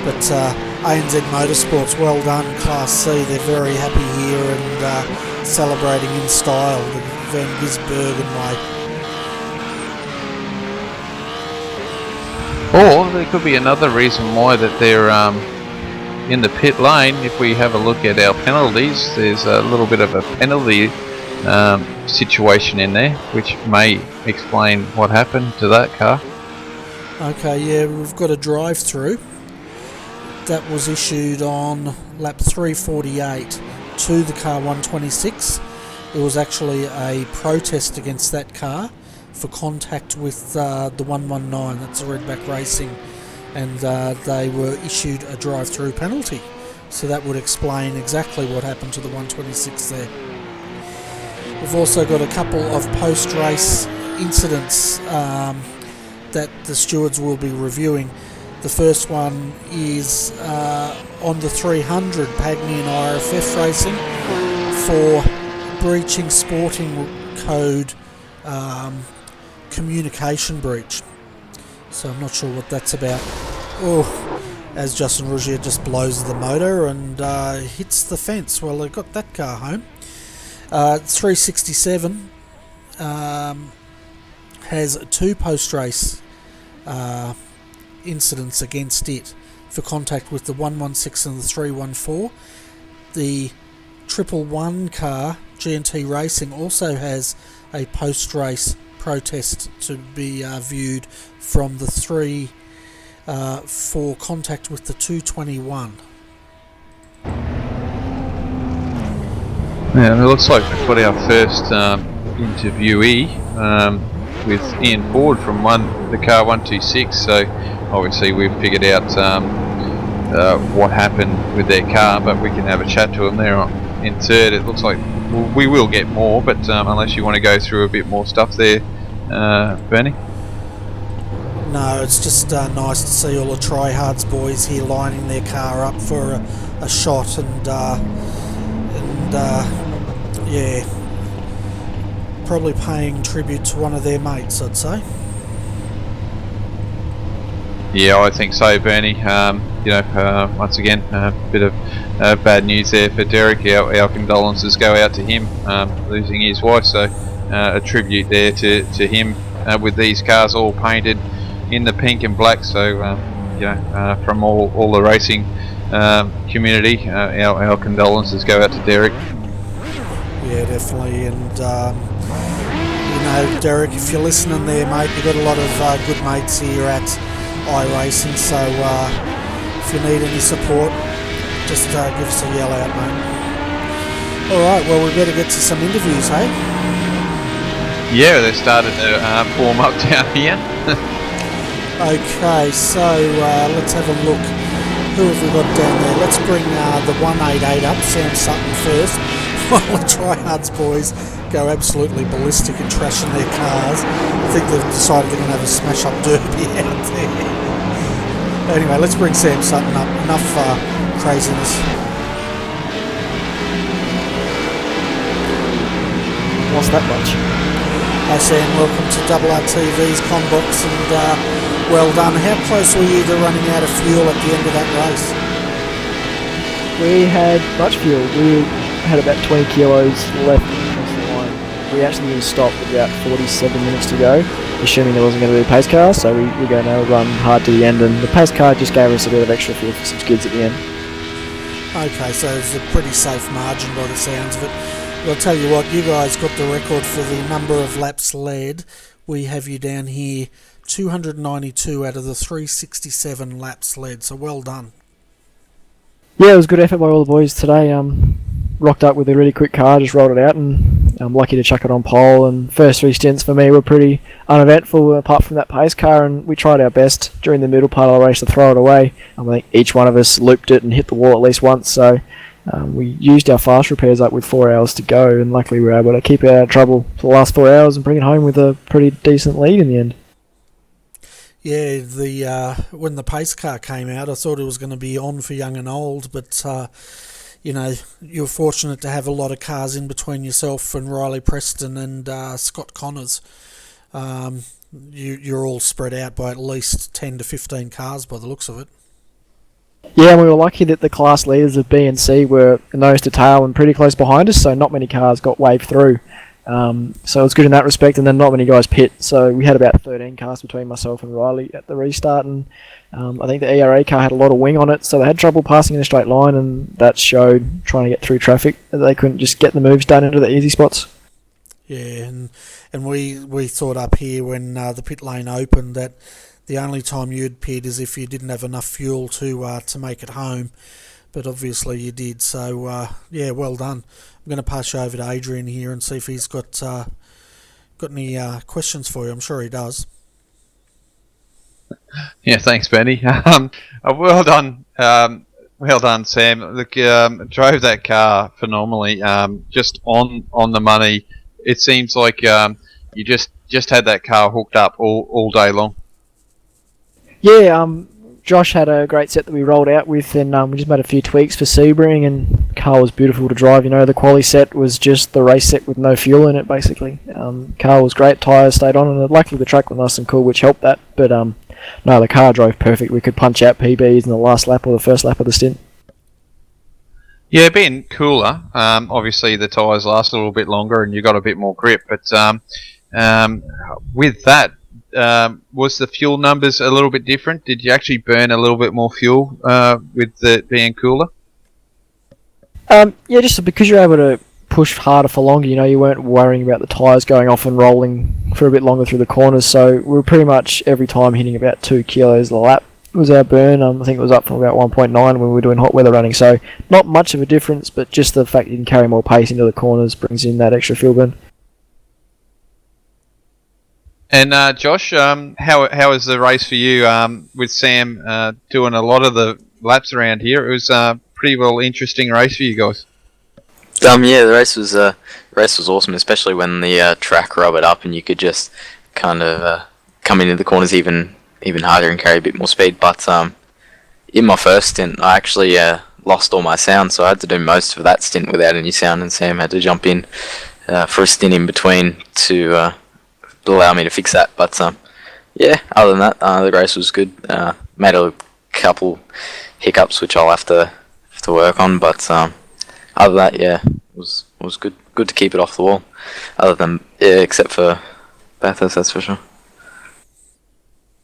But ANZ Motorsports, well done, Class C. They're very happy here and celebrating in style the Van Gisbergen way. Or there could be another reason why that they're in the pit lane. If we have a look at our penalties, there's a little bit of a penalty situation in there, which may explain what happened to that car. Okay, yeah, we've got a drive-through that was issued on lap 348 to the car 126. It was actually a protest against that car for contact with the 119, that's the Redback Racing, and they were issued a drive-through penalty. So that would explain exactly what happened to the 126 there. We've also got a couple of post-race incidents that the stewards will be reviewing. The first one is on the 300 Pagny and IRFF Racing for breaching sporting code communication breach. So I'm not sure what that's about. Oh, as Justin Rougier just blows the motor and hits the fence. Well, they got that car home. 367 has 2 post-race incidents against it for contact with the 116 and the 314. The 111 car, G&T Racing, also has a post-race protest to be viewed from the 3 for contact with the 221. Yeah, it looks like we've got our first interviewee with Ian Ford from the car 126. So obviously we've figured out what happened with their car, but we can have a chat to them there in third. It looks like we will get more, but unless you want to go through a bit more stuff there, Bernie. No, it's just nice to see all the tryhards boys here lining their car up for a shot, and yeah, probably paying tribute to one of their mates, I'd say. Yeah, I think so, Bernie. Once again, a bit of bad news there for Derek. Our condolences go out to him, losing his wife. So a tribute there to him with these cars all painted in the pink and black. So from all the racing community, our condolences go out to Derek. Yeah, definitely. And Derek, if you're listening there, mate, you've got a lot of good mates here at iRacing, so if you need any support, just give us a yell out, mate. Alright, well, we better get to some interviews, hey? Yeah, they've started to form up down here. Okay, so let's have a look. Who have we got down there? Let's bring the 188 up, Sam Sutton first, while the tryhards boys go absolutely ballistic and trashing their cars. I think they've decided they're going to have a smash-up derby out there. Anyway, let's bring Sam Sutton up. Enough craziness. What's that much? Hi Sam, welcome to RRTV's Combox, and well done. How close were you to running out of fuel at the end of that race? We had much fuel. We had about 20 kilos left across the line. We actually didn't stop with about 47 minutes to go, assuming there wasn't going to be a pace car, so we're going to run hard to the end, and the pace car just gave us a bit of extra fuel for some skids at the end. Okay, so it's a pretty safe margin by the sounds of it. Well, I'll tell you what, you guys got the record for the number of laps led. We have you down here 292 out of the 367 laps led, so well done. Yeah, it was a good effort by all the boys today. Rocked up with a really quick car, just rolled it out, and I'm lucky to chuck it on pole. And first 3 stints for me were pretty uneventful apart from that pace car, and we tried our best during the middle part of the race to throw it away. I think each one of us looped it and hit the wall at least once, so we used our fast repairs up with 4 hours to go, and luckily we were able to keep it out of trouble for the last 4 hours and bring it home with a pretty decent lead in the end. Yeah, when the pace car came out, I thought it was going to be on for young and old, but you're fortunate to have a lot of cars in between yourself and Riley Preston and Scott Connors. You're all spread out by at least 10 to 15 cars by the looks of it. Yeah, and we were lucky that the class leaders of B and C were nose to tail and pretty close behind us, so not many cars got waved through. So it was good in that respect, and then not many guys pit, so we had about 13 cars between myself and Riley at the restart, and I think the ERA car had a lot of wing on it, so they had trouble passing in a straight line, and that showed trying to get through traffic. They couldn't just get the moves done into the easy spots. Yeah, and we thought up here when the pit lane opened that the only time you'd pit is if you didn't have enough fuel to make it home, but obviously you did, so yeah, well done. I'm going to pass you over to Adrian here and see if he's got any questions for you. I'm sure he does. Yeah, thanks, Benny. Well done, Sam. Look, drove that car phenomenally. Just on the money. It seems like you just had that car hooked up all day long. Yeah, Josh had a great set that we rolled out with, and we just made a few tweaks for Sebring, and the car was beautiful to drive. The quali set was just the race set with no fuel in it, basically. Car was great, tyres stayed on, and luckily the track was nice and cool, which helped that. But no, the car drove perfect. We could punch out PBs in the last lap or the first lap of the stint. Yeah, being cooler. Obviously, the tyres last a little bit longer, and you got a bit more grip. But with that, was the fuel numbers a little bit different? Did you actually burn a little bit more fuel with the being cooler? Yeah, just because you're able to push harder for longer, you weren't worrying about the tyres going off and rolling for a bit longer through the corners, so we were pretty much every time hitting about 2 kilos a lap was our burn. I think it was up from about 1.9 when we were doing hot weather running, so not much of a difference, but just the fact you can carry more pace into the corners brings in that extra fuel burn. And Josh, how was the race for you with Sam doing a lot of the laps around here? It was a pretty well interesting race for you guys. Yeah, the race was awesome, especially when the track rubbered up and you could just kind of come into the corners even harder and carry a bit more speed. But in my first stint, I actually lost all my sound, so I had to do most of that stint without any sound, and Sam had to jump in for a stint in between to allow me to fix that. But yeah, other than that, the race was good. Made a couple hiccups which I'll have to work on, but other than that, yeah, it was good to keep it off the wall. Other than except for Bathurst, that's for sure.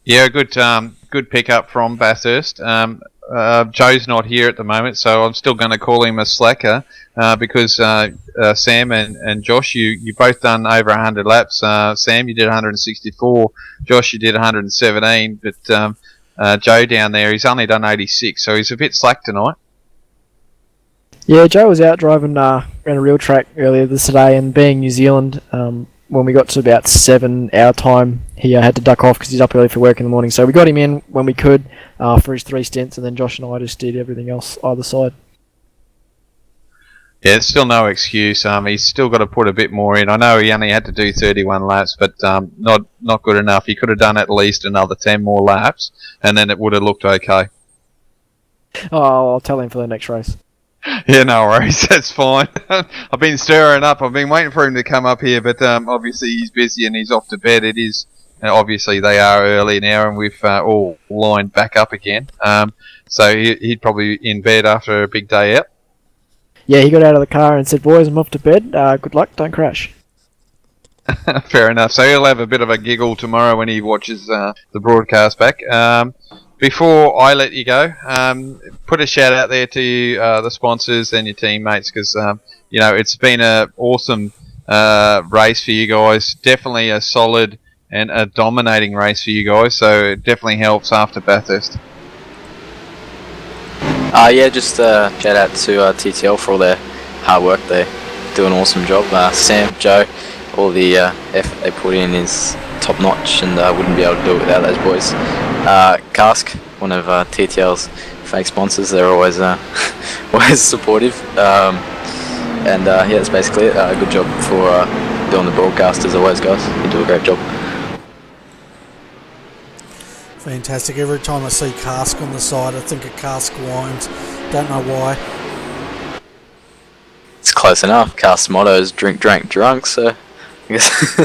Yeah, good pickup from Bathurst. Joe's not here at the moment, so I'm still going to call him a slacker because Sam and Josh, you both done over 100 laps. Sam, you did 164. Josh, you did 117. But Joe down there, he's only done 86, so he's a bit slack tonight. Yeah, Joe was out driving around a real track earlier today, and being New Zealand, when we got to about 7 our time, he had to duck off because he's up early for work in the morning. So we got him in when we could for his 3 stints, and then Josh and I just did everything else either side. Yeah, it's still no excuse. He's still got to put a bit more in. I know he only had to do 31 laps, but not good enough. He could have done at least another 10 more laps, and then it would have looked okay. Oh, I'll tell him for the next race. Yeah, no worries. That's fine. I've been stirring up. I've been waiting for him to come up here, but obviously he's busy and he's off to bed. It is obviously they are early now, and we've all lined back up again. So he'd probably in bed after a big day out. Yeah, he got out of the car and said, "Boys, I'm off to bed. Good luck. Don't crash." Fair enough. So he'll have a bit of a giggle tomorrow when he watches the broadcast back. Before I let you go, put a shout out there to the sponsors and your teammates, because it's been an awesome race for you guys. Definitely a solid and a dominating race for you guys. So it definitely helps after Bathurst. Yeah, just shout out to TTL for all their hard work. They do an awesome job. Sam, Joe, all the effort they put in is top notch, and I wouldn't be able to do it without those boys. Cask, one of TTL's fake sponsors, they're always always supportive. Yeah, that's basically it. Good job for doing the broadcast as always, guys. You do a great job. Fantastic. Every time I see Cask on the side, I think of Cask Wines. Don't know why. It's close enough. Cask's motto is drink, drank, drunk, so I guess.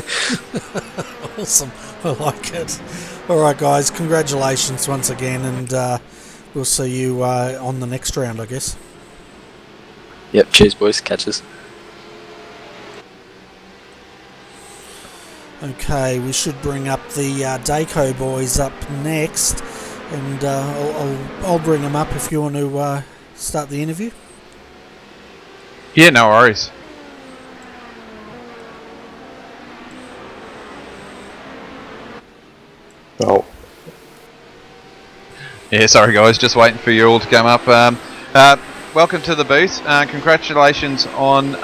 Awesome. I like it. Alright guys, congratulations once again, and we'll see you on the next round, I guess. Yep, cheers boys, catches. Okay, we should bring up the Daco boys up next, and I'll bring them up if you want to start the interview. Yeah, no worries. Oh. Yeah, sorry guys, just waiting for you all to come up. Welcome to the booth. Congratulations on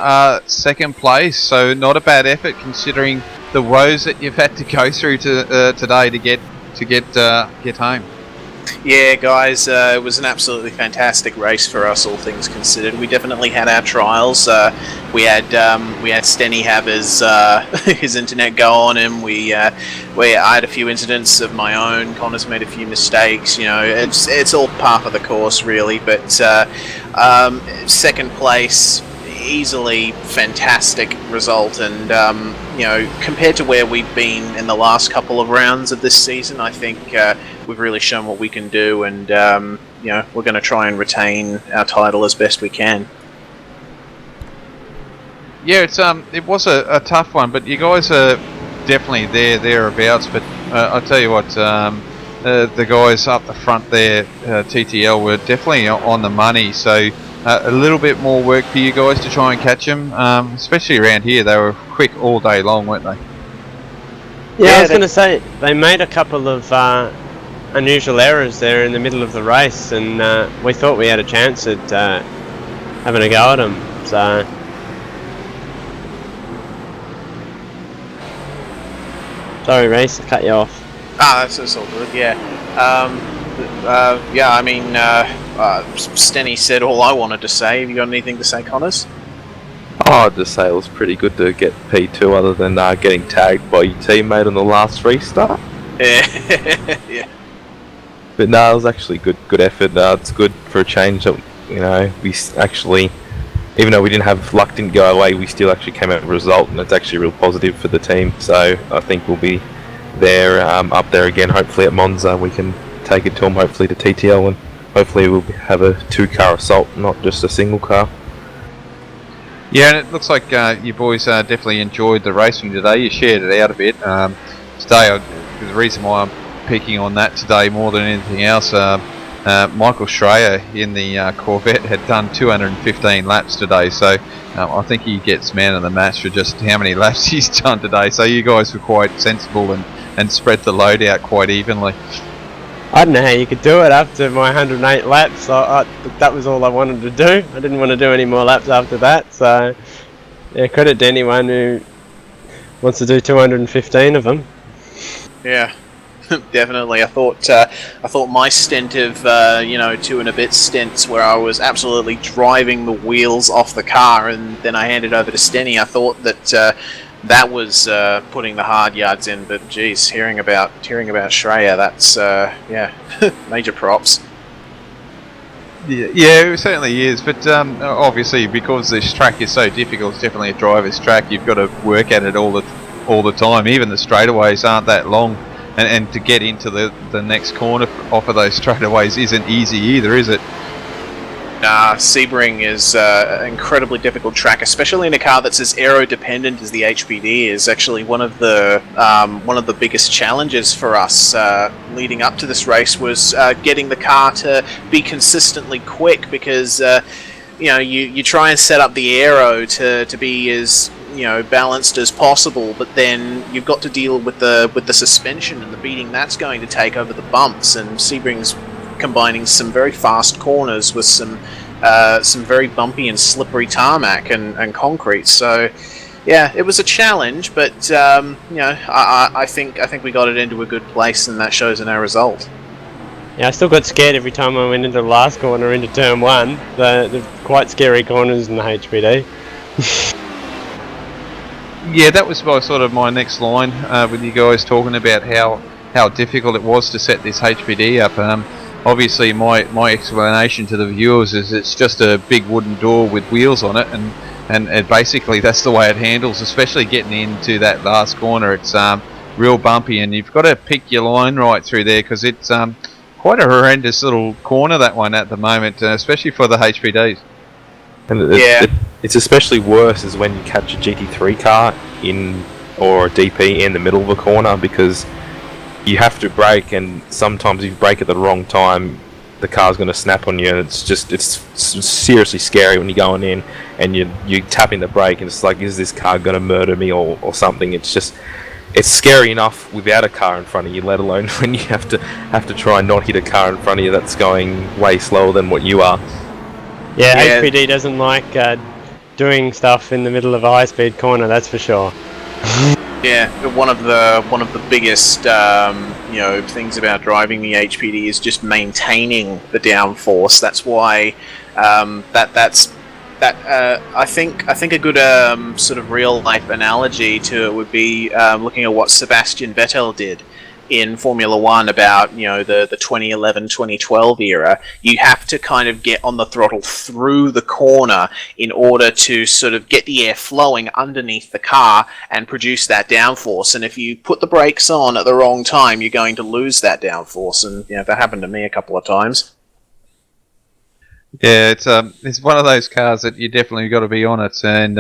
second place. So not a bad effort considering the woes that you've had to go through today to get home. Yeah, guys, it was an absolutely fantastic race for us, all things considered. We definitely had our trials. We had Stenny have his internet go on him. I had a few incidents of my own. Connor's made a few mistakes. It's all part of the course, really. But second place, easily fantastic result, and compared to where we've been in the last couple of rounds of this season, I think we've really shown what we can do, and we're going to try and retain our title as best we can. Yeah, it was a tough one, but you guys are definitely thereabouts. But I'll tell you what, the guys up the front there, TTL, were definitely on the money. So a little bit more work for you guys to try and catch them, especially around here. They were quick all day long, weren't they? Yeah, I was going to say, they made a couple of unusual errors there in the middle of the race, and we thought we had a chance at having a go at them. So, sorry, Reece, I cut you off. That's all good. Yeah. Yeah. I mean, Stenny said all I wanted to say. Have you got anything to say, Connors? Oh, I'd just say it was pretty good to get P2 other than getting tagged by your teammate on the last restart. Yeah. Yeah. But no, it was actually good effort. It's good for a change that, we actually, even though we didn't have luck didn't go our way, we still actually came out with a result, and it's actually real positive for the team. So I think we'll be there, up there again, hopefully at Monza. We can take it to them, hopefully to TTL, and hopefully we'll have a 2-car assault, not just a single car. Yeah, and it looks like you boys definitely enjoyed the racing today. You shared it out a bit. Today, the reason why I'm picking on that today more than anything else, Michael Schreier in the Corvette had done 215 laps today, so I think he gets man of the match for just how many laps he's done today. So you guys were quite sensible and spread the load out quite evenly. I don't know how you could do it after my 108 laps. That was all I wanted to do. I didn't want to do any more laps after that. So, yeah, credit to anyone who wants to do 215 of them. Yeah. Definitely. I thought my stint of 2 and a bit stints where I was absolutely driving the wheels off the car, and then I handed over to Stenny. I thought that that was putting the hard yards in, but geez, hearing about Schreier, that's major props. Yeah, it certainly is. But obviously, because this track is so difficult, it's definitely a driver's track. You've got to work at it all the time. Even the straightaways aren't that long, and to get into the next corner off of those straightaways isn't easy either, is it? Sebring is an incredibly difficult track, especially in a car that's as aero-dependent as the HPD is. Actually, one of the biggest challenges for us leading up to this race was getting the car to be consistently quick, because you try and set up the aero to be as balanced as possible, but then you've got to deal with the suspension and the beating that's going to take over the bumps, and Sebring's combining some very fast corners with some very bumpy and slippery tarmac and concrete. So yeah, it was a challenge, but I think we got it into a good place, and that shows in our result. Yeah, I still got scared every time I went into the last corner into turn 1. The quite scary corners in the HPD. Yeah, that was my next line with you guys talking about how difficult it was to set this HPD up. Obviously, my explanation to the viewers is it's just a big wooden door with wheels on it, and basically that's the way it handles, especially getting into that last corner. It's real bumpy, and you've got to pick your line right through there, because it's quite a horrendous little corner, that one, at the moment, especially for the HPDs. And it's especially worse is when you catch a GT3 car or a DP in the middle of a corner, because you have to brake, and sometimes if you brake at the wrong time, the car's going to snap on you, and it's seriously scary when you're going in and you're tapping the brake, and it's like, is this car going to murder me or something? It's scary enough without a car in front of you, let alone when you have to try and not hit a car in front of you that's going way slower than what you are. Yeah, HPD doesn't like doing stuff in the middle of a high-speed corner, that's for sure. Yeah, one of the biggest things about driving the HPD is just maintaining the downforce. That's why I think a good sort of real life analogy to it would be looking at what Sebastian Vettel did in Formula One about the 2011-2012 era. You have to kind of get on the throttle through the corner in order to sort of get the air flowing underneath the car and produce that downforce. And if you put the brakes on at the wrong time, you're going to lose that downforce. And that happened to me a couple of times. Yeah, it's one of those cars that you definitely got to be on it, and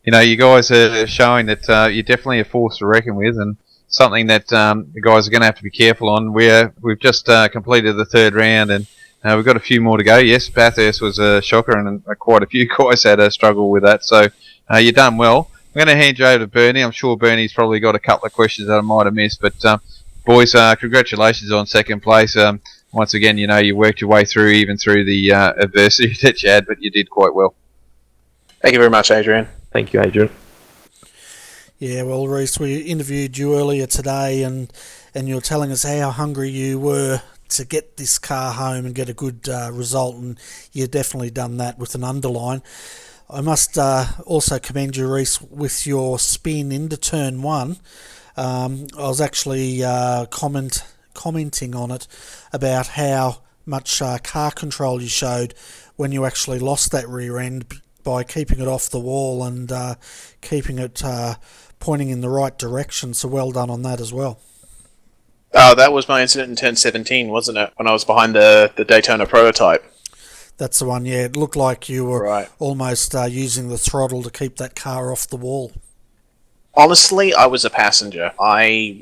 you know, you guys are showing that you're definitely a force to reckon with, and something that the guys are going to have to be careful on. We've just completed the third round, and we've got a few more to go. Yes, Bathurst was a shocker, and quite a few guys had a struggle with that. So you've done well. I'm going to hand you over to Bernie. I'm sure Bernie's probably got a couple of questions that I might have missed, but boys, congratulations on second place. Once again, you know, you worked your way through, even through the adversity that you had, but you did quite well. Thank you very much, Adrian. Thank you, Adrian. Yeah, well, Reece, we interviewed you earlier today, and you were telling us how hungry you were to get this car home and get a good result, and you've definitely done that with an underline. I must also commend you, Reece, with your spin into turn one. I was actually commenting on it about how much car control you showed when you actually lost that rear end by keeping it off the wall and keeping it pointing in the right direction. So well done on that as well. Oh, that was my incident in turn 17, wasn't it? When I was behind the Daytona prototype. That's the one, yeah. It looked like you were almost using the throttle to keep that car off the wall. Honestly, I was a passenger. I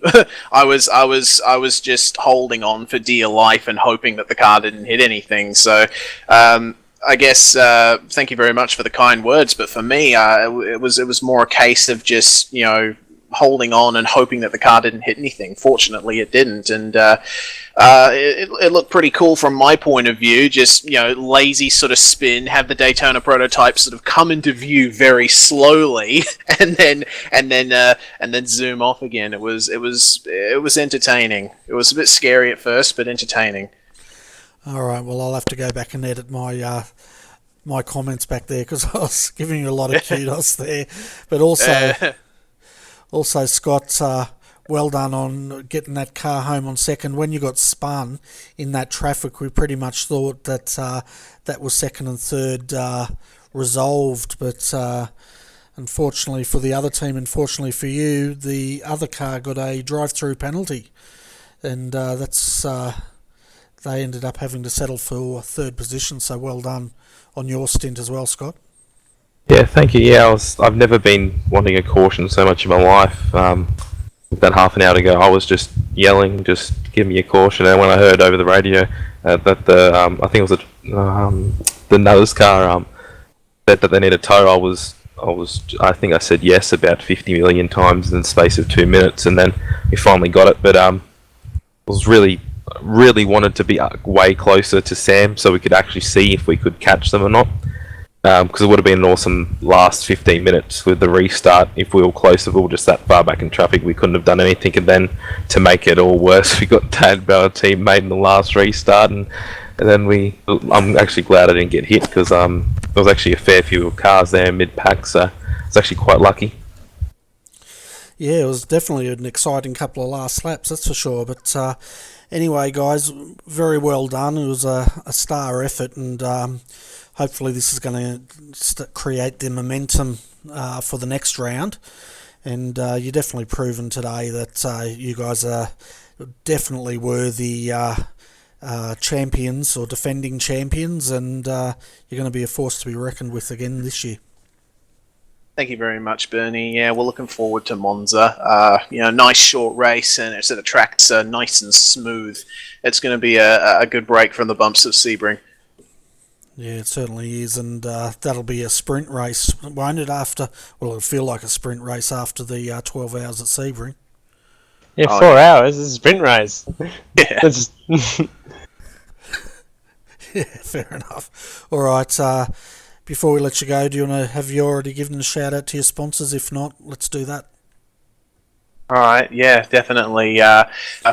was just holding on for dear life and hoping that the car didn't hit anything. So, I guess thank you very much for the kind words. But for me, it was more a case of just, you know, holding on and hoping that the car didn't hit anything. Fortunately, it didn't, and it looked pretty cool from my point of view. Just, you know, lazy sort of spin, have the Daytona prototype sort of come into view very slowly, and then zoom off again. It was entertaining. It was a bit scary at first, but entertaining. All right. Well, I'll have to go back and edit my my comments back there, because I was giving you a lot of kudos there, but also. Also, Scott, well done on getting that car home on second. When you got spun in that traffic, we pretty much thought that that was second and third resolved. But unfortunately for the other team, unfortunately for you, the other car got a drive-through penalty. And that's they ended up having to settle for third position. So well done on your stint as well, Scott. Yeah, thank you. Yeah, I've never been wanting a caution so much in my life. About half an hour ago, I was just yelling, just give me a caution. And when I heard over the radio that I think it was the nose car said that they need a tow, I think I said yes about 50 million times in the space of 2 minutes, and then we finally got it. But was really wanted to be way closer to Sam so we could actually see if we could catch them or not. Because it would have been an awesome last 15 minutes with the restart. If we were close, if we were just that far back in traffic, we couldn't have done anything. And then to make it all worse, we got tagged by our teammate in the last restart, and then I'm actually glad I didn't get hit, because there was actually a fair few cars there mid-pack, so I was actually quite lucky. Yeah, it was definitely an exciting couple of last laps, that's for sure. But anyway, guys, very well done. It was a star effort, and hopefully this is going to create the momentum for the next round. And you're definitely proven today that you guys are definitely worthy champions or defending champions, and you're going to be a force to be reckoned with again this year. Thank you very much, Bernie. Yeah, we're looking forward to Monza. Nice short race, and it's at the track's nice and smooth. It's going to be a good break from the bumps of Sebring. Yeah, it certainly is, and that'll be a sprint race, won't it? It'll feel like a sprint race after the 12 hours at Sebring. Yeah, 4 hours is a sprint race. Yeah. Yeah, fair enough. All right. Before we let you go, have you already given a shout out to your sponsors? If not, let's do that. All right, yeah, definitely.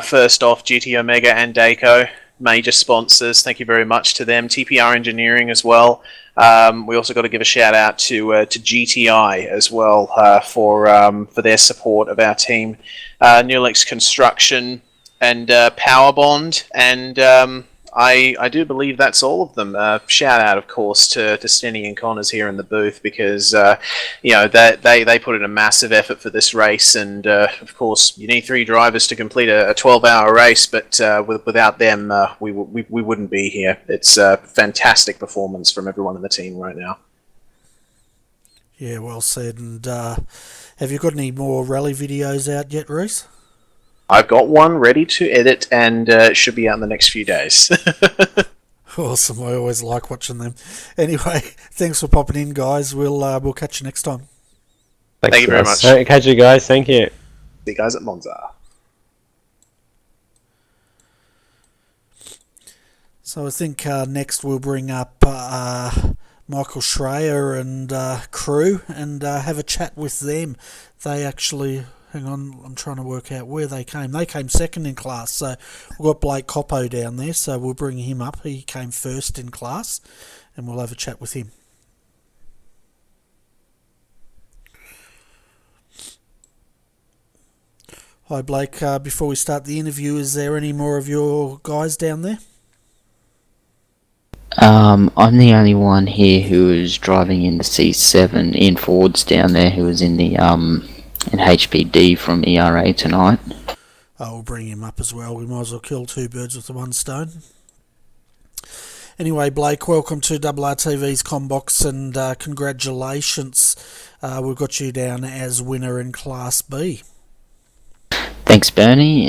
First off, GT Omega and Daco, major sponsors. Thank you very much to them. TPR Engineering as well. We also got to give a shout out to GTI as well for their support of our team. Newlex Construction and Powerbond, and I do believe that's all of them. Shout out, of course, to Stenny and Connors here in the booth, because they put in a massive effort for this race, and of course you need 3 drivers to complete a 12-hour race, but without them we wouldn't be here. It's a fantastic performance from everyone in the team right now. Yeah, well said. And have you got any more rally videos out yet, Reese? I've got one ready to edit, and it should be out in the next few days. Awesome. I always like watching them. Anyway, thanks for popping in, guys. We'll catch you next time. Thank you very much. All right, catch you guys. Thank you. See you guys at Monza. So I think next we'll bring up Michael Schreier and crew and have a chat with them. They actually, hang on, I'm trying to work out where they came. They came second in class, so we've got Blake Coppo down there, so we'll bring him up. He came first in class, and we'll have a chat with him. Hi Blake, before we start the interview, is there any more of your guys down there? I'm the only one here who is driving in the C7. Ian Ford's down there who was in the in HPD from ERA tonight. We'll bring him up as well. We might as well kill two birds with one stone. Anyway, Blake, welcome to RRTV's Combox and congratulations. We've got you down as winner in Class B. Thanks, Bernie.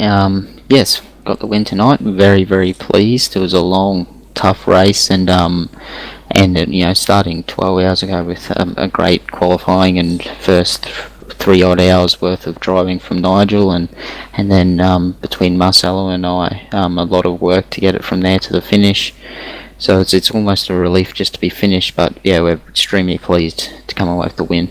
Yes, got the win tonight. Very, very pleased. It was a long, tough race, and you know, starting 12 hours ago with a great qualifying and first 3 odd hours worth of driving from Nigel, and then between Marcelo and I, a lot of work to get it from there to the finish. So it's almost a relief just to be finished, but yeah, we're extremely pleased to come away with the win.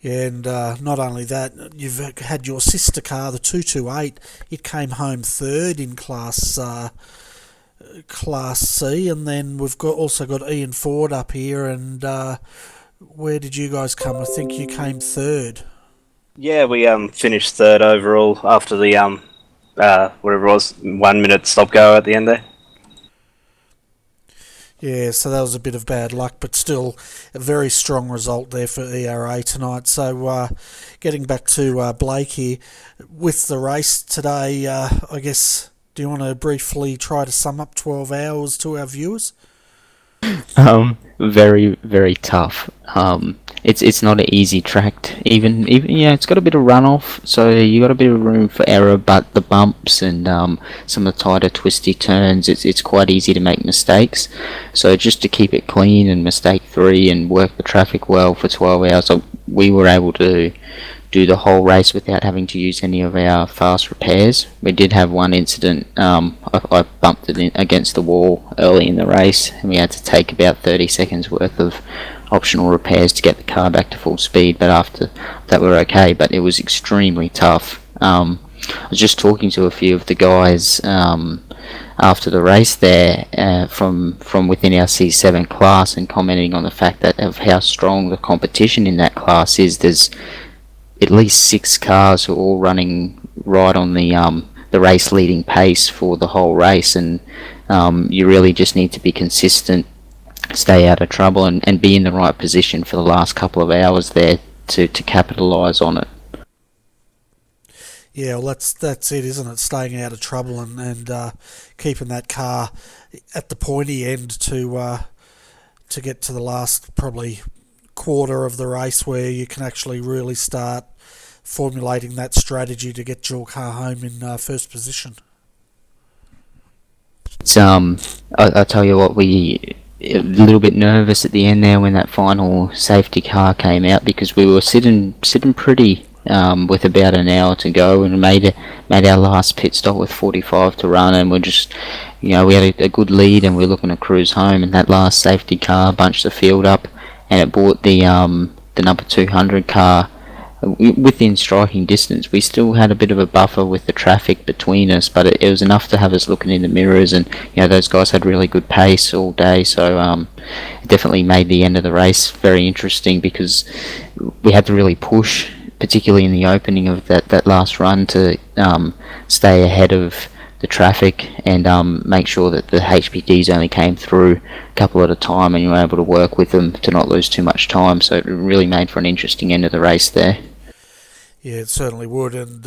Yeah, and not only that, you've had your sister car, the 228. It came home third in Class C, and then we've also got Ian Ford up here. And where did you guys come? I think you came third. Yeah, we finished third overall after the whatever it was, 1 minute stop go at the end there. Yeah, so that was a bit of bad luck, but still a very strong result there for ERA tonight. So getting back to Blake here, with the race today, I guess, do you want to briefly try to sum up 12 hours to our viewers? Very, very tough. It's not an easy track. Even yeah, it's got a bit of runoff, so you got a bit of room for error. But the bumps and some of the tighter, twisty turns, it's quite easy to make mistakes. So just to keep it clean and mistake-free and work the traffic well for 12 hours, we were able to do the whole race without having to use any of our fast repairs. We did have one incident. I bumped it against the wall early in the race, and we had to take about 30 seconds worth of optional repairs to get the car back to full speed, but after that we're okay. But it was extremely tough. I was just talking to a few of the guys after the race there from within our C7 class, and commenting on the fact that of how strong the competition in that class is. There's at least 6 cars who are all running right on the race leading pace for the whole race, and you really just need to be consistent, stay out of trouble, and be in the right position for the last couple of hours there to capitalise on it. Yeah, well, that's it, isn't it? Staying out of trouble and keeping that car at the pointy end to get to the last probably quarter of the race where you can actually really start formulating that strategy to get your car home in first position. So I tell you what, we a little bit nervous at the end there when that final safety car came out, because we were sitting pretty with about an hour to go, and made our last pit stop with 45 to run, and we're just, you know, we had a good lead and we're looking to cruise home, and that last safety car bunched the field up, and it brought the number 200 car within striking distance. We still had a bit of a buffer with the traffic between us, but it was enough to have us looking in the mirrors, and you know, those guys had really good pace all day, so it definitely made the end of the race very interesting, because we had to really push, particularly in the opening of that last run, to stay ahead of the traffic and make sure that the HPDs only came through a couple at a time, and you were able to work with them to not lose too much time. So it really made for an interesting end of the race there. Yeah, it certainly would, and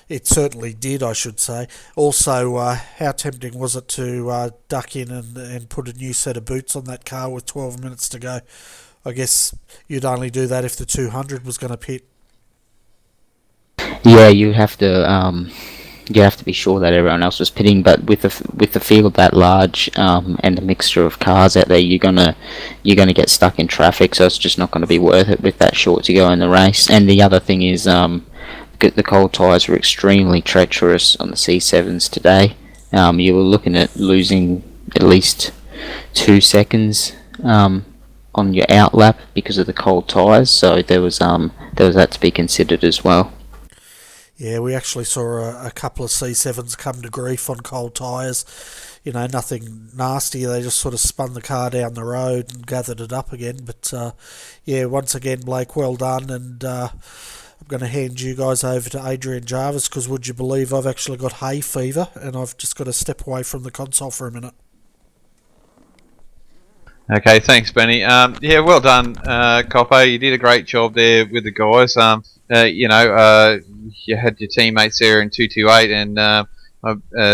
it certainly did, I should say. Also, how tempting was it to duck in and put a new set of boots on that car with 12 minutes to go? I guess you'd only do that if the 200 was going to pit. Yeah, you have to be sure that everyone else was pitting, but with the field that large and the mixture of cars out there, you're gonna get stuck in traffic. So it's just not going to be worth it with that short to go in the race. And the other thing is, the cold tyres were extremely treacherous on the C7s today. You were looking at losing at least 2 seconds on your out lap because of the cold tyres. So there was that to be considered as well. Yeah, we actually saw a couple of C7s come to grief on cold tyres. You know, nothing nasty. They just sort of spun the car down the road and gathered it up again. But, yeah, once again, Blake, well done. And I'm going to hand you guys over to Adrian Jarvis because would you believe I've actually got hay fever and I've just got to step away from the console for a minute. Okay, thanks, Benny. Yeah, well done, Coppo. You did a great job there with the guys. You had your teammates there in 228 and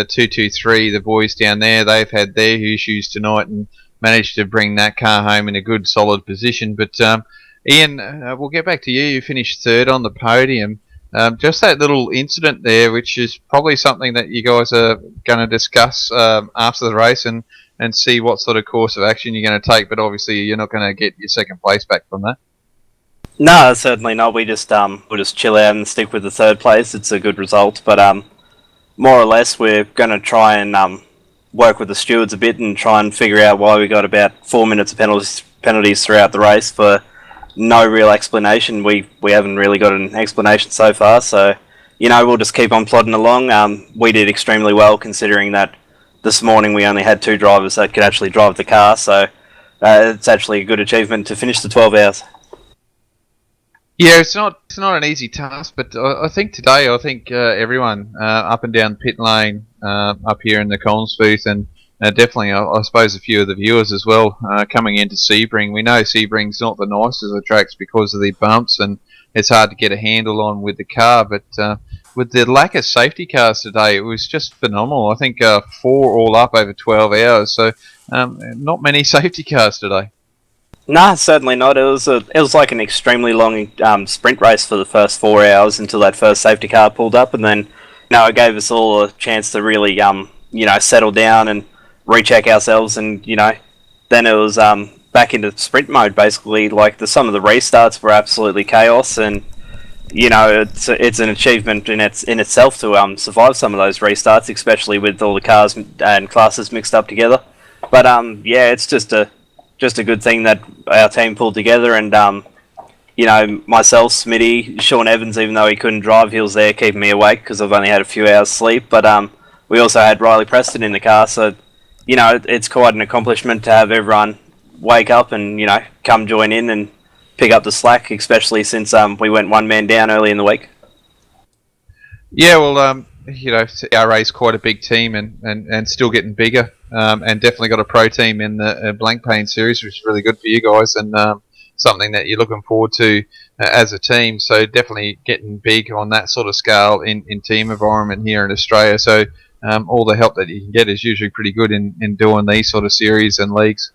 223, the boys down there. They've had their issues tonight and managed to bring that car home in a good, solid position. But Ian, we'll get back to you. You finished third on the podium. Just that little incident there, which is probably something that you guys are going to discuss after the race and see what sort of course of action you're going to take. But obviously, you're not going to get your second place back from that. No, certainly not. We'll just chill out and stick with the third place. It's a good result, but more or less we're going to try and work with the stewards a bit and try and figure out why we got about 4 minutes of penalties throughout the race for no real explanation. We haven't really got an explanation so far, so we'll just keep on plodding along. We did extremely well considering that this morning we only had 2 drivers that could actually drive the car, so it's actually a good achievement to finish the 12 hours. Yeah, it's not an easy task, but I think today, everyone up and down the pit lane up here in the comms booth, and definitely, I suppose, a few of the viewers as well coming into Sebring. We know Sebring's not the nicest of the tracks because of the bumps, and it's hard to get a handle on with the car. But with the lack of safety cars today, it was just phenomenal. I think 4 all up over 12 hours, so not many safety cars today. No, certainly not. It was like an extremely long sprint race for the first 4 hours until that first safety car pulled up, and then it gave us all a chance to really settle down and recheck ourselves, and then it was back into sprint mode basically. Like some of the restarts were absolutely chaos, and it's an achievement in itself to survive some of those restarts, especially with all the cars and classes mixed up together. But it's just a good thing that our team pulled together, and myself, Smitty, Sean Evans, even though he couldn't drive, he was there keeping me awake because I've only had a few hours sleep. But we also had Riley Preston in the car, so it's quite an accomplishment to have everyone wake up and come join in and pick up the slack, especially since we went one man down early in the week. Yeah, well, RA's quite a big team and still getting bigger, and definitely got a pro team in the Blank Pain series, which is really good for you guys, and something that you're looking forward to as a team. So definitely getting big on that sort of scale in team environment here in Australia. So all the help that you can get is usually pretty good in doing these sort of series and leagues.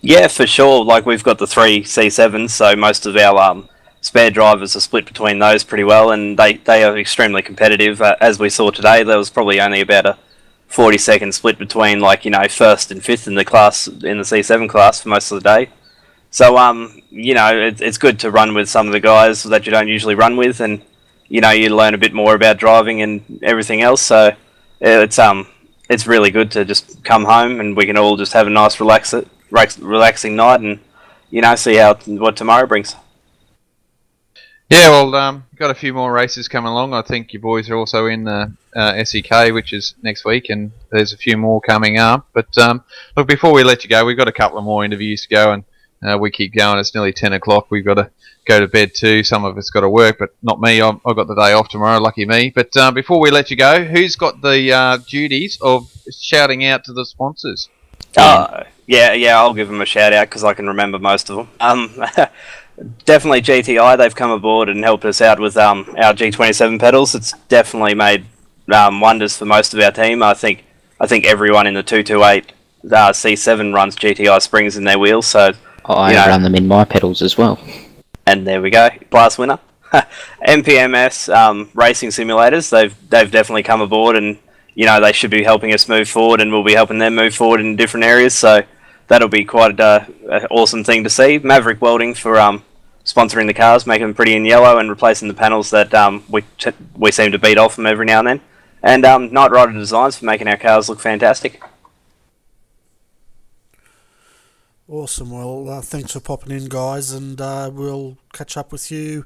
Yeah, for sure. Like we've got the 3 C7s, so most of our spare drivers are split between those pretty well, and they are extremely competitive. As we saw today, there was probably only about a 40-second split between first and fifth in the class, in the C7 class for most of the day. So it's good to run with some of the guys that you don't usually run with, and you learn a bit more about driving and everything else. So it's really good to just come home and we can all just have a nice relaxing night and see what tomorrow brings. Yeah, well, got a few more races coming along. I think your boys are also in the SEK, which is next week, and there's a few more coming up. But look, before we let you go, we've got a couple of more interviews to go, and we keep going. It's nearly 10 o'clock. We've got to go to bed too. Some of us got to work, but not me. I've got the day off tomorrow, lucky me. But before we let you go, who's got the duties of shouting out to the sponsors? Yeah, I'll give them a shout out because I can remember most of them. Definitely GTI, they've come aboard and helped us out with our G27 pedals. It's definitely made wonders for most of our team. I think everyone in the 228 C7 runs GTI springs in their wheels, so I run them in my pedals as well. And there we go, class winner. MPMS racing simulators, they've definitely come aboard, and they should be helping us move forward, and we'll be helping them move forward in different areas. So that'll be quite an awesome thing to see. Maverick Welding for sponsoring the cars, making them pretty in yellow and replacing the panels that we seem to beat off them every now and then. And Knight Rider Designs for making our cars look fantastic. Awesome. Well, thanks for popping in, guys, and we'll catch up with you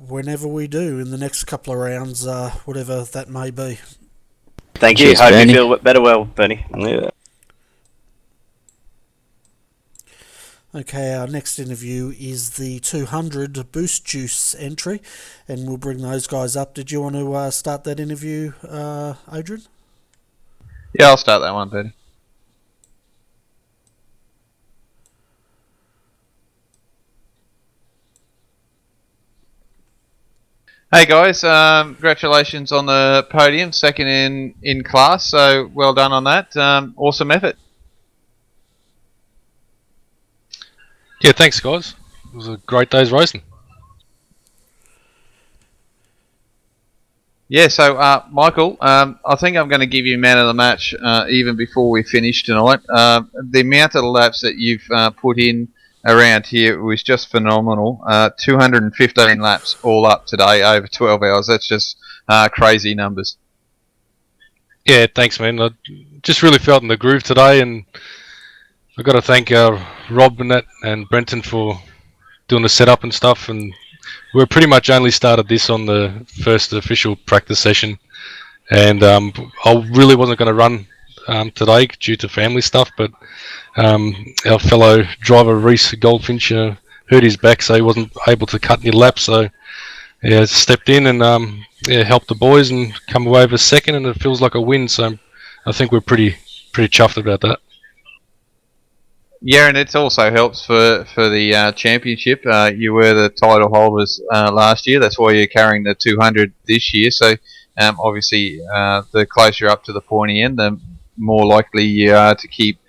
whenever we do in the next couple of rounds, whatever that may be. Thank you. Cheers, Hope Bernie. you feel better, well, Bernie. Yeah. Okay, our next interview is the 200 Boost Juice entry, and we'll bring those guys up. Did you want to start that interview, Adrian? Yeah, I'll start that one, Bernie. Hey guys, congratulations on the podium, second in class, so well done on that. Awesome effort. Yeah, thanks guys. It was a great day's racing. Yeah, so Michael, I think I'm going to give you man of the match even before we finish tonight. The amount of laps that you've put in around here was just phenomenal. 215 laps all up today over 12 hours. That's just crazy numbers. Yeah, thanks man. I just really felt in the groove today, and I've got to thank Rob and Brenton for doing the setup and stuff, and we pretty much only started this on the first official practice session, and I really wasn't going to run today due to family stuff, but our fellow driver Reese Goldfinch hurt his back, so he wasn't able to cut any laps, so yeah, stepped in and helped the boys and come away with a second, and it feels like a win, so I think we're pretty chuffed about that. Yeah, and it also helps for the championship. You were the title holders last year. That's why you're carrying the 200 this year. So obviously, the closer up to the pointy end, the more likely you are to keep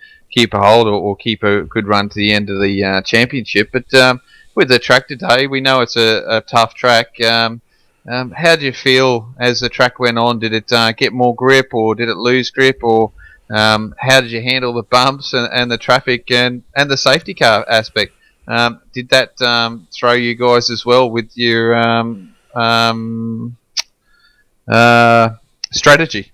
a hold or keep a good run to the end of the championship. But with the track today, we know it's a tough track. How did you feel as the track went on? Did it get more grip, or did it lose grip, or how did you handle the bumps and the traffic and the safety car aspect? Did that throw you guys as well with your strategy?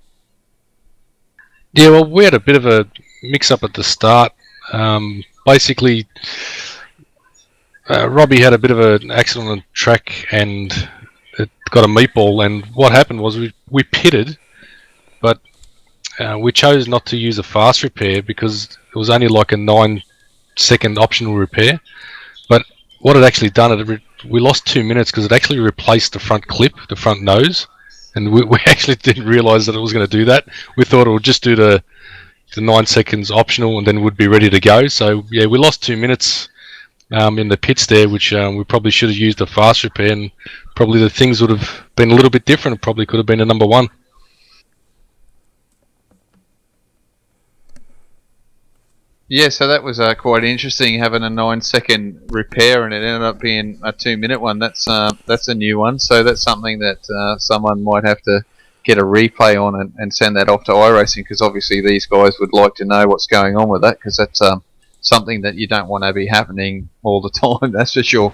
Yeah, well, we had a bit of a mix-up at the start. Basically, Robbie had a bit of an accident on the track and it got a meatball, and what happened was we pitted, but we chose not to use a fast repair because it was only like a 9-second optional repair. But what it actually done, we lost 2 minutes because it actually replaced the front clip, the front nose, and we actually didn't realise that it was going to do that. We thought it would just do the 9 seconds optional and then would be ready to go. So yeah, we lost 2 minutes in the pits there, which we probably should have used a fast repair, and probably the things would have been a little bit different. It probably could have been a number one. Yeah, so that was quite interesting, having a 9-second repair and it ended up being a 2-minute one. That's a new one, so that's something that someone might have to get a replay on and send that off to iRacing, because obviously these guys would like to know what's going on with that, because that's something that you don't want to be happening all the time, that's for sure.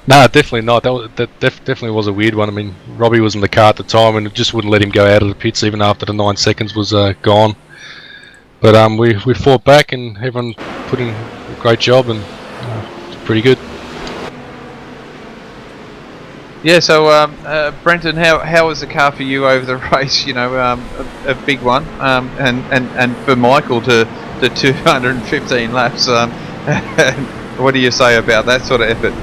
No, definitely not. That definitely was a weird one. I mean, Robbie was in the car at the time and it just wouldn't let him go out of the pits even after the 9 seconds was gone. But we fought back and everyone put in a great job, and it's pretty good. Yeah, so Brenton, how was the car for you over the race? You know, a big one, and for Michael to 215 laps. What do you say about that sort of effort?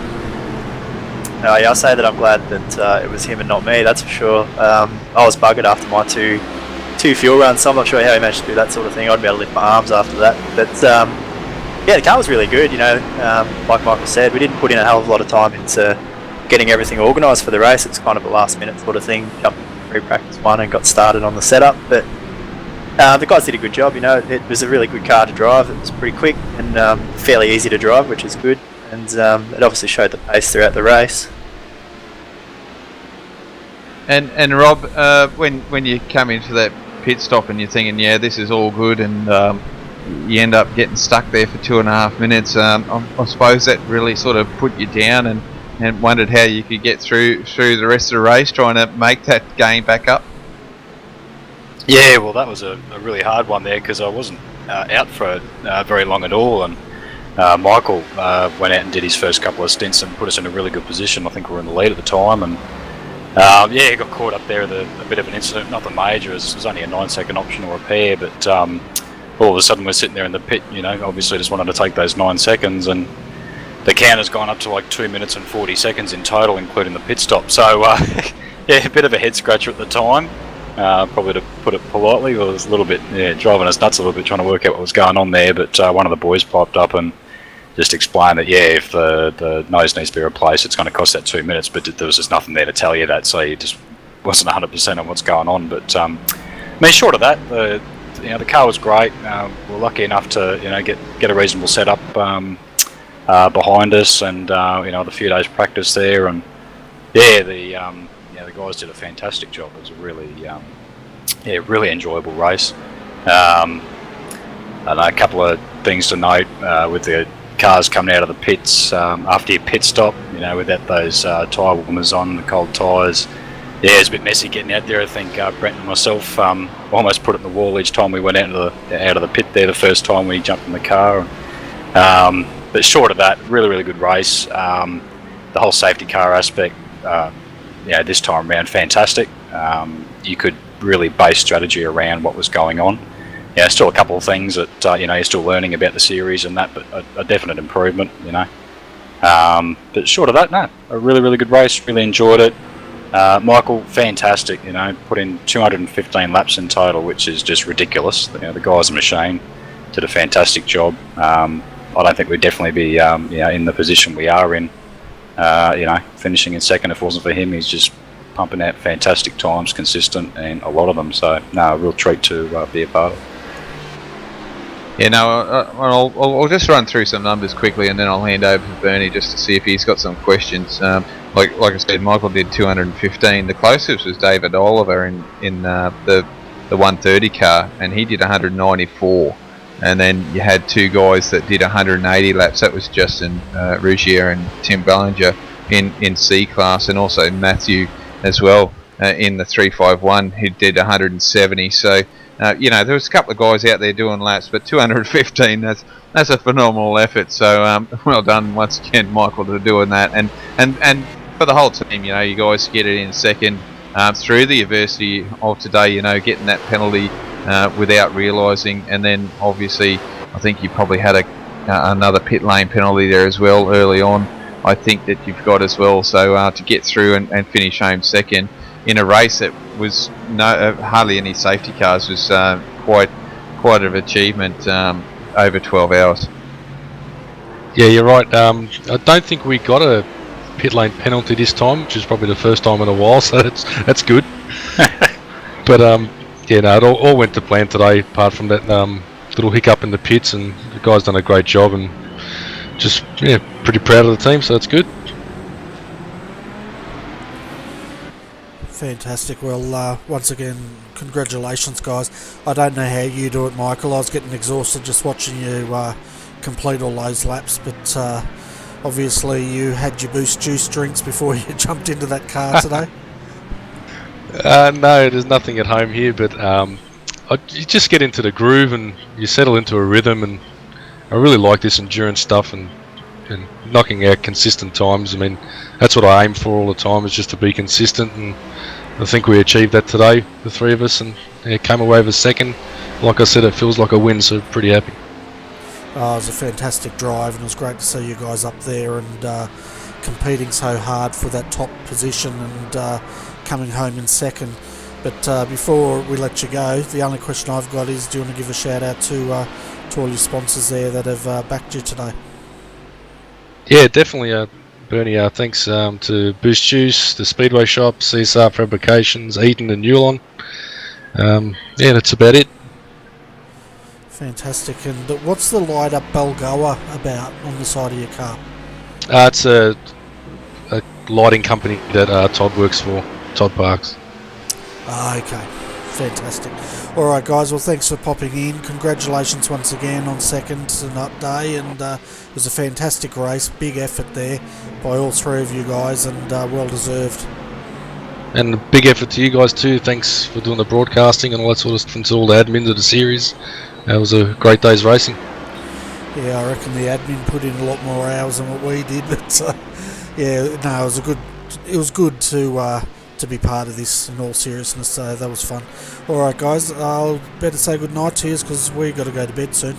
Yeah, I'll say that I'm glad that it was him and not me, that's for sure. I was buggered after my two fuel runs, so I'm not sure how he managed to do that sort of thing. I'd be able to lift my arms after that. But yeah, the car was really good, you know. Like Michael said, we didn't put in a hell of a lot of time into getting everything organised for the race. It's kind of a last minute sort of thing. Jumped pre-practice one and got started on the setup. But The guys did a good job. It was a really good car to drive. It was pretty quick and fairly easy to drive, which is good. And it obviously showed the pace throughout the race. And Rob, when you come into that pit stop and you're thinking, yeah, this is all good, and you end up getting stuck there for 2.5 minutes, I suppose that really sort of put you down and wondered how you could get through the rest of the race, trying to make that gain back up. Yeah, well, that was a really hard one there because I wasn't out for very long at all, and Michael went out and did his first couple of stints and put us in a really good position. I think we were in the lead at the time, and he got caught up there with a bit of an incident, nothing major. It was only a 9-second optional repair, but all of a sudden we're sitting there in the pit, obviously just wanted to take those 9 seconds, and the counter's gone up to like 2 minutes and 40 seconds in total, including the pit stop. So, a bit of a head scratcher at the time. Probably to put it politely, it was a little bit driving us nuts a little bit trying to work out what was going on there, but one of the boys popped up and just explained that if the nose needs to be replaced, it's going to cost that 2 minutes, but there was just nothing there to tell you that, so you just wasn't 100% on what's going on. But short of that, the car was great. We're lucky enough to get a reasonable setup behind us, and the few days practice there, and the guys did a fantastic job. It was a really enjoyable race. And a couple of things to note with the cars coming out of the pits after your pit stop, without those tyre warmers on, the cold tyres. Yeah, it's a bit messy getting out there. I think Brent and myself almost put it in the wall each time we went out of the pit there the first time we jumped in the car. But short of that, really good race. The whole safety car aspect, this time around, fantastic. You could really base strategy around what was going on. Still a couple of things that you're still learning about the series and that, but a definite improvement. But short of that, no, a really good race. Really enjoyed it. Michael, fantastic. Put in 215 laps in total, which is just ridiculous. The guy's a machine. Did a fantastic job. I don't think we'd definitely be in the position we are in. Finishing in second if it wasn't for him. He's just pumping out fantastic times, consistent, and a lot of them. So, no, a real treat to be a part of. Yeah, no, I'll just run through some numbers quickly, and then I'll hand over to Bernie just to see if he's got some questions. Like I said, Michael did 215. The closest was David Oliver in the 130 car, and he did 194. And then you had two guys that did 180 laps. That was Justin Rougier and Tim Ballinger in C class, and also Matthew as well in the 351 who did 170. So there was a couple of guys out there doing laps, but 215, that's a phenomenal effort. So well done once again, Michael, to doing that, and for the whole team. You guys get it in second through the adversity of today. Getting that penalty without realising, and then obviously I think you probably had another pit lane penalty there as well early on. I think that you've got as well. So to get through and finish home second in a race that was hardly any safety cars was quite an achievement over 12 hours. Yeah, you're right. I don't think we got a pit lane penalty this time, which is probably the first time in a while, so that's good. But it all went to plan today, apart from that little hiccup in the pits, and the guys done a great job, and just pretty proud of the team, so that's good. Fantastic. Well, once again, congratulations, guys. I don't know how you do it, Michael. I was getting exhausted just watching you complete all those laps, but obviously you had your Boost Juice drinks before you jumped into that car today. No, there's nothing at home here, but you just get into the groove and you settle into a rhythm, and I really like this endurance stuff and knocking out consistent times. I mean, that's what I aim for all the time, is just to be consistent, and I think we achieved that today, the three of us, and came away with second. Like I said, it feels like a win, so pretty happy. It was a fantastic drive, and it was great to see you guys up there and competing so hard for that top position and coming home in second. But before we let you go, the only question I've got is, do you want to give a shout out to all your sponsors there that have backed you today? Yeah, definitely, Bernie. Thanks to Boost Juice, the Speedway Shop, CSR Fabrications, Eaton and Newlon. That's about it. Fantastic. And what's the light up Balgoa about on the side of your car? It's a lighting company that Todd works for, Todd Parks. Okay, fantastic. Alright guys, well thanks for popping in. Congratulations once again on second and up day, and it was a fantastic race, big effort there by all three of you guys, and well deserved. And a big effort to you guys too. Thanks for doing the broadcasting and all that sort of stuff, and to all the admins of the series. It was a great day's racing. Yeah, I reckon the admin put in a lot more hours than what we did, but yeah, no, it was good to be part of this in all seriousness, so that was fun. Alright guys, I'll better say good night to you because we got to go to bed soon.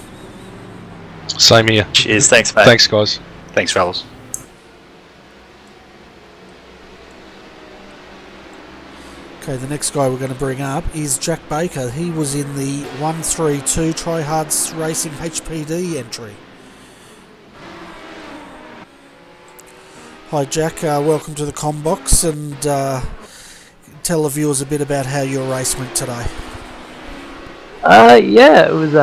Same here. Cheers, thanks mate. Thanks guys. Thanks, fellas. Okay, the next guy we're going to bring up is Jack Baker. He was in the 132 Tryhards Racing HPD entry. Hi Jack, welcome to the Combox, and tell the viewers a bit about how your race went today. Yeah, it was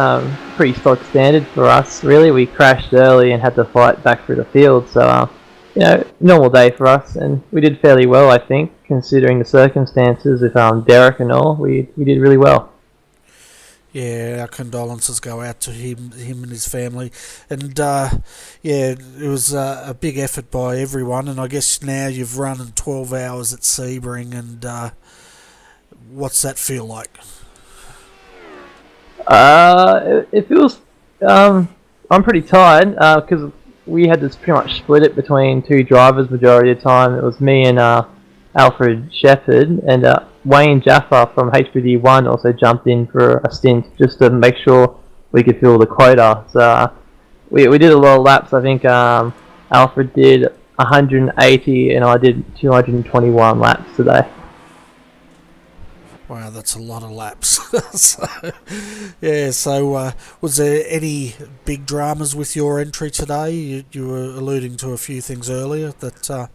pretty stock standard for us. Really, we crashed early and had to fight back through the field. So, you know, normal day for us, and we did fairly well, I think, considering the circumstances. With Derek and all, we did really well. Yeah, our condolences go out to him and his family, and yeah, it was a big effort by everyone. And I guess now you've run in 12 hours at Sebring, and what's that feel like? It feels. I'm pretty tired because we had to pretty much split it between two drivers majority of the time. It was me and Alfred Shepherd, and Wayne Jaffa from HPD1 also jumped in for a stint just to make sure we could fill the quota. So we did a lot of laps. I think Alfred did 180 and I did 221 laps today. Wow, that's a lot of laps. So was there any big dramas with your entry today? You were alluding to a few things earlier that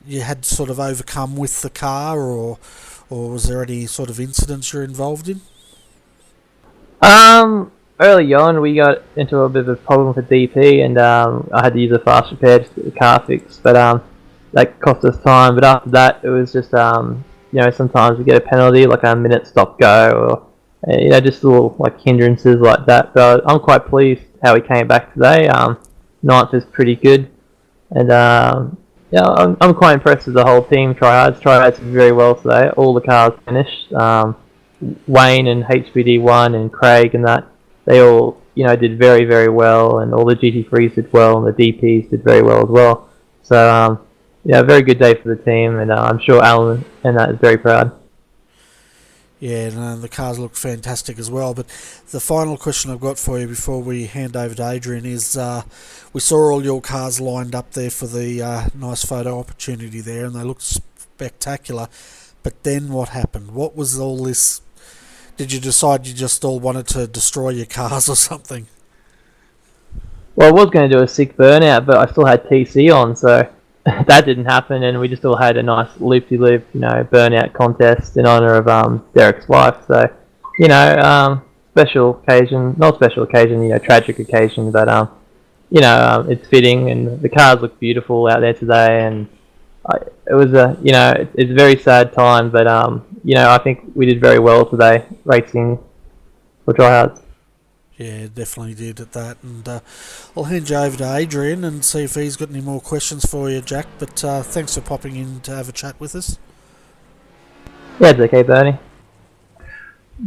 you had sort of overcome with the car, or was there any sort of incidents you're involved in? Early on we got into a bit of a problem with the DP, and I had to use a fast repair to get the car fixed, but that cost us time. But after that it was just you know, sometimes we get a penalty like a minute stop go, or you know, just little like hindrances like that. But I'm quite pleased how we came back today. Ninth is pretty good, and yeah, I'm quite impressed with the whole team. Tryhards did very well today. All the cars finished. Wayne and HPD1 and Craig and that, they all, you know, did very, very well, and all the GT3s did well, and the DPs did very well as well. So yeah, very good day for the team, and I'm sure Alan and that is very proud. Yeah, and the cars look fantastic as well. But the final question I've got for you before we hand over to Adrian is, we saw all your cars lined up there for the nice photo opportunity there, and they looked spectacular. But then what happened? What was all this? Did you decide you just all wanted to destroy your cars or something? Well, I was going to do a sick burnout, but I still had TC on, so that didn't happen, and we just all had a nice loop-de-loop, you know, burnout contest in honour of Derek's wife. So, you know, special occasion, not special occasion, you know, tragic occasion, but you know, it's fitting, and the cars look beautiful out there today, and it was a, you know, it's a very sad time, but you know, I think we did very well today racing for Tryhards. Yeah, definitely did at that, and I'll hand you over to Adrian and see if he's got any more questions for you, Jack, but thanks for popping in to have a chat with us. Yeah, it's okay, Bernie.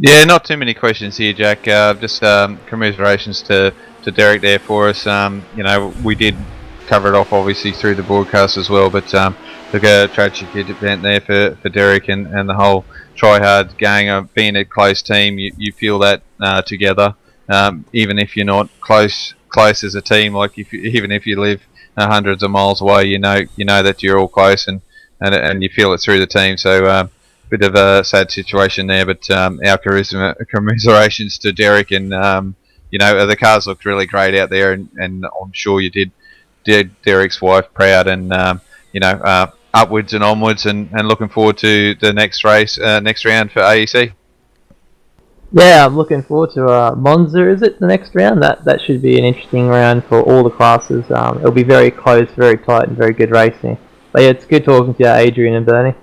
Yeah, not too many questions here, Jack. Just commiserations to Derek there for us. You know, we did cover it off obviously through the broadcast as well, but look, a tragic event there for Derek and the whole Tryhard gang. Being a close team, you feel that together. Even if you're not close as a team, like even if you live hundreds of miles away, you know that you're all close, and you feel it through the team. So bit of a sad situation there, but our commiserations to Derek, and you know, the cars looked really great out there, and I'm sure you did Derek's wife proud, and you know, upwards and onwards, and looking forward to the next race, next round for AEC. Yeah, I'm looking forward to Monza. Is it the next round? That should be an interesting round for all the classes. It'll be very close, very tight, and very good racing. But yeah, it's good talking to you, Adrian and Bernie.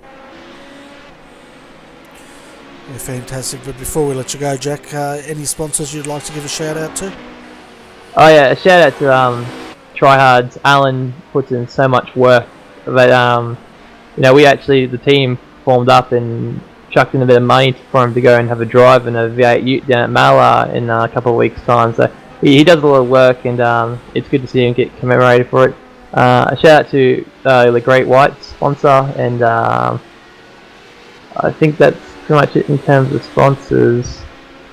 Yeah, fantastic. But before we let you go, Jack, any sponsors you'd like to give a shout out to? Oh yeah, a shout out to Tryhards. Alan puts in so much work. But we actually, the team formed up and chucked in a bit of money for him to go and have a drive in a V8 Ute down at Mala in a couple of weeks' time. So he does a lot of work, and it's good to see him get commemorated for it. A shout out to the Great White sponsor, and I think that's pretty much it in terms of sponsors.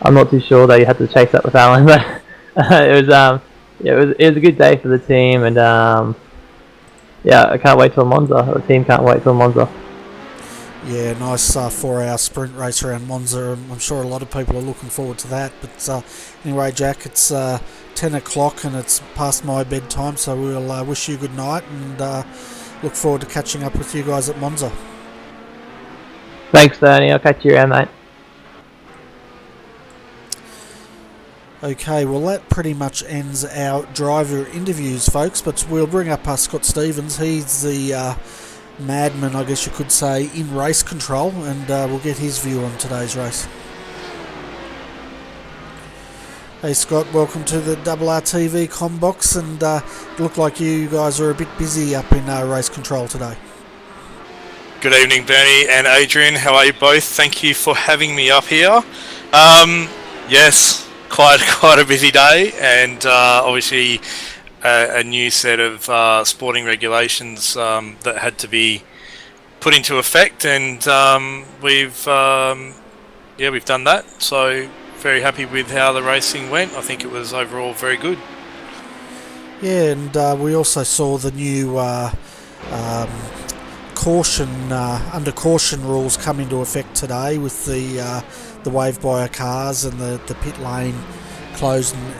I'm not too sure though. You had to chase up with Alan, but it was a good day for the team, and I can't wait till Monza. The team can't wait till Monza. Yeah, nice 4-hour sprint race around Monza. I'm sure a lot of people are looking forward to that. But anyway, Jack, it's 10 o'clock and it's past my bedtime, so we'll wish you good night and look forward to catching up with you guys at Monza. Thanks, Bernie. I'll catch you around, mate. Okay, well that pretty much ends our driver interviews, folks, but we'll bring up Scott Stevens. He's the madman, I guess you could say, in race control, and we'll get his view on today's race. Hey Scott, welcome to the RRTV Combox, and it looked like you guys are a bit busy up in race control today. Good evening, Bernie and Adrian. How are you both? Thank you for having me up here. Yes, quite a busy day, and obviously a new set of sporting regulations that had to be put into effect, and we've done that. So very happy with how the racing went. I think it was overall very good. Yeah, and we also saw the new under caution rules come into effect today with the wave buyer cars and the pit lane closed and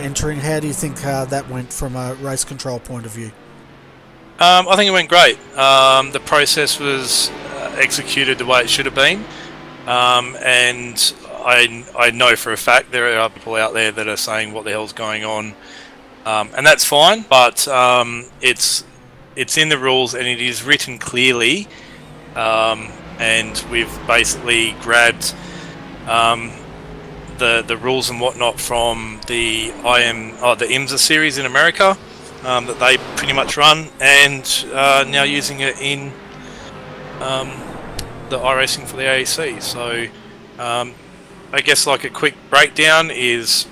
entering. How do you think that went from a race control point of view? I think it went great. The process was executed the way it should have been, and I know for a fact there are people out there that are saying what the hell's going on, and that's fine, but it's in the rules and it is written clearly, and we've basically grabbed the rules and whatnot from the IMSA series in America that they pretty much run, and now using it in the iRacing for the AEC. So I guess like a quick breakdown is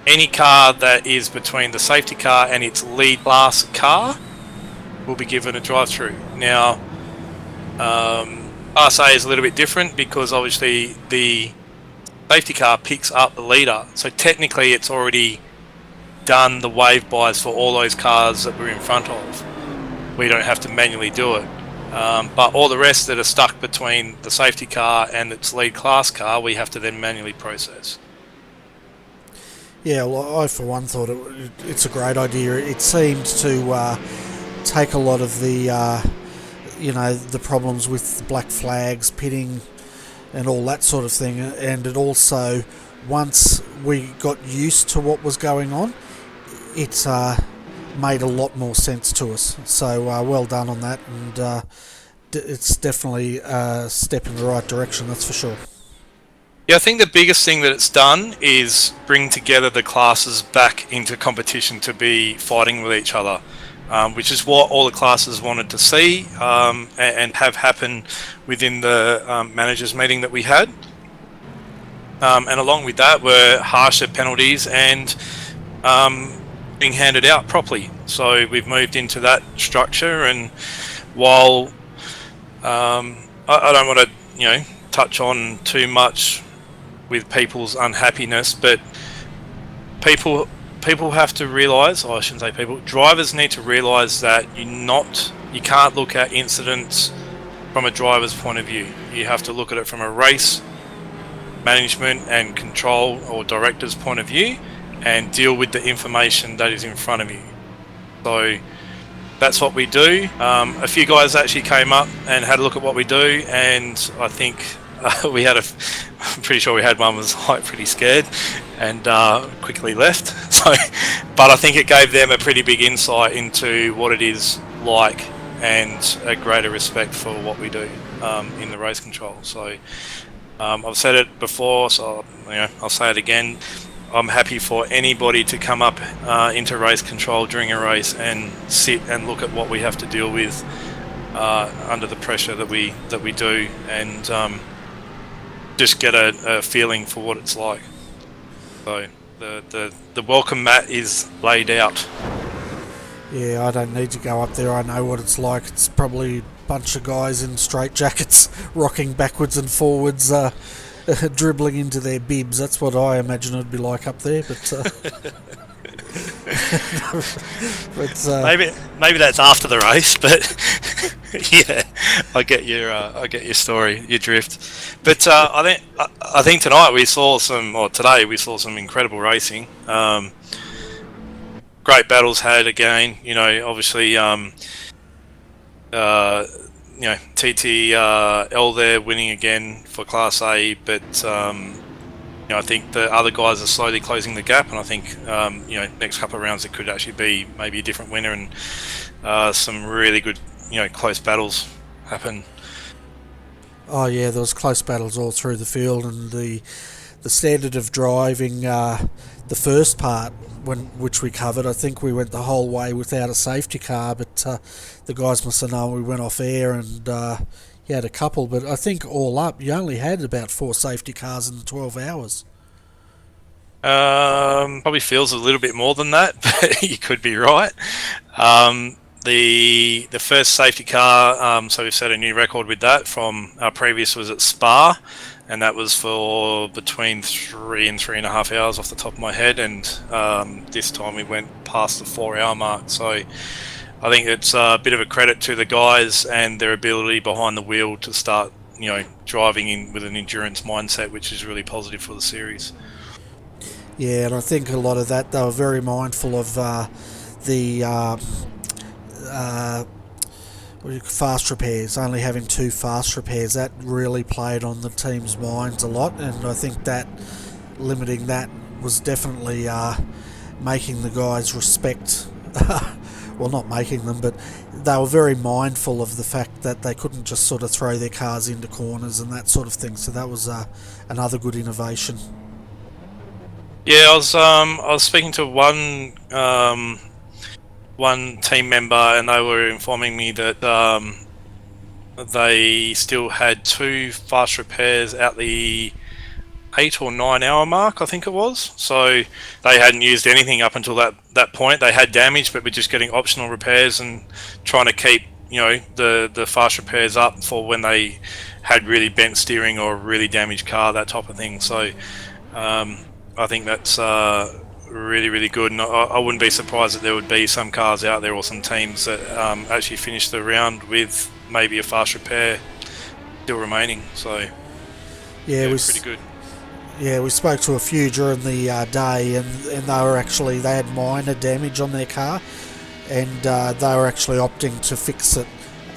any car that is between the safety car and its lead class car will be given a drive-through. Now Class A is a little bit different because obviously the safety car picks up the leader, so technically it's already done the wave buys for all those cars that we're in front of. We don't have to manually do it, but all the rest that are stuck between the safety car and its lead class car, we have to then manually process. Yeah, well, I for one thought it's a great idea. It seemed to take a lot of the the problems with black flags, pitting and all that sort of thing, and it also, once we got used to what was going on, it made a lot more sense to us. So well done on that, and it's definitely a step in the right direction, that's for sure. Yeah, I think the biggest thing that it's done is bring together the classes back into competition to be fighting with each other, which is what all the classes wanted to see and have happen within the managers meeting that we had. And along with that were harsher penalties and being handed out properly. So we've moved into that structure, and while I don't want to touch on too much with people's unhappiness, but people have to realise, or I shouldn't say people, drivers need to realise that you can't look at incidents from a driver's point of view. You have to look at it from a race management and control or director's point of view and deal with the information that is in front of you. So that's what we do. A few guys actually came up and had a look at what we do, and I think we had I'm pretty sure we had one was like pretty scared and quickly left. So, but I think it gave them a pretty big insight into what it is like and a greater respect for what we do in the race control. So I've said it before, so I'll say it again. I'm happy for anybody to come up into race control during a race and sit and look at what we have to deal with under the pressure that we do, and just get a feeling for what it's like. So the welcome mat is laid out. Yeah, I don't need to go up there. I know what it's like. It's probably a bunch of guys in straitjackets rocking backwards and forwards, dribbling into their bibs. That's what I imagine it'd be like up there. But maybe that's after the race. But yeah, I get your story, your drift. But I think tonight we saw today we saw some incredible racing. Great battles had again. Obviously, TTL there winning again for Class A, but I think the other guys are slowly closing the gap, and I think next couple of rounds it could actually be maybe a different winner, and some really good close battles happen. Oh yeah, there was close battles all through the field, and the standard of driving the first part, which we covered, I think we went the whole way without a safety car, but the guys must have known we went off air, and you had a couple, but I think all up you only had about 4 safety cars in the 12 hours. Probably feels a little bit more than that, but you could be right. The first safety car, so we've set a new record with that. From our previous was at Spa, and that was for between 3 and 3.5 hours off the top of my head, and this time we went past the 4-hour mark. So I think it's a bit of a credit to the guys and their ability behind the wheel to start driving in with an endurance mindset, which is really positive for the series. Yeah, and I think a lot of that, they were very mindful of the fast repairs, only having 2 fast repairs. That really played on the team's minds a lot, and I think that limiting that was definitely making the guys respect well, not making them, but they were very mindful of the fact that they couldn't just sort of throw their cars into corners and that sort of thing. So that was another good innovation. Yeah, I was speaking to one team member, and they were informing me that they still had 2 fast repairs at the 8 or 9 hour mark, I think it was. So they hadn't used anything up until that point. They had damage, but were just getting optional repairs and trying to keep the fast repairs up for when they had really bent steering or a really damaged car, that type of thing. So I think that's really, really good, and I wouldn't be surprised that there would be some cars out there or some teams that actually finish the round with maybe a fast repair still remaining. So yeah, pretty good. Yeah, we spoke to a few during the day, and they had minor damage on their car, and they were actually opting to fix it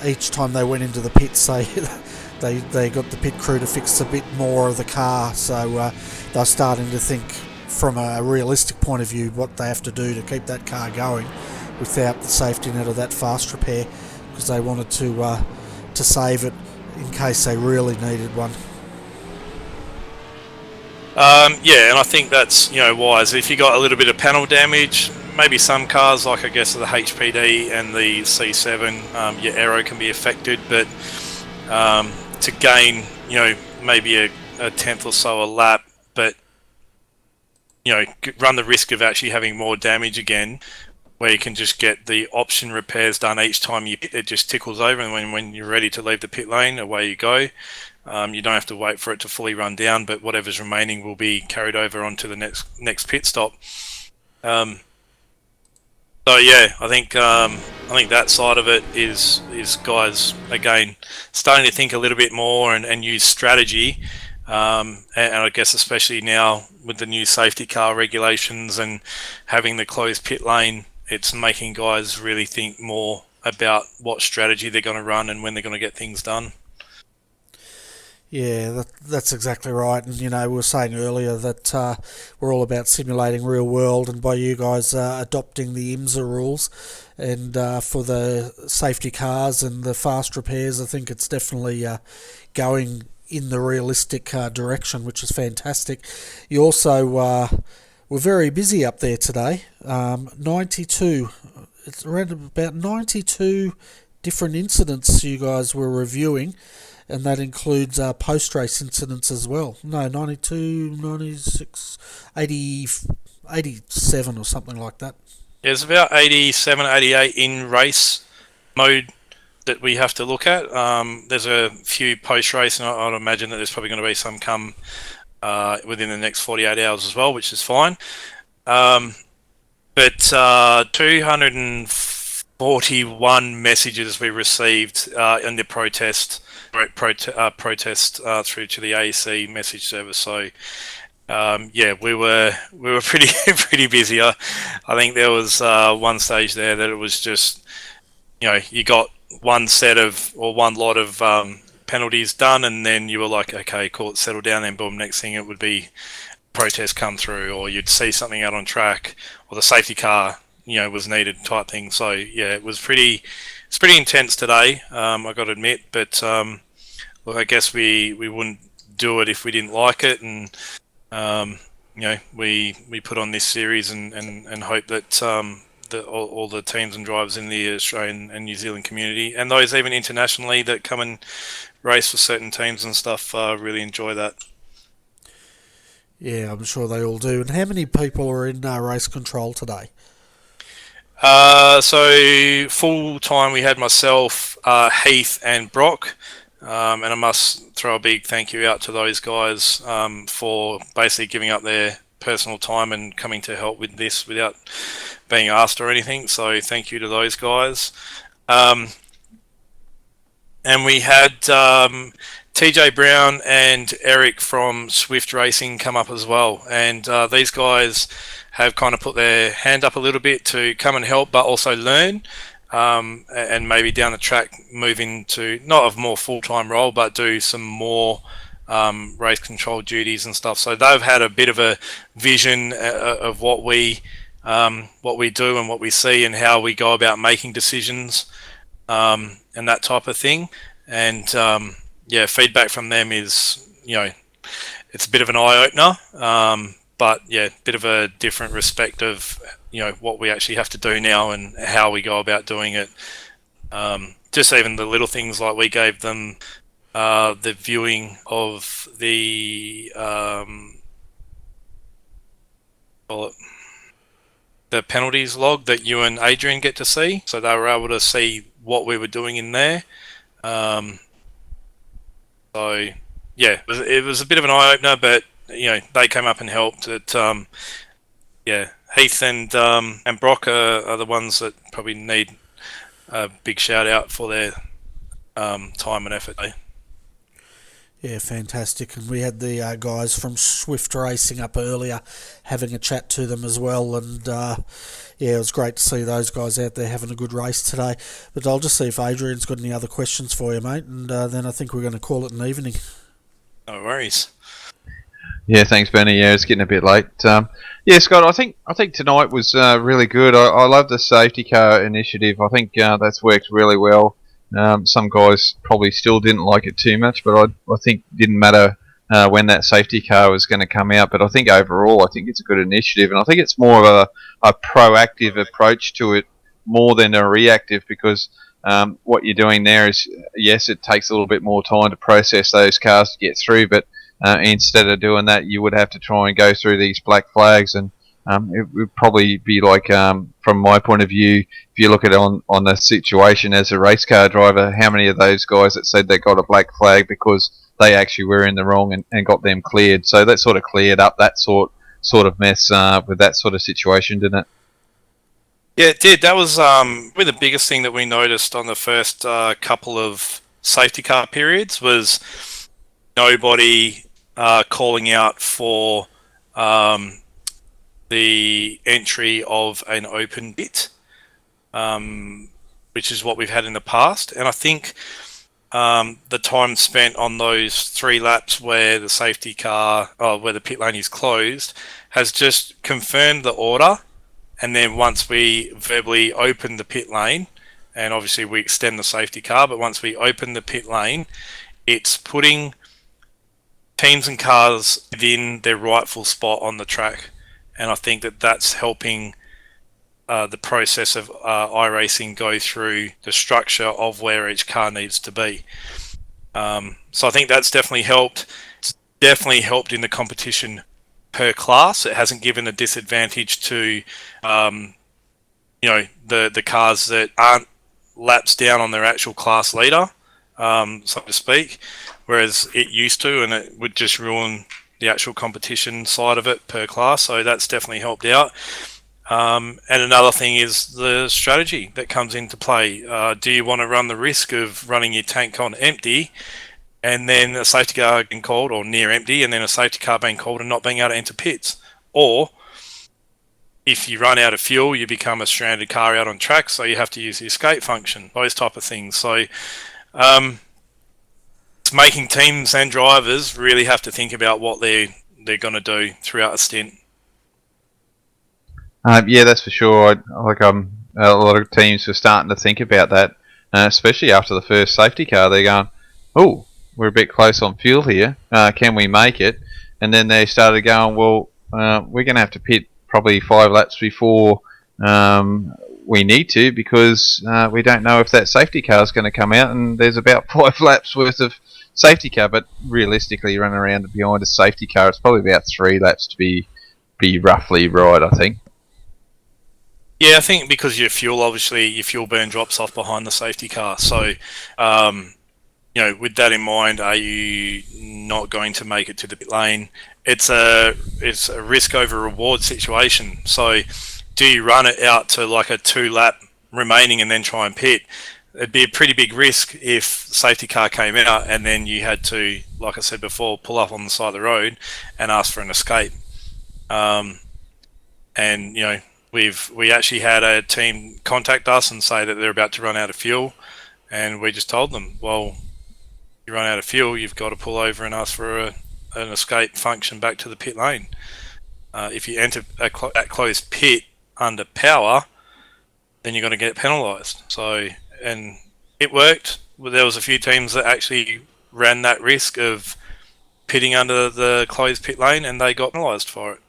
each time they went into the pits. They got the pit crew to fix a bit more of the car, so they're starting to think from a realistic point of view what they have to do to keep that car going without the safety net of that fast repair, because they wanted to save it in case they really needed one. Yeah, and I think that's wise. If you got a little bit of panel damage, maybe some cars like I guess the HPD and the C7, your aero can be affected, but to gain maybe a tenth or so a lap, but run the risk of actually having more damage again, where you can just get the option repairs done each time it just tickles over, and when you're ready to leave the pit lane, away you go. You don't have to wait for it to fully run down, but whatever's remaining will be carried over onto the next pit stop. So yeah, I think that side of it is guys again starting to think a little bit more and use strategy, and I guess especially now with the new safety car regulations and having the closed pit lane, it's making guys really think more about what strategy they're going to run and when they're going to get things done. Yeah, that's exactly right. And, we were saying earlier that we're all about simulating real world, and by you guys adopting the IMSA rules and for the safety cars and the fast repairs, I think it's definitely going in the realistic direction, which is fantastic. You also were very busy up there today. 92, it's around about 92 different incidents you guys were reviewing, and that includes post-race incidents as well. No, 92, 96, 80, 87 or something like that. There's about 87, 88 in race mode that we have to look at. There's a few post-race, and I'd imagine that there's probably going to be some come within the next 48 hours as well, which is fine. But 241 messages we received in the protest through to the AEC message service. So we were pretty busy. I think there was one stage there that it was just, you got one set of or one lot of penalties done, and then you were like, okay, cool, it's settled down. Then boom, next thing it would be protest come through, or you'd see something out on track, or the safety car was needed type thing. So yeah, it's pretty intense today, I got to admit, but look, I guess we wouldn't do it if we didn't like it, and we put on this series and hope that all the teams and drivers in the Australian and New Zealand community, and those even internationally that come and race for certain teams and stuff, really enjoy that. Yeah, I'm sure they all do. And how many people are in race control today? So full time we had myself, Heath and Brock, and I must throw a big thank you out to those guys for basically giving up their personal time and coming to help with this without being asked or anything. So thank you to those guys. And we had TJ Brown and Eric from Swift Racing come up as well, and these guys have kind of put their hand up a little bit to come and help, but also learn, and maybe down the track move into not a more full-time role, but do some more race control duties and stuff. So they've had a bit of a vision of what we do and what we see and how we go about making decisions, and that type of thing. And feedback from them is, it's a bit of an eye-opener, but yeah, a bit of a different respect of, what we actually have to do now and how we go about doing it. Just even the little things, like we gave them the viewing of the penalties log that you and Adrian get to see, so they were able to see what we were doing in there. So yeah, it was a bit of an eye opener, but they came up and helped. Heath and Brock are the ones that probably need a big shout out for their time and effort. Yeah, fantastic. And we had the guys from Swift Racing up earlier having a chat to them as well. And it was great to see those guys out there having a good race today. But I'll just see if Adrian's got any other questions for you, mate. And then I think we're going to call it an evening. No worries. Yeah, thanks, Benny. Yeah, it's getting a bit late. Scott, I think tonight was really good. I love the safety car initiative. I think that's worked really well. Some guys probably still didn't like it too much, but I think it didn't matter when that safety car was going to come out. But I think overall, I think it's a good initiative, and I think it's more of a proactive approach to it more than a reactive, because what you're doing there is, yes, it takes a little bit more time to process those cars to get through, but instead of doing that, you would have to try and go through these black flags, and it would probably be like, from my point of view, if you look at it on the situation as a race car driver, how many of those guys that said they got a black flag because they actually were in the wrong and got them cleared? So that sort of cleared up that sort of mess with that sort of situation, didn't it? Yeah, it did. That was probably the biggest thing that we noticed on the first couple of safety car periods was nobody calling out for the entry of an open bit, which is what we've had in the past. And I think the time spent on those 3 laps where the safety car, where the pit lane is closed, has just confirmed the order. And then once we verbally open the pit lane, and obviously we extend the safety car, but once we open the pit lane, it's putting teams and cars within their rightful spot on the track. And I think that that's helping the process of iRacing go through the structure of where each car needs to be. So I think that's definitely helped. It's definitely helped in the competition per class. It hasn't given a disadvantage to the cars that aren't laps down on their actual class leader, so to speak, whereas it used to, and it would just ruin the actual competition side of it per class. So that's definitely helped out. And another thing is the strategy that comes into play. Do you want to run the risk of running your tank on empty and then a safety car being called, or near empty, and then a safety car being called and not being able to enter pits? Or if you run out of fuel, you become a stranded car out on track, so you have to use the escape function, those type of things. So it's making teams and drivers really have to think about what they're going to do throughout a stint. Yeah, that's for sure. A lot of teams are starting to think about that, especially after the first safety car. They're going, "Oh, we're a bit close on fuel here. Can we make it?" And then they started going, "Well, we're going to have to pit probably 5 laps before we need to, because we don't know if that safety car is going to come out, and there's about 5 laps worth of safety car." But realistically, running around behind a safety car, it's probably about 3 laps to be roughly right, I think. Yeah, I think because your fuel burn drops off behind the safety car. So, with that in mind, are you not going to make it to the pit lane? It's a risk over reward situation. So, do you run it out to like a 2 lap remaining and then try and pit? It'd be a pretty big risk if the safety car came out and then you had to, like I said before, pull up on the side of the road and ask for an escape. We actually had a team contact us and say that they're about to run out of fuel, and we just told them, well, you run out of fuel, you've got to pull over and ask for an escape function back to the pit lane. If you enter a closed pit under power, then you're going to get penalised. So, and it worked. There was a few teams that actually ran that risk of pitting under the closed pit lane, and they got penalised for it.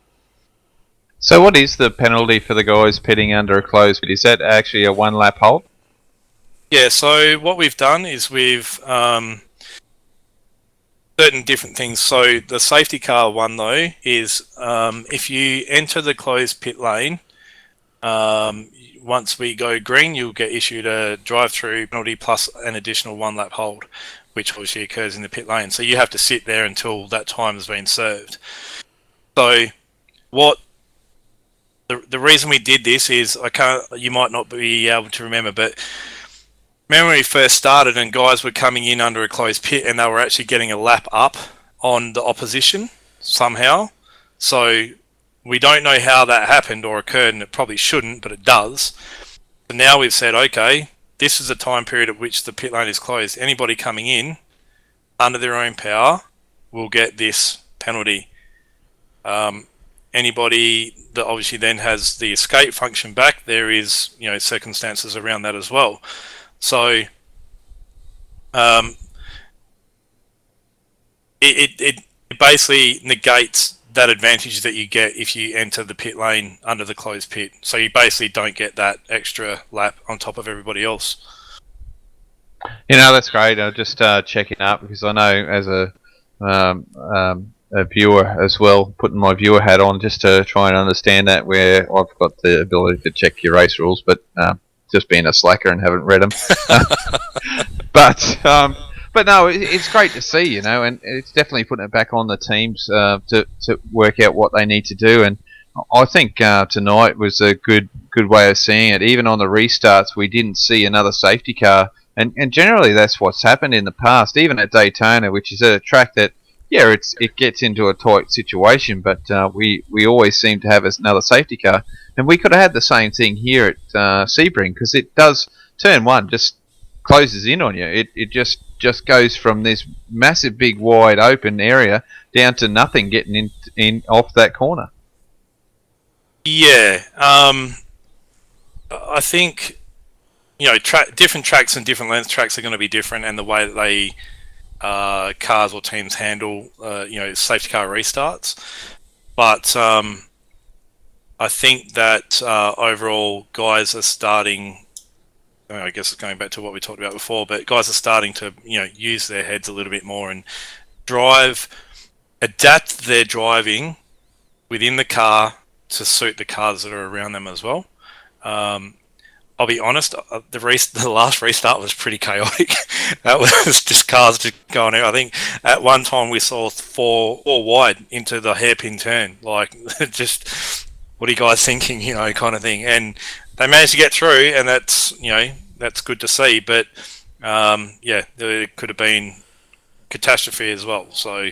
So what is the penalty for the guys pitting under a closed pit? Is that actually a 1 lap hold? Yeah, so what we've done is we've certain different things. So the safety car one, though, is if you enter the closed pit lane, once we go green, you'll get issued a drive-through penalty plus an additional 1 lap hold, which obviously occurs in the pit lane. So you have to sit there until that time has been served. So what the reason we did this is, you might not be able to remember, but remember when we first started and guys were coming in under a closed pit and they were actually getting a lap up on the opposition somehow. So we don't know how that happened or occurred, and it probably shouldn't, but it does. But now we've said, okay, this is a time period at which the pit lane is closed. Anybody coming in under their own power will get this penalty. Anybody that obviously then has the escape function back, there is circumstances around that as well. So it basically negates that advantage that you get if you enter the pit lane under the closed pit. So you basically don't get that extra lap on top of everybody else. That's great. I'm just checking up because I know as a viewer as well, putting my viewer hat on just to try and understand that, where I've got the ability to check your race rules, but just being a slacker and haven't read them. But no, it's great to see, and it's definitely putting it back on the teams to work out what they need to do. And I think tonight was a good way of seeing it. Even on the restarts, we didn't see another safety car, and generally that's what's happened in the past, even at Daytona, which is a track that, yeah, it gets into a tight situation, but we always seem to have another safety car, and we could have had the same thing here at Sebring, because it does, turn 1 just closes in on you. It just just goes from this massive, big, wide open area down to nothing getting in off that corner. Yeah, I think different tracks and different length tracks are going to be different, and the way that they cars or teams handle safety car restarts. But I think that overall, guys are starting. I guess it's going back to what we talked about before, but guys are starting to use their heads a little bit more and adapt their driving within the car to suit the cars that are around them as well. I'll be honest, the last restart was pretty chaotic. That was just cars just going out. I think at one time we saw four wide into the hairpin turn. Like, just, what are you guys thinking, kind of thing. And they managed to get through, and that's good to see. But, there could have been catastrophe as well. So,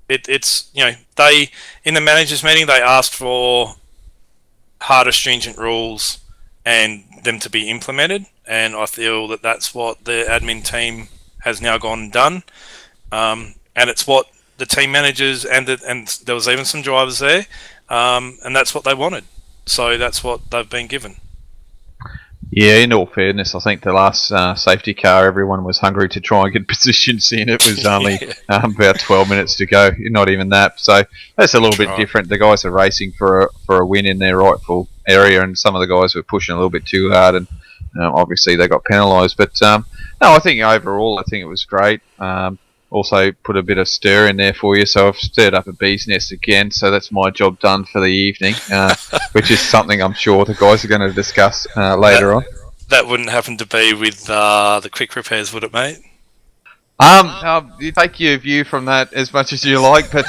it's they, in the managers meeting, they asked for harder, stringent rules and them to be implemented, and I feel that that's what the admin team has now gone and done, and it's what the team managers and there was even some drivers there, and that's what they wanted, so that's what they've been given. Yeah, in all fairness, I think the last safety car, everyone was hungry to try and get positions in. It was only about 12 minutes to go, not even that. So that's a little bit different. The guys are racing for a win in their rightful area, and some of the guys were pushing a little bit too hard, and obviously they got penalised. But no, I think overall, I think it was great. Also put a bit of stir in there for you, so I've stirred up a bee's nest again, so that's my job done for the evening, which is something I'm sure the guys are going to discuss later on. That wouldn't happen to be with the quick repairs, would it, mate? You take your view from that as much as you like, but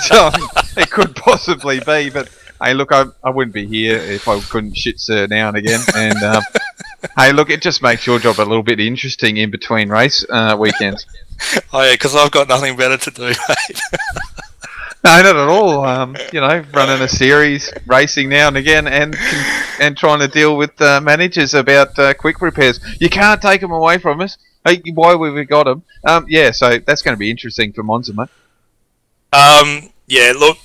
it could possibly be. But hey, look, I wouldn't be here if I couldn't shit stir now and again. And hey, look, it just makes your job a little bit interesting in between race weekends. Oh yeah, because I've got nothing better to do, mate. No, not at all. Running a series, racing now and again, and trying to deal with managers about quick repairs. You can't take them away from us. Hey, why have we got them? Yeah, so that's going to be interesting for Monza, mate. Yeah, look,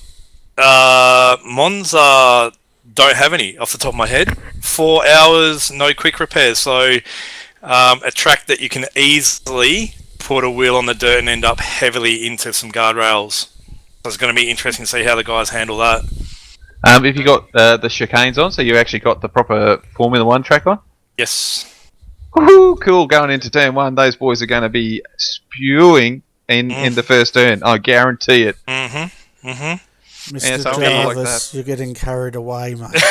Monza don't have any off the top of my head. 4 hours, no quick repairs. So a track that you can easily put a wheel on the dirt and end up heavily into some guardrails. So it's going to be interesting to see how the guys handle that. Have you got the chicanes on, so you actually got the proper Formula 1 track on? Yes. Woohoo, cool, going into turn 1, those boys are going to be spewing in the first turn. I guarantee it. Mr. Yeah, so Jarvis, you're getting carried away, mate.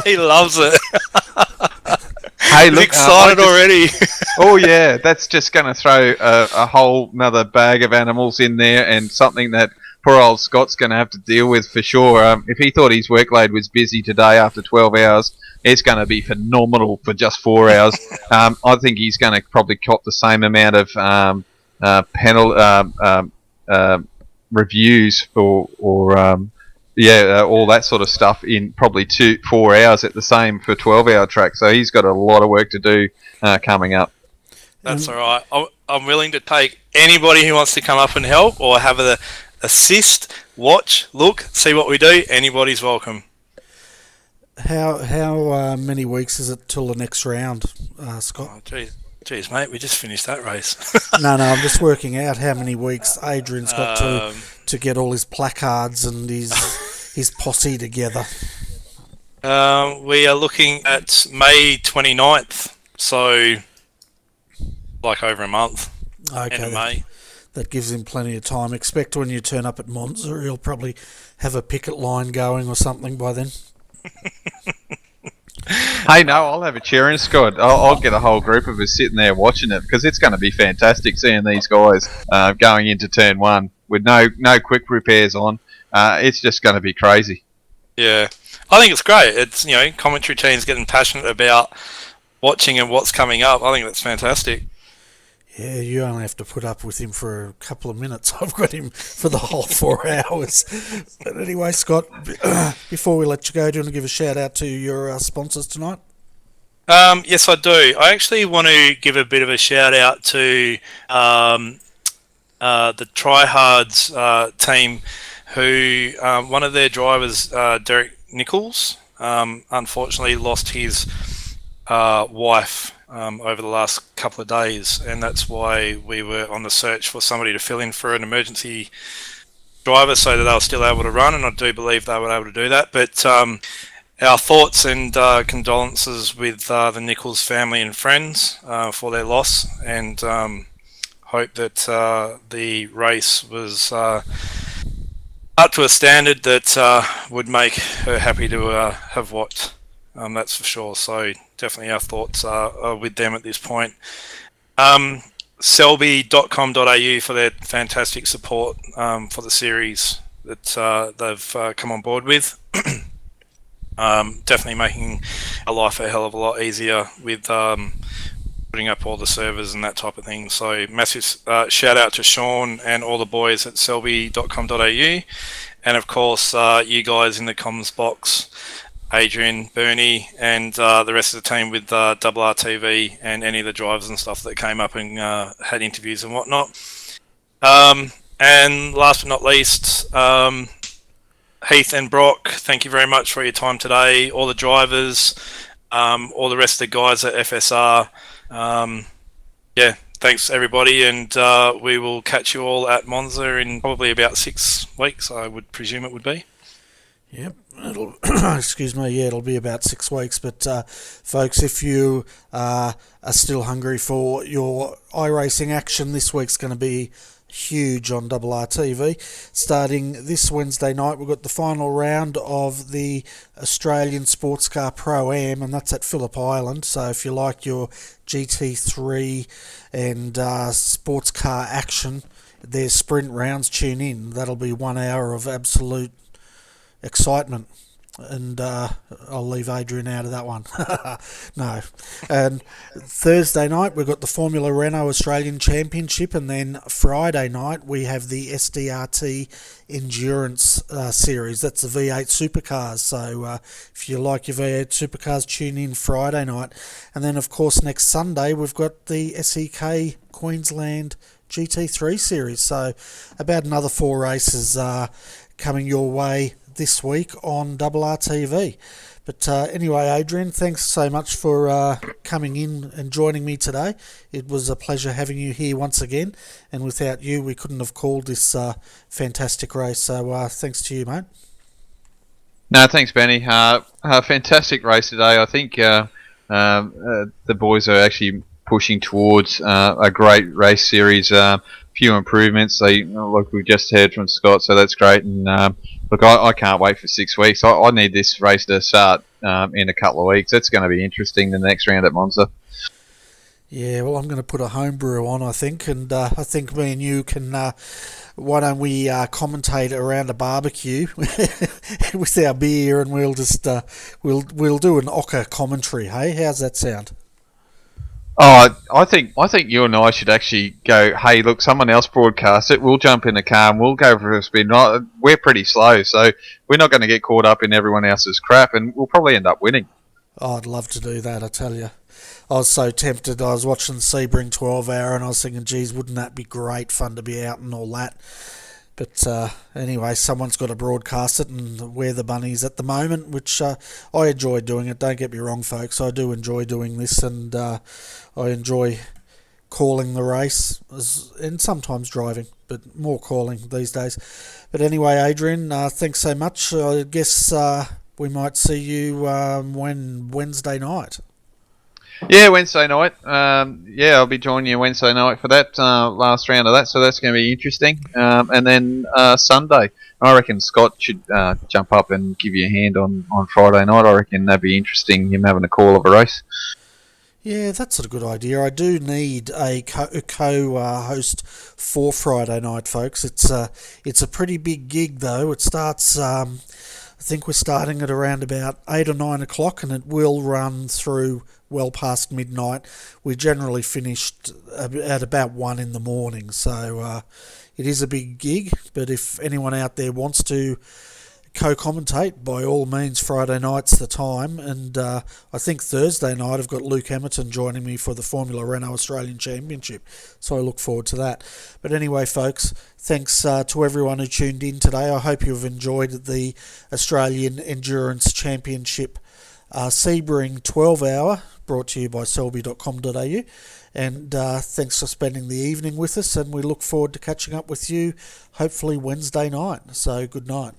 He loves it. Hey, look, excited already. Oh yeah, that's just going to throw a whole another bag of animals in there, and something that poor old Scott's going to have to deal with for sure. If he thought his workload was busy today after 12 hours, it's going to be phenomenal for just 4 hours. I think he's going to probably cop the same amount of reviews or all that sort of stuff in probably 4 hours at the same for 12-hour track. So he's got a lot of work to do coming up. That's all right. I'm willing to take anybody who wants to come up and help or have a assist, watch, look, see what we do. Anybody's welcome. How many weeks is it till the next round, Scott? Oh, Jeez, mate, we just finished that race. No, I'm just working out how many weeks Adrian's got to get all his placards and his posse together. We are looking at May 29th, so like over a month. Okay, end of May. That gives him plenty of time. Expect when you turn up at Monza, he'll probably have a picket line going or something by then. Hey, no, I'll have a cheering squad. I'll get a whole group of us sitting there watching it, because it's going to be fantastic seeing these guys going into turn 1 with no quick repairs on. It's just going to be crazy. Yeah, I think it's great. It's commentary teams getting passionate about watching and what's coming up. I think that's fantastic. Yeah, you only have to put up with him for a couple of minutes. I've got him for the whole 4 hours. But anyway, Scott, before we let you go, do you want to give a shout out to your sponsors tonight? Yes, I do. I actually want to give a bit of a shout out to the Tryhards team, who one of their drivers, Derek Nichols, unfortunately lost his wife over the last couple of days, and that's why we were on the search for somebody to fill in for an emergency driver so that they were still able to run, and I do believe they were able to do that. But our thoughts and condolences with the Nichols family and friends for their loss, and hope that the race was up to a standard that would make her happy to have watched. That's for sure. So definitely our thoughts are with them at this point. Selby.com.au for their fantastic support for the series that they've come on board with. Definitely making our life a hell of a lot easier with putting up all the servers and that type of thing. So massive shout out to Sean and all the boys at selby.com.au, and of course you guys in the comms box, Adrian, Bernie, and the rest of the team with RRTV and any of the drivers and stuff that came up and had interviews and whatnot. And last but not least, Heath and Brock, thank you very much for your time today. All the drivers, all the rest of the guys at FSR. Yeah, thanks everybody, and we will catch you all at Monza in probably about 6 weeks, I would presume it would be. Yep, it'll excuse me. Yeah, it'll be about 6 weeks. But folks, if you are still hungry for your iRacing action, this week's going to be huge on RRTV. Starting this Wednesday night, we've got the final round of the Australian Sports Car Pro-Am, and that's at Phillip Island. So if you like your GT3 and sports car action, there's sprint rounds, tune in. That'll be 1 hour of absolute excitement, and I'll leave Adrian out of that one. No. And Thursday night we've got the Formula Renault Australian Championship, and then Friday night we have the SDRT Endurance Series. That's the V8 Supercars, so if you like your V8 Supercars, tune in Friday night. And then of course next Sunday we've got the SEK Queensland GT3 Series, so about another 4 races coming your way this week on RRTV. But anyway, Adrian, thanks so much for coming in and joining me today. It was a pleasure having you here once again, and without you we couldn't have called this fantastic race, so thanks to you, mate. No, thanks, Benny. Fantastic race today. I think the boys are actually pushing towards a great race series. Few improvements, like we just heard from Scott, so that's great. And look, I can't wait for 6 weeks. I need this race to start in a couple of weeks. It's going to be interesting, the next round at Monza. Yeah, well, I'm going to put a homebrew on, I think, and I think me and you can, why don't we commentate around a barbecue with our beer, and we'll just, we'll do an Ocker commentary, hey? How's that sound? Oh, I think you and I should actually go, hey, look, someone else broadcast it. We'll jump in the car and we'll go for a spin. We're pretty slow, so we're not going to get caught up in everyone else's crap, and we'll probably end up winning. Oh, I'd love to do that, I tell you. I was so tempted. I was watching the Sebring 12 hour and I was thinking, geez, wouldn't that be great fun to be out and all that? But anyway, someone's got to broadcast it, and we're the bunnies at the moment, which I enjoy doing it. Don't get me wrong, folks. I do enjoy doing this, and I enjoy calling the race and sometimes driving, but more calling these days. But anyway, Adrian, thanks so much. I guess we might see you Wednesday night. Yeah, Wednesday night. I'll be joining you Wednesday night for that last round of that, so that's going to be interesting. And then Sunday, I reckon Scott should jump up and give you a hand on Friday night. I reckon that'd be interesting, him having a call of a race. Yeah, that's a good idea. I do need a co-host for Friday night, folks. It's a pretty big gig, though. It starts, I think we're starting at around about 8 or 9 o'clock, and it will run through well past midnight. We generally finished at about 1 in the morning, so it is a big gig. But if anyone out there wants to co-commentate, by all means, Friday night's the time, and I think Thursday night I've got Luke Hamilton joining me for the Formula Renault Australian Championship, so I look forward to that. But anyway, folks, thanks to everyone who tuned in today. I hope you've enjoyed the Australian Endurance Championship Sebring 12 hour, brought to you by selby.com.au, and thanks for spending the evening with us, and we look forward to catching up with you hopefully Wednesday night. So good night.